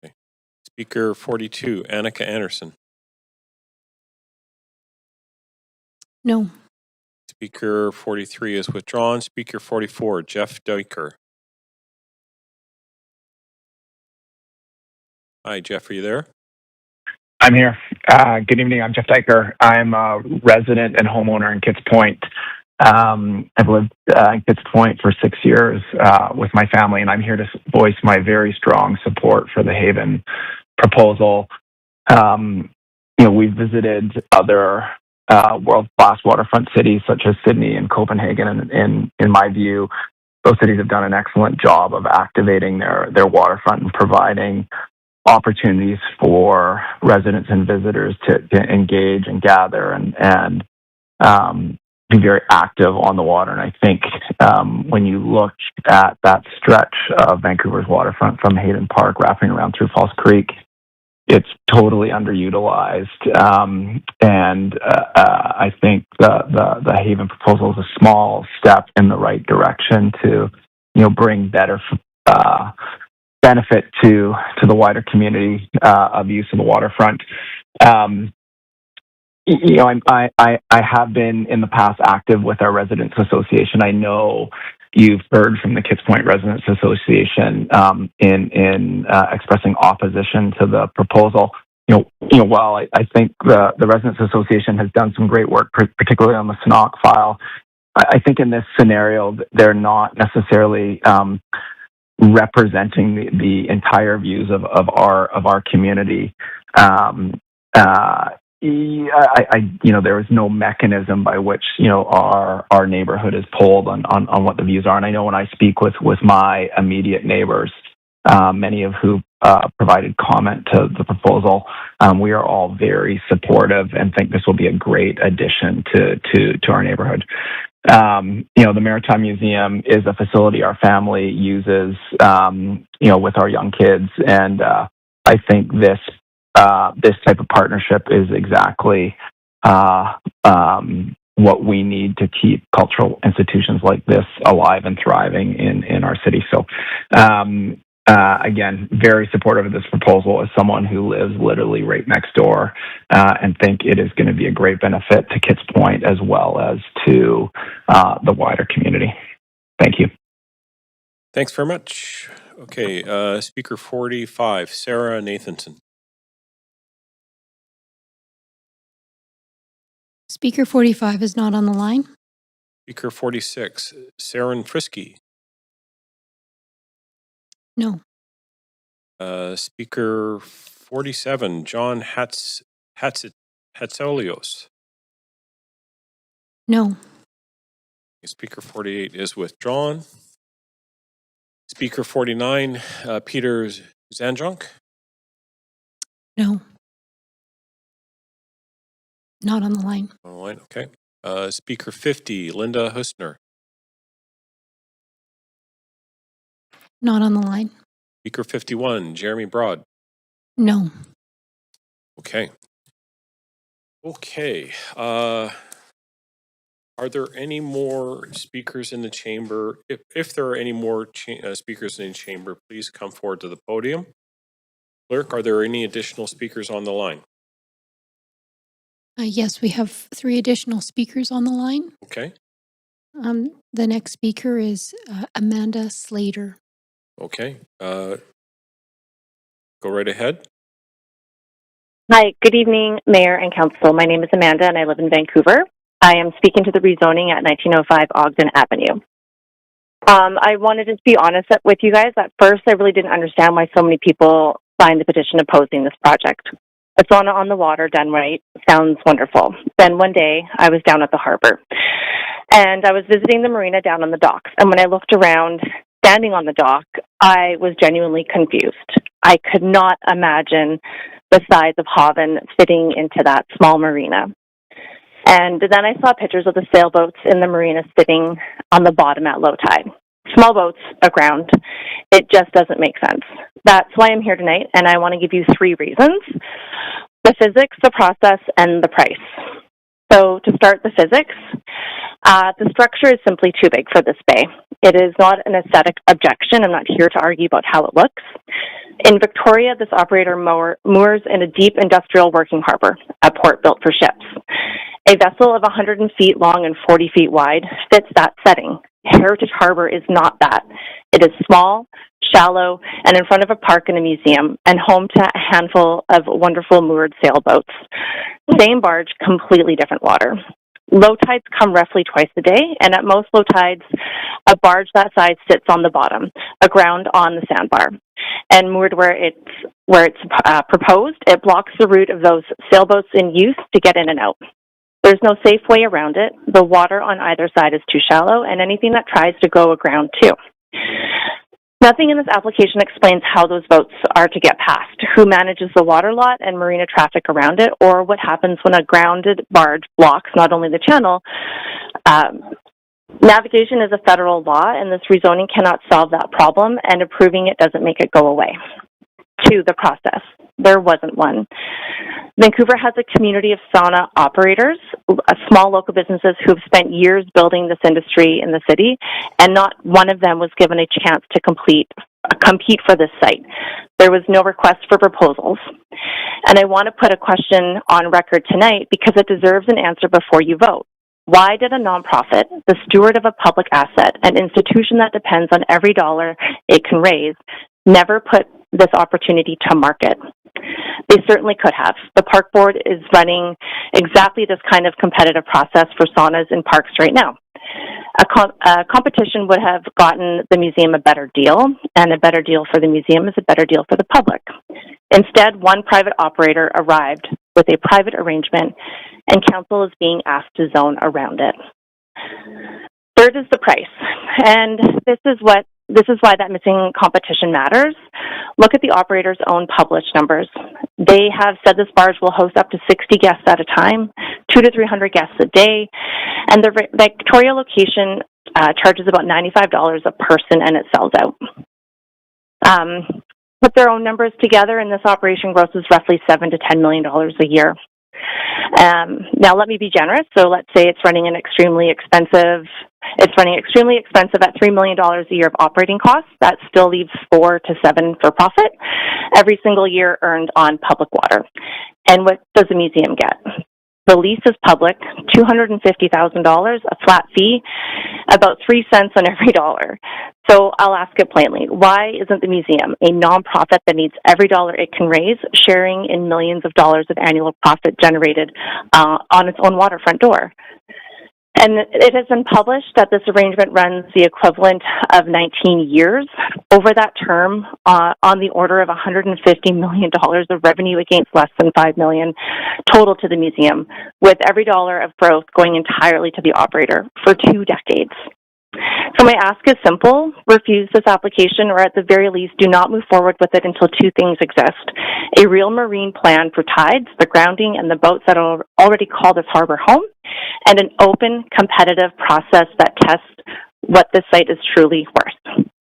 Okay. Speaker 42, Annika Anderson. No. Speaker 43 is withdrawn. Speaker 44, Jeff Duiker. Hi, Jeff, are you there? I'm here. Good evening. I'm Jeff Diker. I'm a resident and homeowner in Kitts Point. I've lived in Kitts Point for 6 years with my family, and I'm here to voice my very strong support for the Haven proposal. We've visited other world-class waterfront cities such as Sydney and Copenhagen, and in my view, those cities have done an excellent job of activating their waterfront and providing opportunities for residents and visitors to engage and gather and be very active on the water. And I think when you look at that stretch of Vancouver's waterfront from Hayden Park wrapping around through Falls Creek, it's totally underutilized. And I think the Haven proposal is a small step in the right direction to bring better benefit to the wider community of use of the waterfront. I have been in the past active with our Residents Association. I know you've heard from the Kitts Point Residents Association in expressing opposition to the proposal. While I think the Residents Association has done some great work, particularly on the SNOC file, I think in this scenario they're not necessarily representing the entire views of our community. there is no mechanism by which, our neighborhood is polled on what the views are. And I know when I speak with my immediate neighbors, many of who provided comment to the proposal, we are all very supportive and think this will be a great addition to our neighborhood. The Maritime Museum is a facility our family uses, with our young kids. And I think this type of partnership is exactly what we need to keep cultural institutions like this alive and thriving in our city. So, again, very supportive of this proposal as someone who lives literally right next door, and think it is going to be a great benefit to Kits Point as well as to the wider community. Thank you. Thanks very much. Okay, speaker 45, Sarah Nathanson. Speaker 45 is not on the line. Speaker 46, Saren Frisky. No. Speaker 47, John Hatzelios. No. Speaker 48 is withdrawn. Speaker 49, Peter Zanjunk. No. Not on the line. On the line, okay. Speaker 50, Linda Husner. Not on the line. Speaker 51, Jeremy Broad. No. Okay. Okay. Are there any more speakers in the chamber? If there are any more speakers in the chamber, please come forward to the podium. Clerk, are there any additional speakers on the line? Yes, we have 3 additional speakers on the line. Okay. The next speaker is Amanda Slater. Okay. Go right ahead. Hi, good evening, Mayor and Council. My name is Amanda and I live in Vancouver. I am speaking to the rezoning at 1905 Ogden Avenue. I wanted to be honest with you guys. At first, I really didn't understand why so many people signed the petition opposing this project. It's on the water, done right. Sounds wonderful. Then one day, I was down at the harbor, and I was visiting the marina down on the docks. And when I looked around, standing on the dock, I was genuinely confused. I could not imagine the size of Haven fitting into that small marina. And then I saw pictures of the sailboats in the marina sitting on the bottom at low tide. Small boats aground. It just doesn't make sense. That's why I'm here tonight, and I want to give you 3 reasons: the physics, the process, and the price. So to start the physics, the structure is simply too big for this bay. It is not an aesthetic objection. I'm not here to argue about how it looks. In Victoria, this operator moors in a deep industrial working harbor, a port built for ships. A vessel of 100 feet long and 40 feet wide fits that setting. Heritage Harbor is not that. It is small, shallow, and in front of a park and a museum, and home to a handful of wonderful moored sailboats. Same barge, completely different water. Low tides come roughly twice a day, and at most low tides, a barge that size sits on the bottom, aground on the sandbar. And moored where it's proposed, it blocks the route of those sailboats in use to get in and out. There's no safe way around it. The water on either side is too shallow, and anything that tries to go aground too. Nothing in this application explains how those boats are to get past, who manages the water lot and marina traffic around it, or what happens when a grounded barge blocks not only the channel. Navigation is a federal law, and this rezoning cannot solve that problem, and approving it doesn't make it go away. 2, the process. There wasn't one. Vancouver has a community of sauna operators, small local businesses who have spent years building this industry in the city, and not one of them was given a chance to compete for this site. There was no request for proposals. And I want to put a question on record tonight because it deserves an answer before you vote. Why did a nonprofit, the steward of a public asset, an institution that depends on every dollar it can raise, never put this opportunity to market? They certainly could have. The park board is running exactly this kind of competitive process for saunas in parks right now. A competition would have gotten the museum a better deal, and a better deal for the museum is a better deal for the public. Instead, one private operator arrived, with a private arrangement, and council is being asked to zone around it. Third is the price, and this is why that missing competition matters. Look at the operator's own published numbers. They have said this barge will host up to 60 guests at a time, 200 to 300 guests a day, and the Victoria location charges about $95 a person, and it sells out. Put their own numbers together, and this operation grosses roughly $7 to $10 million a year. Now, let me be generous. So let's say it's running extremely expensive at $3 million a year of operating costs. That still leaves 4 to 7 for profit every single year earned on public water. And what does the museum get? The lease is public, $250,000, a flat fee, about 3 cents on every dollar. So I'll ask it plainly. Why isn't the museum, a nonprofit that needs every dollar it can raise, sharing in millions of dollars of annual profit generated on its own waterfront door? And it has been published that this arrangement runs the equivalent of 19 years. Over that term, on the order of $150 million of revenue against less than $5 million total to the museum, with every dollar of growth going entirely to the operator for 2 decades. So my ask is simple: refuse this application, or at the very least, do not move forward with it until 2 things exist: a real marine plan for tides, the grounding, and the boats that already call this harbor home, and an open, competitive process that tests what this site is truly worth.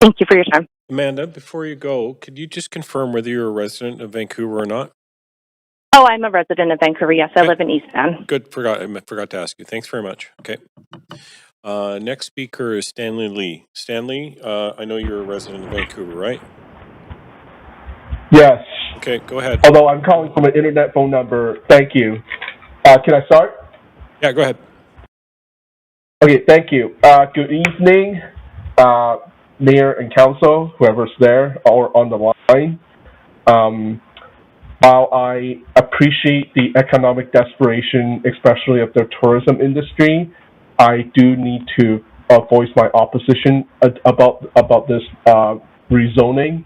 Thank you for your time. Amanda, before you go, could you just confirm whether you're a resident of Vancouver or not? Oh, I'm a resident of Vancouver. Yes, I live in East Van. Good. I forgot to ask you. Thanks very much. Okay. Next speaker is Stanley Lee. Stanley, I know you're a resident of Vancouver, right? Yes. Okay, go ahead. Although I'm calling from an internet phone number. Thank you. Can I start? Yeah, go ahead. Okay, thank you. Good evening, Mayor and Council, whoever's there or on the line. While I appreciate the economic desperation, especially of the tourism industry, I do need to voice my opposition about this rezoning.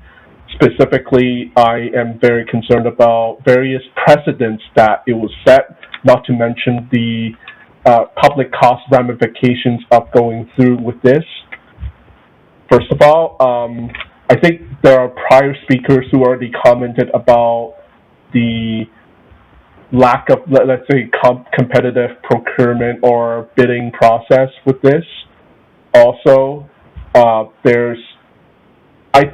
Specifically, I am very concerned about various precedents that it was set, not to mention the public cost ramifications of going through with this. First of all, I think there are prior speakers who already commented about the lack of, let's say, competitive procurement or bidding process with this. Also, I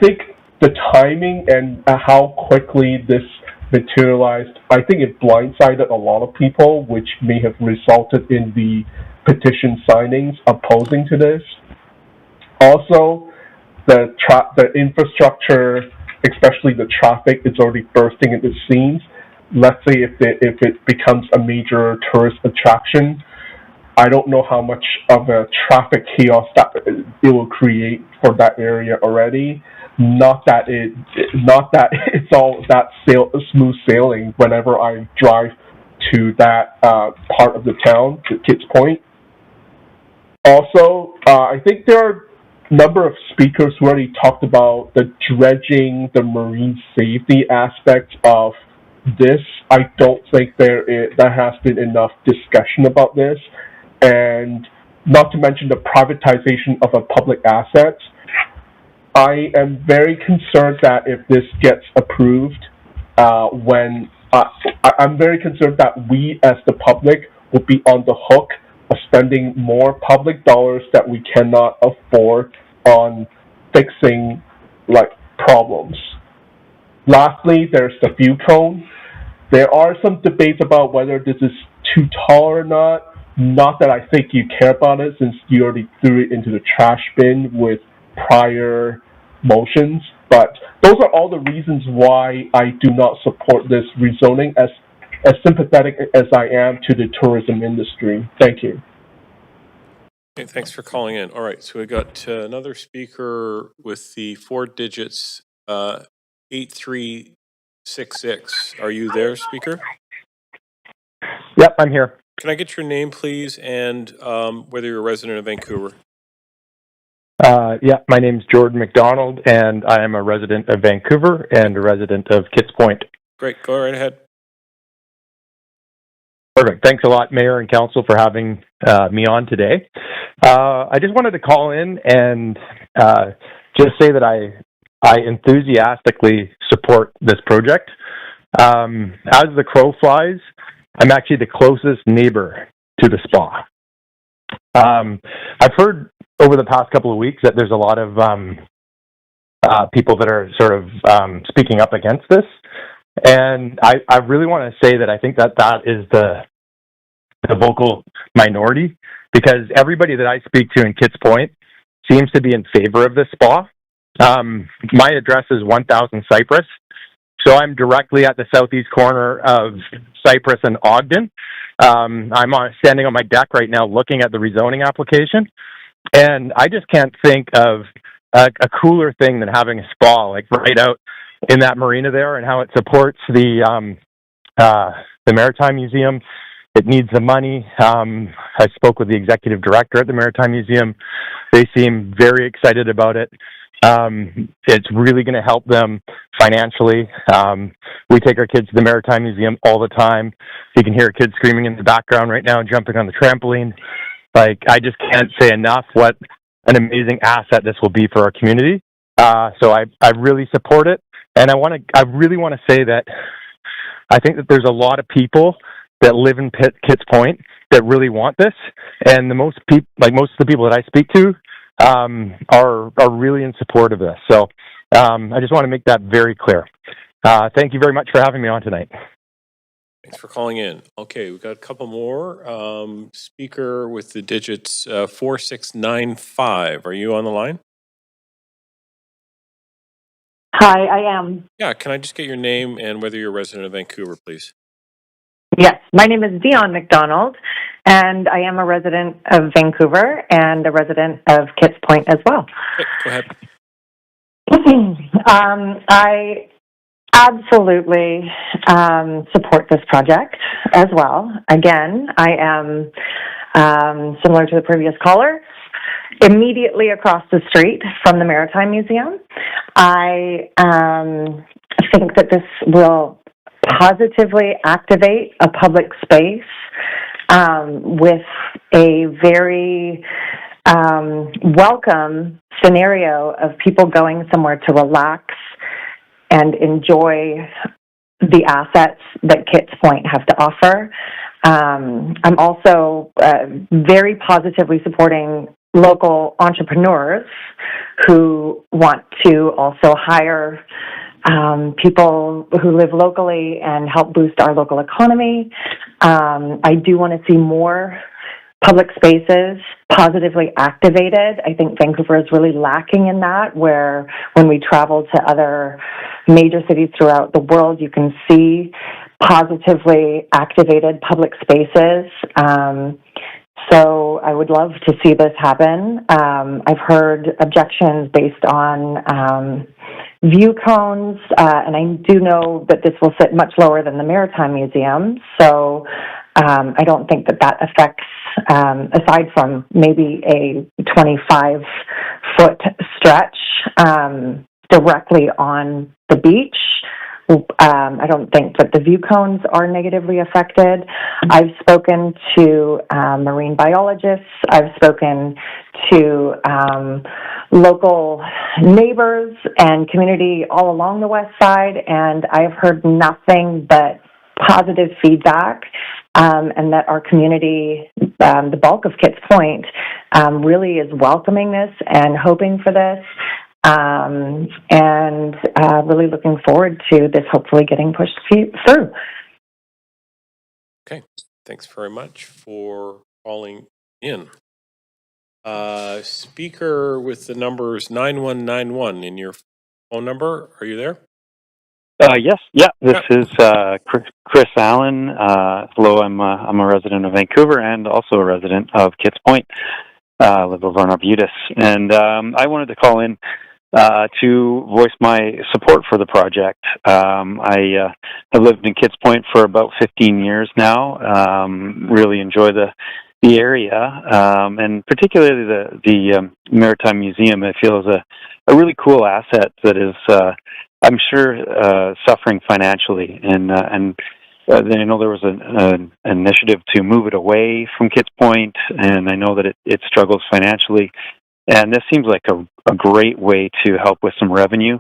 think the timing and how quickly this materialized, I think it blindsided a lot of people, which may have resulted in the petition signings opposing to this. Also, the infrastructure, especially the traffic, is already bursting at the seams. Let's say if it becomes a major tourist attraction, I don't know how much of a traffic chaos that it will create for that area already. Not that it's all that smooth sailing whenever I drive to that part of the town, to Kids Point. Also, I think there are a number of speakers who already talked about the dredging, the marine safety aspect of this. I don't think there has been enough discussion about this, and not to mention the privatization of a public asset. I am very concerned that if this gets approved, I'm very concerned that we as the public will be on the hook of spending more public dollars that we cannot afford on fixing problems. Lastly, there's the fuel cone. There are some debates about whether this is too tall or not. Not that I think you care about it, since you already threw it into the trash bin with prior motions. But those are all the reasons why I do not support this rezoning, as sympathetic as I am to the tourism industry. Thank you. Okay, thanks for calling in. All right, so we got another speaker with the 4 digits 8366. Are you there, speaker? Yep, I'm here. Can I get your name, please, and whether you're a resident of Vancouver? Yeah, my name's Jordan McDonald, and I am a resident of Vancouver and a resident of Kids Point. Great, go right ahead. Perfect. Thanks a lot, Mayor and Council, for having me on today. I just wanted to call in and just say that I enthusiastically support this project. As the crow flies, I'm actually the closest neighbor to the spa. I've heard over the past couple of weeks that there's a lot of people that are sort of speaking up against this. And I really want to say that I think that is the vocal minority, because everybody that I speak to in Kitts Point seems to be in favor of this spa. My address is 1000 Cypress, so I'm directly at the southeast corner of Cypress and Ogden. I'm standing on my deck right now looking at the rezoning application, and I just can't think of a cooler thing than having a spa like right out in that marina there, and how it supports the Maritime Museum. It needs the money. I spoke with the executive director at the Maritime Museum. They seem very excited about it. It's really going to help them financially. We take our kids to the Maritime Museum all the time. You can hear kids screaming in the background right now, jumping on the trampoline. Like, I just can't say enough what an amazing asset this will be for our community. So I really support it. And I really want to say that I think that there's a lot of people that live in Kitts Point that really want this, and most of the people that I speak to are really in support of this. So I just want to make that very clear. Thank you very much for having me on tonight. Thanks for calling in. Okay, we've got a couple more. Speaker with the digits 4695. Are you on the line? Hi, I am. Yeah, can I just get your name and whether you're a resident of Vancouver, please? Yes, my name is Dion McDonald, and I am a resident of Vancouver and a resident of Kitts Point as well. Okay, go ahead. I absolutely support this project as well. Again, I am similar to the previous caller, immediately across the street from the Maritime Museum. I think that this will positively activate a public space with a very welcome scenario of people going somewhere to relax and enjoy the assets that Kitts Point have to offer. I'm also very positively supporting local entrepreneurs who want to also hire people who live locally and help boost our local economy. I do want to see more public spaces positively activated. I think Vancouver is really lacking in that, where when we travel to other major cities throughout the world, you can see positively activated public spaces. So I would love to see this happen. I've heard objections based on view cones, and I do know that this will sit much lower than the Maritime Museum. So I don't think that affects, aside from maybe a 25-foot stretch directly on the beach. I don't think that the view cones are negatively affected. I've spoken to marine biologists. I've spoken to local neighbors and community all along the west side, and I've heard nothing but positive feedback, and that our community, the bulk of Kitts Point, really is welcoming this and hoping for this. And really looking forward to this hopefully getting pushed through. Okay, thanks very much for calling in. Speaker with the numbers 9191 in your phone number, are you there? Yes, yeah. This is Chris Allen. Hello, I'm a resident of Vancouver and also a resident of Kitts Point. Live over in Arbutus, and I wanted to call in to voice my support for the project. I have lived in Kitts Point for about 15 years now. Really enjoy the area, and particularly the Maritime Museum. I feel is a really cool asset that is, I'm sure, suffering financially, and I know there was an initiative to move it away from Kits Point, and I know that it struggles financially. And this seems like a great way to help with some revenue,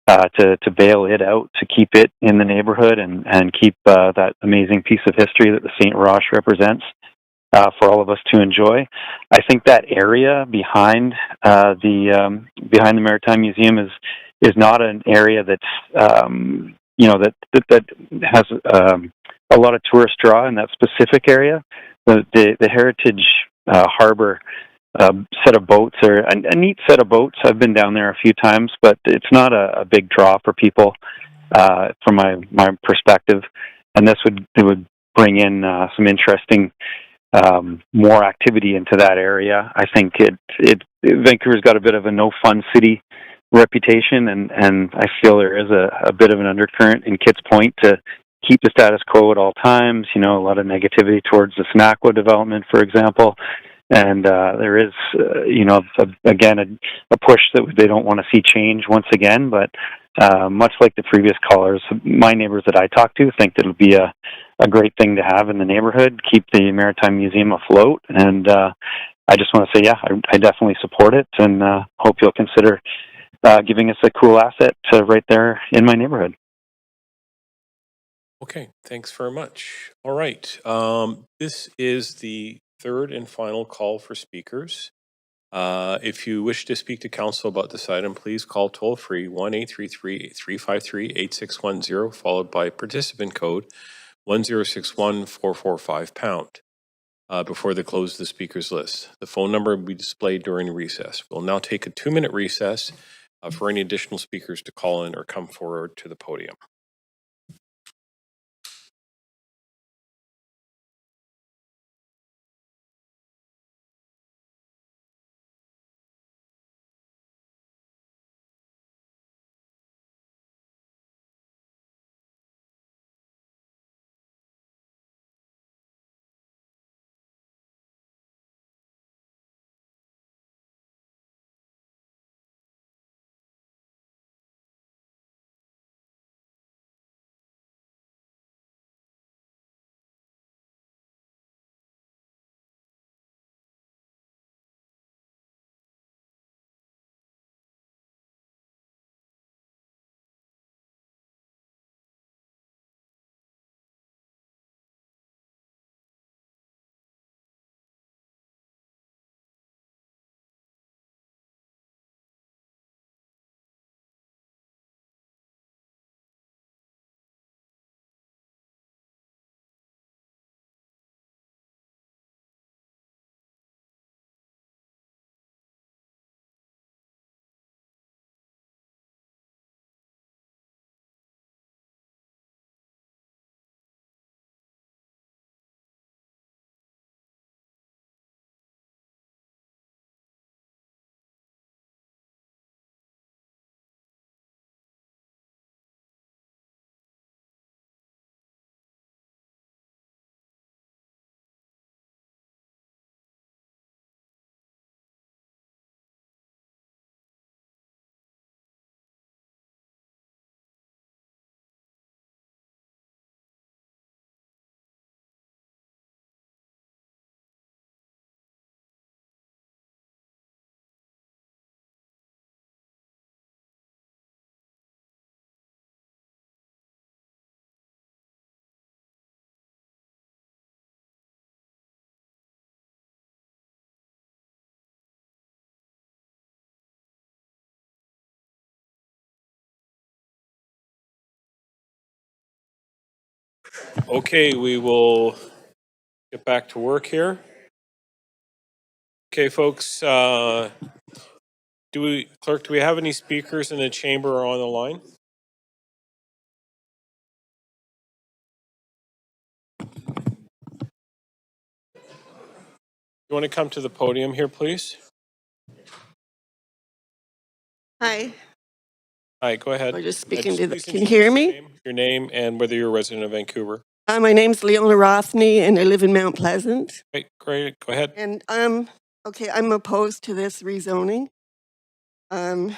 to bail it out, to keep it in the neighborhood and keep that amazing piece of history that the St. Roch represents for all of us to enjoy. I think that area behind the Maritime Museum is not an area that's that has a lot of tourist draw in that specific area. The Heritage Harbor set of boats are a neat set of boats. I've been down there a few times, but it's not a big draw for people from my perspective. And this would bring in some interesting more activity into that area. I think Vancouver's got a bit of a no fun city reputation, and I feel there is a bit of an undercurrent in Kits Point to keep the status quo at all times. A lot of negativity towards the Snackwell development, for example. And there is, again, a push that they don't want to see change once again. But much like the previous callers, my neighbors that I talk to think that it'll be a great thing to have in the neighborhood, keep the Maritime Museum afloat. And I just want to say, I definitely support it, and hope you'll consider giving us a cool asset right there in my neighborhood. Okay, thanks very much. All right, this is the third and final call for speakers. If you wish to speak to council about this item, please call toll free 1-833-353-8610, followed by participant code 1061445#. Before they close the speakers list. The phone number will be displayed during recess. We'll now take a 2-minute recess for any additional speakers to call in or come forward to the podium. Okay, we will get back to work here. Okay, folks, Clerk, do we have any speakers in the chamber or on the line? You want to come to the podium here, please? Hi, Hi, go ahead. we're just speaking to the, Please can you introduce hear me? your name and whether you're a resident of Vancouver. My name's Leona Rothney and I live in Mount Pleasant. Great, go ahead. And okay, I'm opposed to this rezoning. I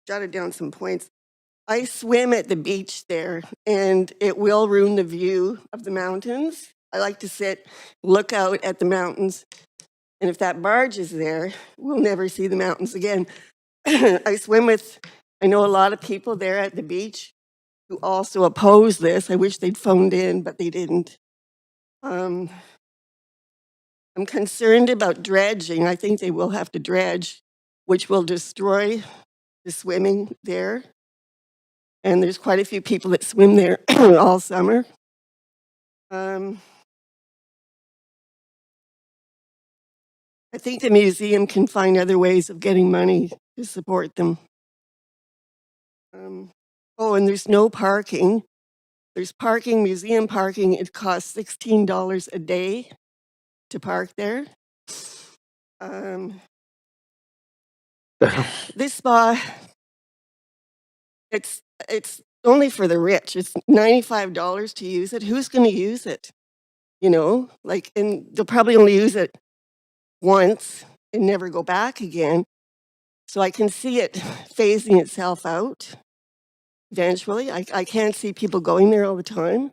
jotted down some points. I swim at the beach there, and it will ruin the view of the mountains. I like to sit, look out at the mountains, and if that barge is there, we'll never see the mountains again. I know a lot of people there at the beach who also oppose this. I wish they'd phoned in, but they didn't. I'm concerned about dredging. I think they will have to dredge, which will destroy the swimming there. And there's quite a few people that swim there all summer. I think the museum can find other ways of getting money to support them. And there's no parking. There's parking, museum parking. It costs $16 a day to park there. This spa, it's only for the rich. It's $95 to use it. Who's going to use it? You know, and they'll probably only use it once and never go back again. So I can see it phasing itself out eventually. I can't see people going there all the time.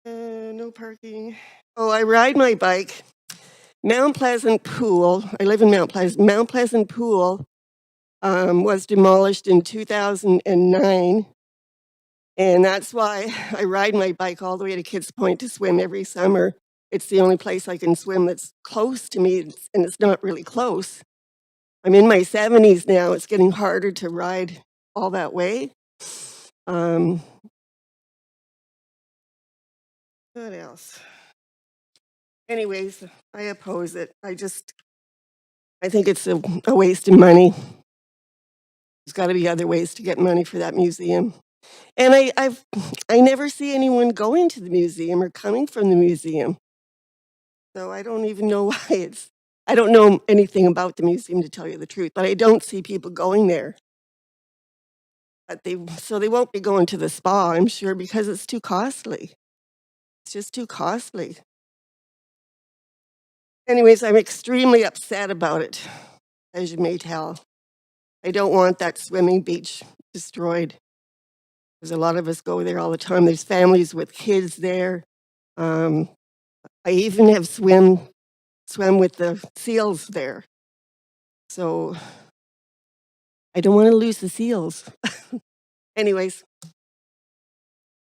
No parking. I ride my bike. Mount Pleasant Pool, I live in Mount Pleasant. Mount Pleasant Pool was demolished in 2009. And that's why I ride my bike all the way to Kids Point to swim every summer. It's the only place I can swim that's close to me, and it's not really close. I'm in my 70s now. It's getting harder to ride all that way. What else? Anyways, I oppose it. I think it's a waste of money. There's got to be other ways to get money for that museum. And I never see anyone going to the museum or coming from the museum. So I don't even know why I don't know anything about the museum, to tell you the truth, but I don't see people going there. So they won't be going to the spa, I'm sure, because it's too costly. It's just too costly. Anyways, I'm extremely upset about it, as you may tell. I don't want that swimming beach destroyed. Because a lot of us go there all the time. There's families with kids there. I even have swam with the seals there. So I don't want to lose the seals. Anyways,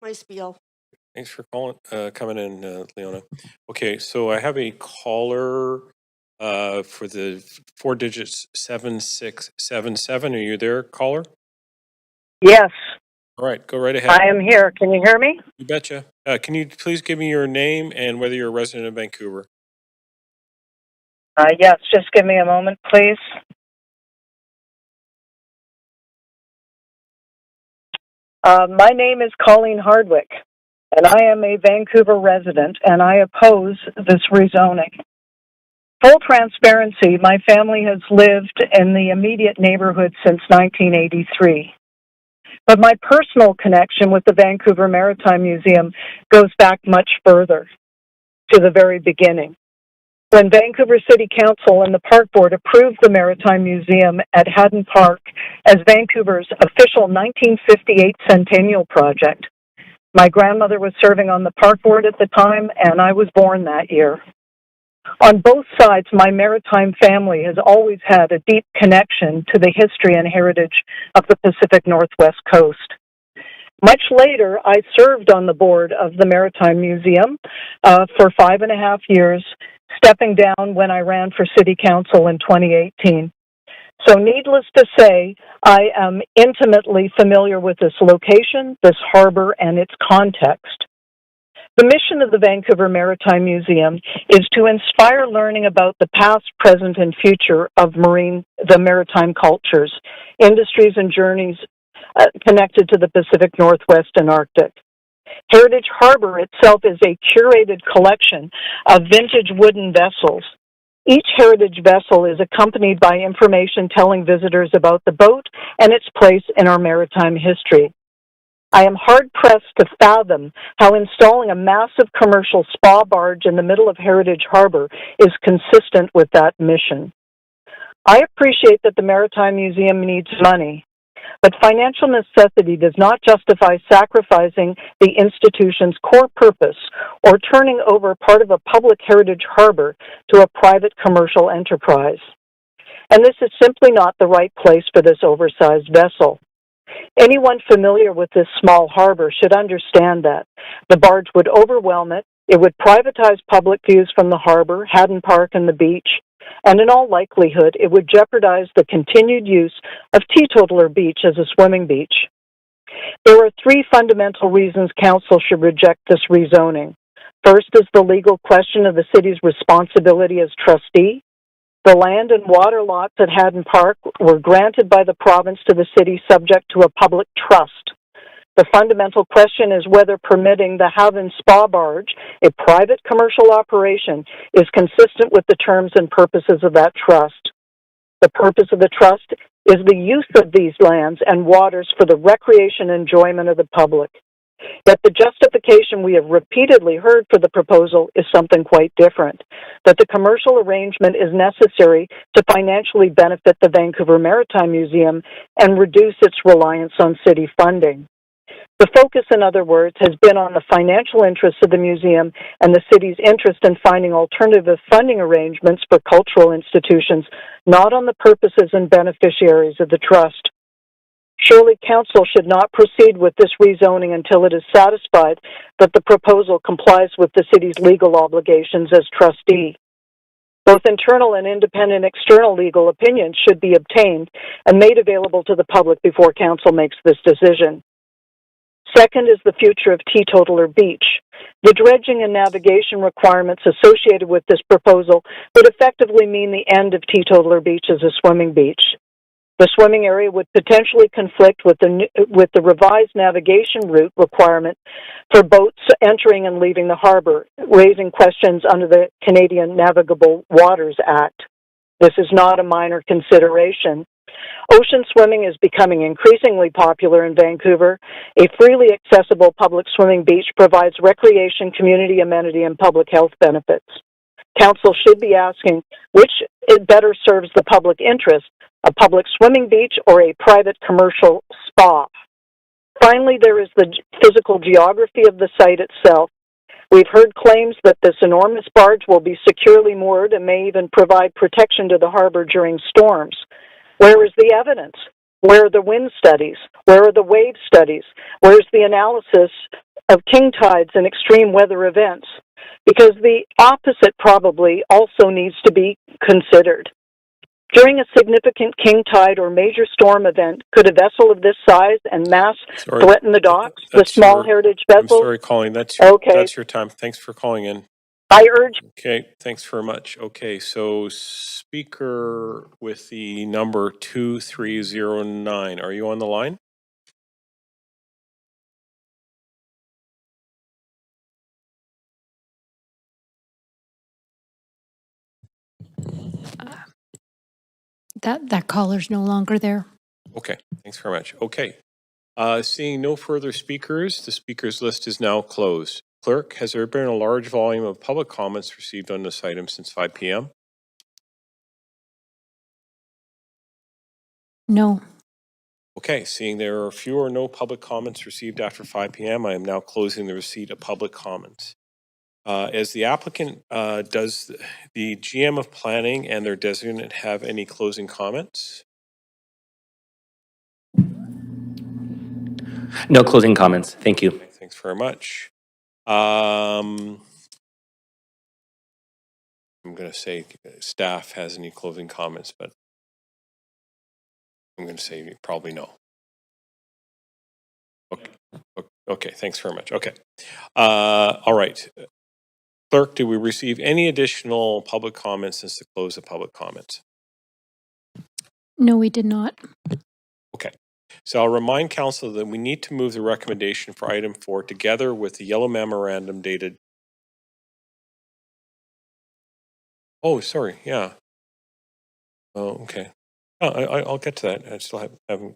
my spiel. Thanks for coming in, Leona. Okay, so I have a caller for the 4 digits 7677. Are you there, caller? Yes, All right, go right ahead. I am here. Can you hear me? You betcha. Can you please give me your name and whether you're a resident of Vancouver? Yes, just give me a moment, please. My name is Colleen Hardwick, and I am a Vancouver resident, and I oppose this rezoning. Full transparency, my family has lived in the immediate neighborhood since 1983. But my personal connection with the Vancouver Maritime Museum goes back much further, to the very beginning. When Vancouver City Council and the Park Board approved the Maritime Museum at Haddon Park as Vancouver's official 1958 centennial project, my grandmother was serving on the Park Board at the time, and I was born that year. On both sides, my maritime family has always had a deep connection to the history and heritage of the Pacific Northwest coast. Much later, I served on the board of the Maritime Museum for 5.5 years, stepping down when I ran for City Council in 2018. So needless to say, I am intimately familiar with this location, this harbor, and its context. The mission of the Vancouver Maritime Museum is to inspire learning about the past, present, and future of the maritime cultures, industries, and journeys connected to the Pacific Northwest and Arctic. Heritage Harbor itself is a curated collection of vintage wooden vessels. Each heritage vessel is accompanied by information telling visitors about the boat and its place in our maritime history. I am hard-pressed to fathom how installing a massive commercial spa barge in the middle of Heritage Harbor is consistent with that mission. I appreciate that the Maritime Museum needs money, but financial necessity does not justify sacrificing the institution's core purpose or turning over part of a public heritage harbor to a private commercial enterprise. And this is simply not the right place for this oversized vessel. Anyone familiar with this small harbor should understand that. The barge would overwhelm it, it would privatize public views from the harbor, Haddon Park, and the beach, and in all likelihood, it would jeopardize the continued use of Teetotaler Beach as a swimming beach. There are three fundamental reasons Council should reject this rezoning. First is the legal question of the city's responsibility as trustee. The land and water lots at Haddon Park were granted by the province to the city subject to a public trust. The fundamental question is whether permitting the Haven Spa barge, a private commercial operation, is consistent with the terms and purposes of that trust. The purpose of the trust is the use of these lands and waters for the recreation and enjoyment of the public. Yet the justification we have repeatedly heard for the proposal is something quite different, that the commercial arrangement is necessary to financially benefit the Vancouver Maritime Museum and reduce its reliance on city funding. The focus, in other words, has been on the financial interests of the museum and the city's interest in finding alternative funding arrangements for cultural institutions, not on the purposes and beneficiaries of the trust. Surely Council should not proceed with this rezoning until it is satisfied that the proposal complies with the city's legal obligations as trustee. Both internal and independent external legal opinions should be obtained and made available to the public before Council makes this decision. Second is the future of Teetotaler Beach. The dredging and navigation requirements associated with this proposal would effectively mean the end of Teetotaler Beach as a swimming beach. The swimming area would potentially conflict with the revised navigation route requirement for boats entering and leaving the harbor, raising questions under the Canadian Navigable Waters Act. This is not a minor consideration. Ocean swimming is becoming increasingly popular in Vancouver. A freely accessible public swimming beach provides recreation, community amenity, and public health benefits. Council should be asking which better serves the public interest, a public swimming beach or a private commercial spa. Finally, there is the physical geography of the site itself. We've heard claims that this enormous barge will be securely moored and may even provide protection to the harbor during storms. Where is the evidence? Where are the wind studies? Where are the wave studies? Where is the analysis of king tides and extreme weather events? Because the opposite probably also needs to be considered. During a significant king tide or major storm event, could a vessel of this size and mass threaten the docks? The small heritage vessel? I'm sorry, calling. That's your time. Thanks for calling in. I urge. Okay, thanks very much. Okay, so speaker with the number 2309, are you on the line? That caller's no longer there. Okay, thanks very much. Okay, seeing no further speakers, the speakers list is now closed. Clerk, has there been a large volume of public comments received on this item since 5 p.m.? No. Okay, seeing there are few or no public comments received after 5 p.m., I am now closing the receipt of public comments. As the applicant, does the GM of planning and their designate have any closing comments? No closing comments. Thank you. Thanks very much. I'm going to say staff has any closing comments, but I'm going to say probably no. Okay, thanks very much. Okay. All right. Clerk, do we receive any additional public comments since the close of public comments? No, we did not. Okay. So I'll remind council that we need to move the recommendation for item 4 together with the yellow memorandum dated. Oh, sorry. Yeah. Oh, okay. Oh, I'll get to that. I still haven't.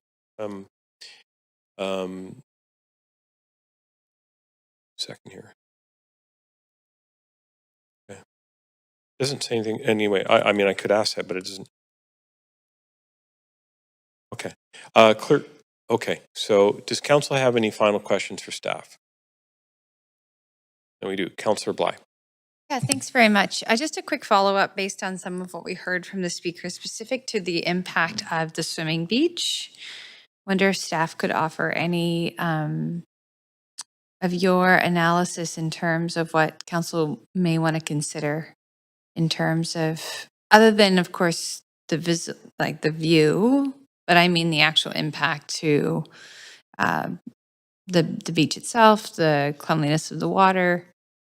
Second here. Okay. Doesn't say anything anyway. I mean, I could ask that, but it doesn't. Okay. Clerk, okay, so does council have any final questions for staff? And we do. Councillor Bly. Yeah, thanks very much. Just a quick follow-up based on some of what we heard from the speaker specific to the impact of the swimming beach. Wonder if staff could offer any of your analysis in terms of what council may want to consider in terms of, other than, of course, the view, but I mean the actual impact to the beach itself, the cleanliness of the water,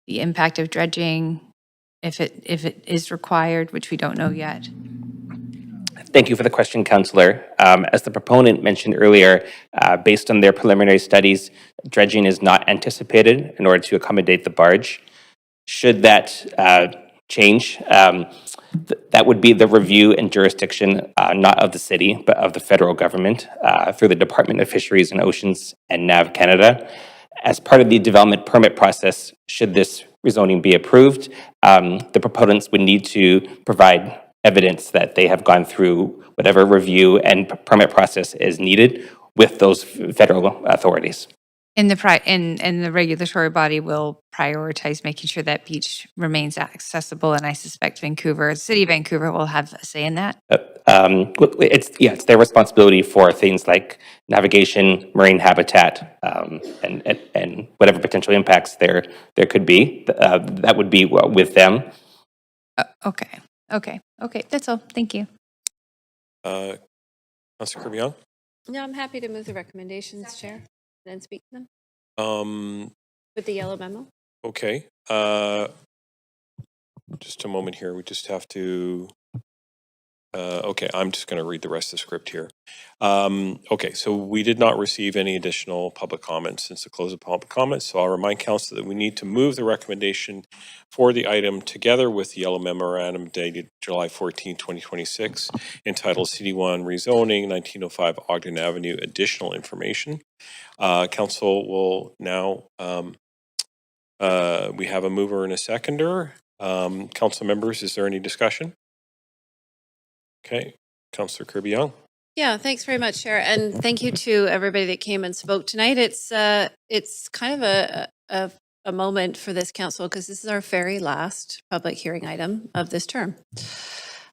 the impact of dredging, if it is required, which we don't know yet. Thank you for the question, Councillor. As the proponent mentioned earlier, based on their preliminary studies, dredging is not anticipated in order to accommodate the barge. Should that change, that would be the review and jurisdiction, not of the city, but of the federal government through the Department of Fisheries and Oceans and NAV Canada. As part of the development permit process, should this rezoning be approved, the proponents would need to provide evidence that they have gone through whatever review and permit process is needed with those federal authorities. And the regulatory body will prioritize making sure that beach remains accessible, and I suspect the city of Vancouver will have a say in that. It's their responsibility for things like navigation, marine habitat, and whatever potential impacts there could be. That would be with them. Okay. That's all. Thank you. Councillor Kirby-Young? No, I'm happy to move the recommendations, Chair, and then speak to them. With the yellow memo? Okay. Just a moment here. We just have to... okay, I'm just going to read the rest of the script here. Okay, so we did not receive any additional public comments since the close of public comments, so I'll remind council that we need to move the recommendation for the item together with the yellow memorandum dated July 14, 2026, entitled CD1 Rezoning 1905 Ogden Avenue Additional Information. Council will now, we have a mover and a seconder. Council members, is there any discussion? Okay, Councillor Kirby-Young. Yeah, thanks very much, Chair, and thank you to everybody that came and spoke tonight. It's kind of a moment for this council because this is our very last public hearing item of this term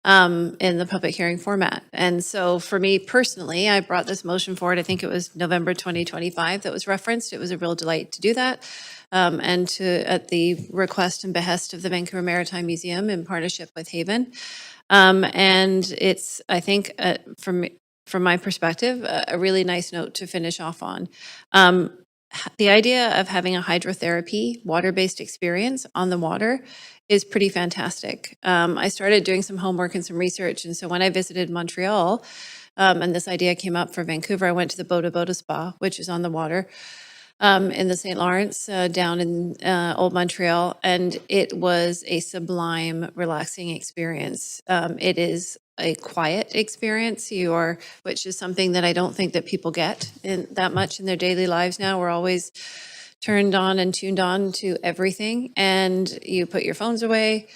in the public hearing format. And so for me personally, I brought this motion forward. I think it was November 2025 that was referenced. It was a real delight to do that. And at the request and behest of the Vancouver Maritime Museum in partnership with Haven. And it's, I think, from my perspective, a really nice note to finish off on. The idea of having a hydrotherapy, water-based experience on the water is pretty fantastic. I started doing some homework and some research, and so when I visited Montreal, and this idea came up for Vancouver, I went to the Boda Spa, which is on the water, in the St. Lawrence, down in Old Montreal, and it was a sublime, relaxing experience. It is a quiet experience, which is something that I don't think that people get that much in their daily lives now. We're always turned on and tuned on to everything, and you put your phones away.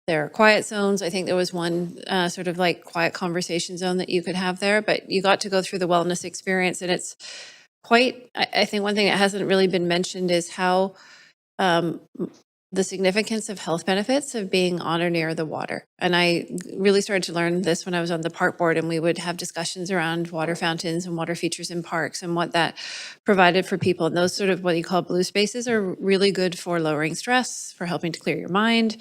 There are quiet zones. I think there was one sort of like quiet conversation zone that you could have there, but you got to go through the wellness experience, and it's quite, I think one thing that hasn't really been mentioned is how the significance of health benefits of being on or near the water. And I really started to learn this when I was on the park board, and we would have discussions around water fountains and water features in parks and what that provided for people. And those sort of what you call blue spaces are really good for lowering stress, for helping to clear your mind,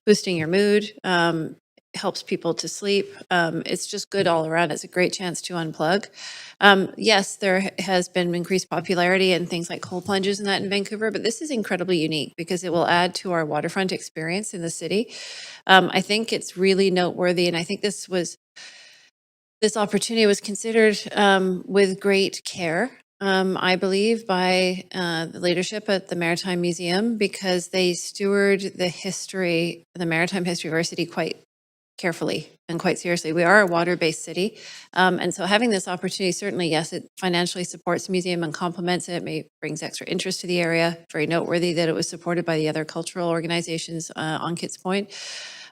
boosting your mood, helps people to sleep. It's just good all around. It's a great chance to unplug. Yes, there has been increased popularity in things like cold plunges and that in Vancouver, but this is incredibly unique because it will add to our waterfront experience in the city. I think it's really noteworthy, and I think this opportunity was considered with great care, I believe, by the leadership at the Maritime Museum, because they steward the maritime history of our city quite carefully and quite seriously. We are a water-based city. And so having this opportunity, certainly, yes, it financially supports the museum and complements it. It brings extra interest to the area. Very noteworthy that it was supported by the other cultural organizations on Kitts Point.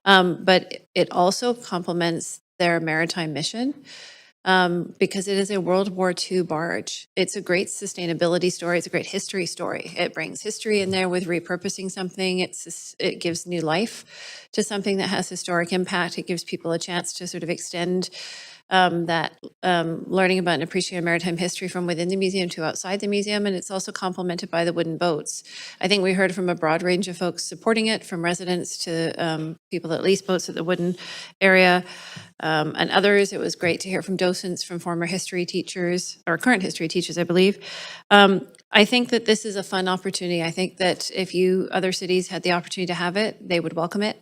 But it also complements their maritime mission, because it is a World War II barge. It's a great sustainability story. It's a great history story. It brings history in there with repurposing something. It gives new life to something that has historic impact. It gives people a chance to sort of extend that learning about and appreciating maritime history from within the museum to outside the museum, and it's also complemented by the wooden boats. I think we heard from a broad range of folks supporting it, from residents to people that lease boats at the wooden area, and others. It was great to hear from docents, from former history teachers, or current history teachers, I believe. I think that this is a fun opportunity. I think that if other cities had the opportunity to have it, they would welcome it.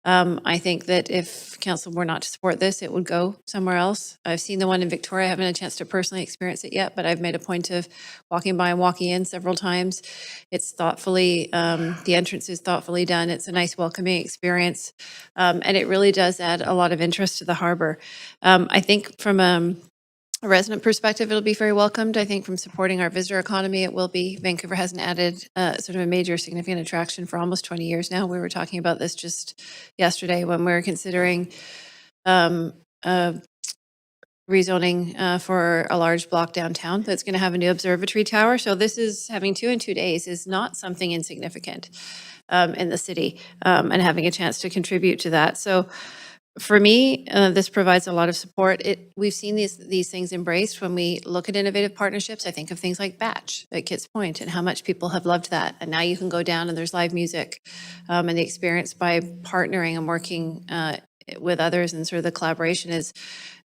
I think that if council were not to support this, it would go somewhere else. I've seen the one in Victoria. I haven't had a chance to personally experience it yet, but I've made a point of walking by and walking in several times. It's thoughtfully, the entrance is thoughtfully done. It's a nice welcoming experience. And it really does add a lot of interest to the harbor. I think from a resident perspective, it'll be very welcomed. I think from supporting our visitor economy, it will be. Vancouver hasn't added sort of a major significant attraction for almost 20 years now. We were talking about this just yesterday when we were considering rezoning for a large block downtown that's going to have a new observatory tower. So this is having 2 in 2 days is not something insignificant in the city, and having a chance to contribute to that. So for me, this provides a lot of support. We've seen these things embraced when we look at innovative partnerships. I think of things like Batch at Kits Point and how much people have loved that. And now you can go down and there's live music, and the experience by partnering and working with others and sort of the collaboration is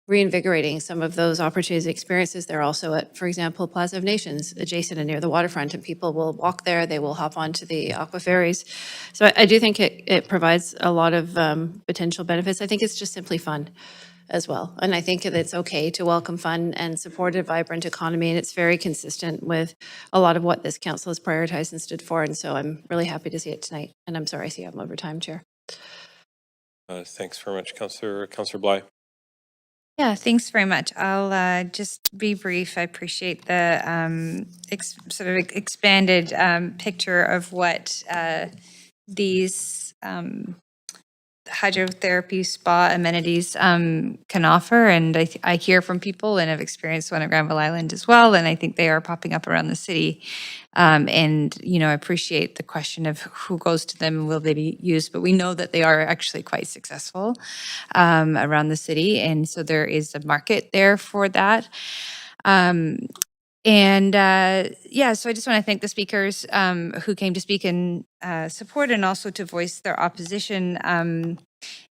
reinvigorating some of those opportunities and experiences. They're also at, for example, Plaza of Nations, adjacent and near the waterfront, and people will walk there, they will hop onto the aqua ferries. So I do think it provides a lot of potential benefits. I think it's just simply fun as well. And I think that it's okay to welcome fun and support a vibrant economy, and it's very consistent with a lot of what this council has prioritized and stood for. And so I'm really happy to see it tonight. And I'm sorry I see I'm over time, Chair. Thanks very much, Councillor Bly. Yeah, thanks very much. I'll just be brief. I appreciate the sort of expanded picture of what these hydrotherapy spa amenities can offer. And I hear from people and have experienced one at Granville Island as well. And I think they are popping up around the city. And, I appreciate the question of who goes to them and will they be used. But we know that they are actually quite successful around the city. And so there is a market there for that. So I just want to thank the speakers who came to speak in support and also to voice their opposition,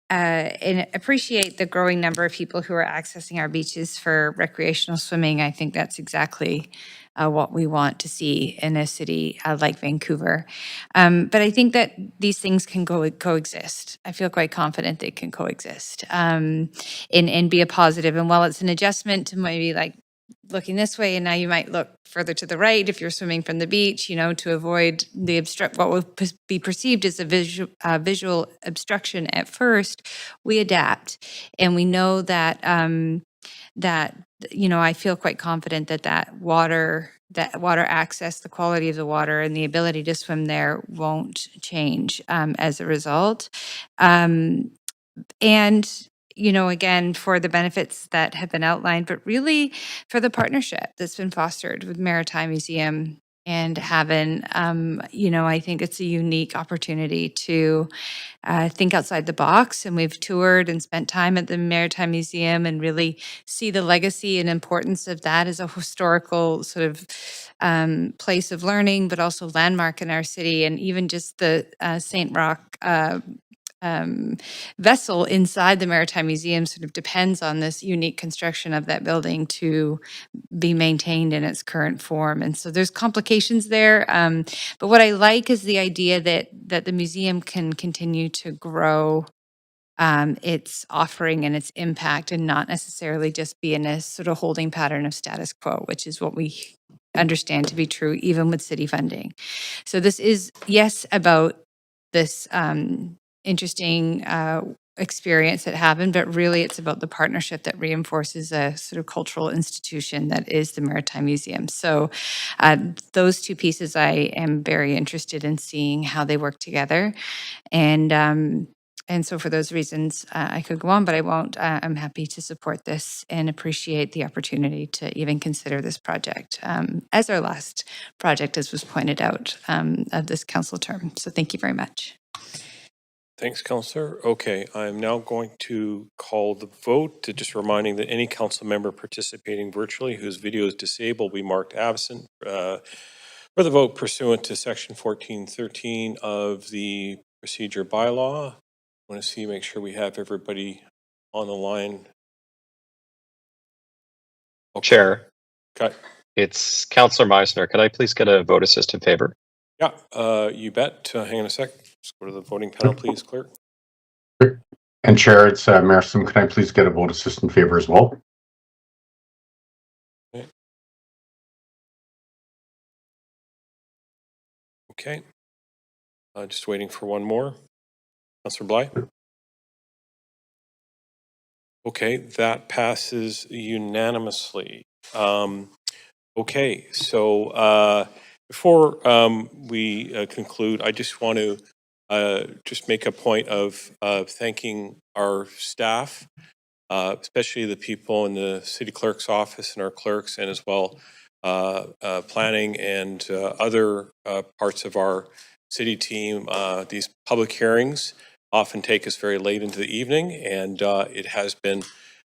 and appreciate the growing number of people who are accessing our beaches for recreational swimming. I think that's exactly what we want to see in a city like Vancouver. But I think that these things can coexist. I feel quite confident they can coexist and be a positive. And while it's an adjustment to maybe like looking this way, and now you might look further to the right if you're swimming from the beach, to avoid the what will be perceived as a visual obstruction at first. We adapt, and we know that I feel quite confident that water access, the quality of the water, and the ability to swim there won't change as a result. Again, for the benefits that have been outlined, but really for the partnership that's been fostered with Maritime Museum and Haven, I think it's a unique opportunity to think outside the box. And we've toured and spent time at the Maritime Museum and really see the legacy and importance of that as a historical sort of place of learning, but also landmark in our city. And even just the St. Roch vessel inside the Maritime Museum sort of depends on this unique construction of that building to be maintained in its current form. And so there's complications there. But what I like is the idea that the museum can continue to grow its offering and its impact and not necessarily just be in a sort of holding pattern of status quo, which is what we understand to be true even with city funding. So this is, yes, about this interesting experience that happened, but really it's about the partnership that reinforces a sort of cultural institution that is the Maritime Museum. So those two pieces I am very interested in seeing how they work together. And And so for those reasons, I could go on, but I won't. I'm happy to support this and appreciate the opportunity to even consider this project as our last project, as was pointed out, of this council term. So thank you very much. Thanks, Councillor. Okay, I'm now going to call the vote, to just reminding that any council member participating virtually whose video is disabled will be marked absent for the vote pursuant to section 1413 of the procedure bylaw. I want to see, make sure we have everybody on the line. Okay. Chair, Cut. it's Councillor Meisner. Could I please get a vote assist in favor? Yeah, you bet. Hang on a sec. Let's go to the voting panel, please, Clerk. And Chair, it's Mayor Sim. Can I please get a vote assist in favor as well? Okay. Just waiting for one more. Councillor Bly? Okay, that passes unanimously. Okay, so before we conclude, I just want to just make a point of thanking our staff, especially the people in the city clerk's office and our clerks, and as well planning and other parts of our city team. These public hearings often take us very late into the evening, and it has been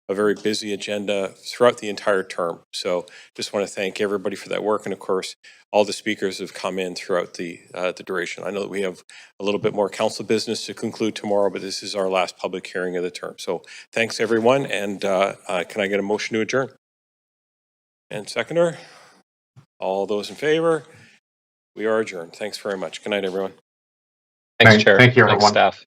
a very busy agenda throughout the entire term. So just want to thank everybody for that work. And of course, all the speakers have come in throughout the duration. I know that we have a little bit more council business to conclude tomorrow, but this is our last public hearing of the term. So thanks everyone. And can I get a motion to adjourn? And seconder? All those in favor? We are adjourned. Thanks very much. Good night, everyone. Thanks, Chair. Thank you, Thanks, everyone. staff.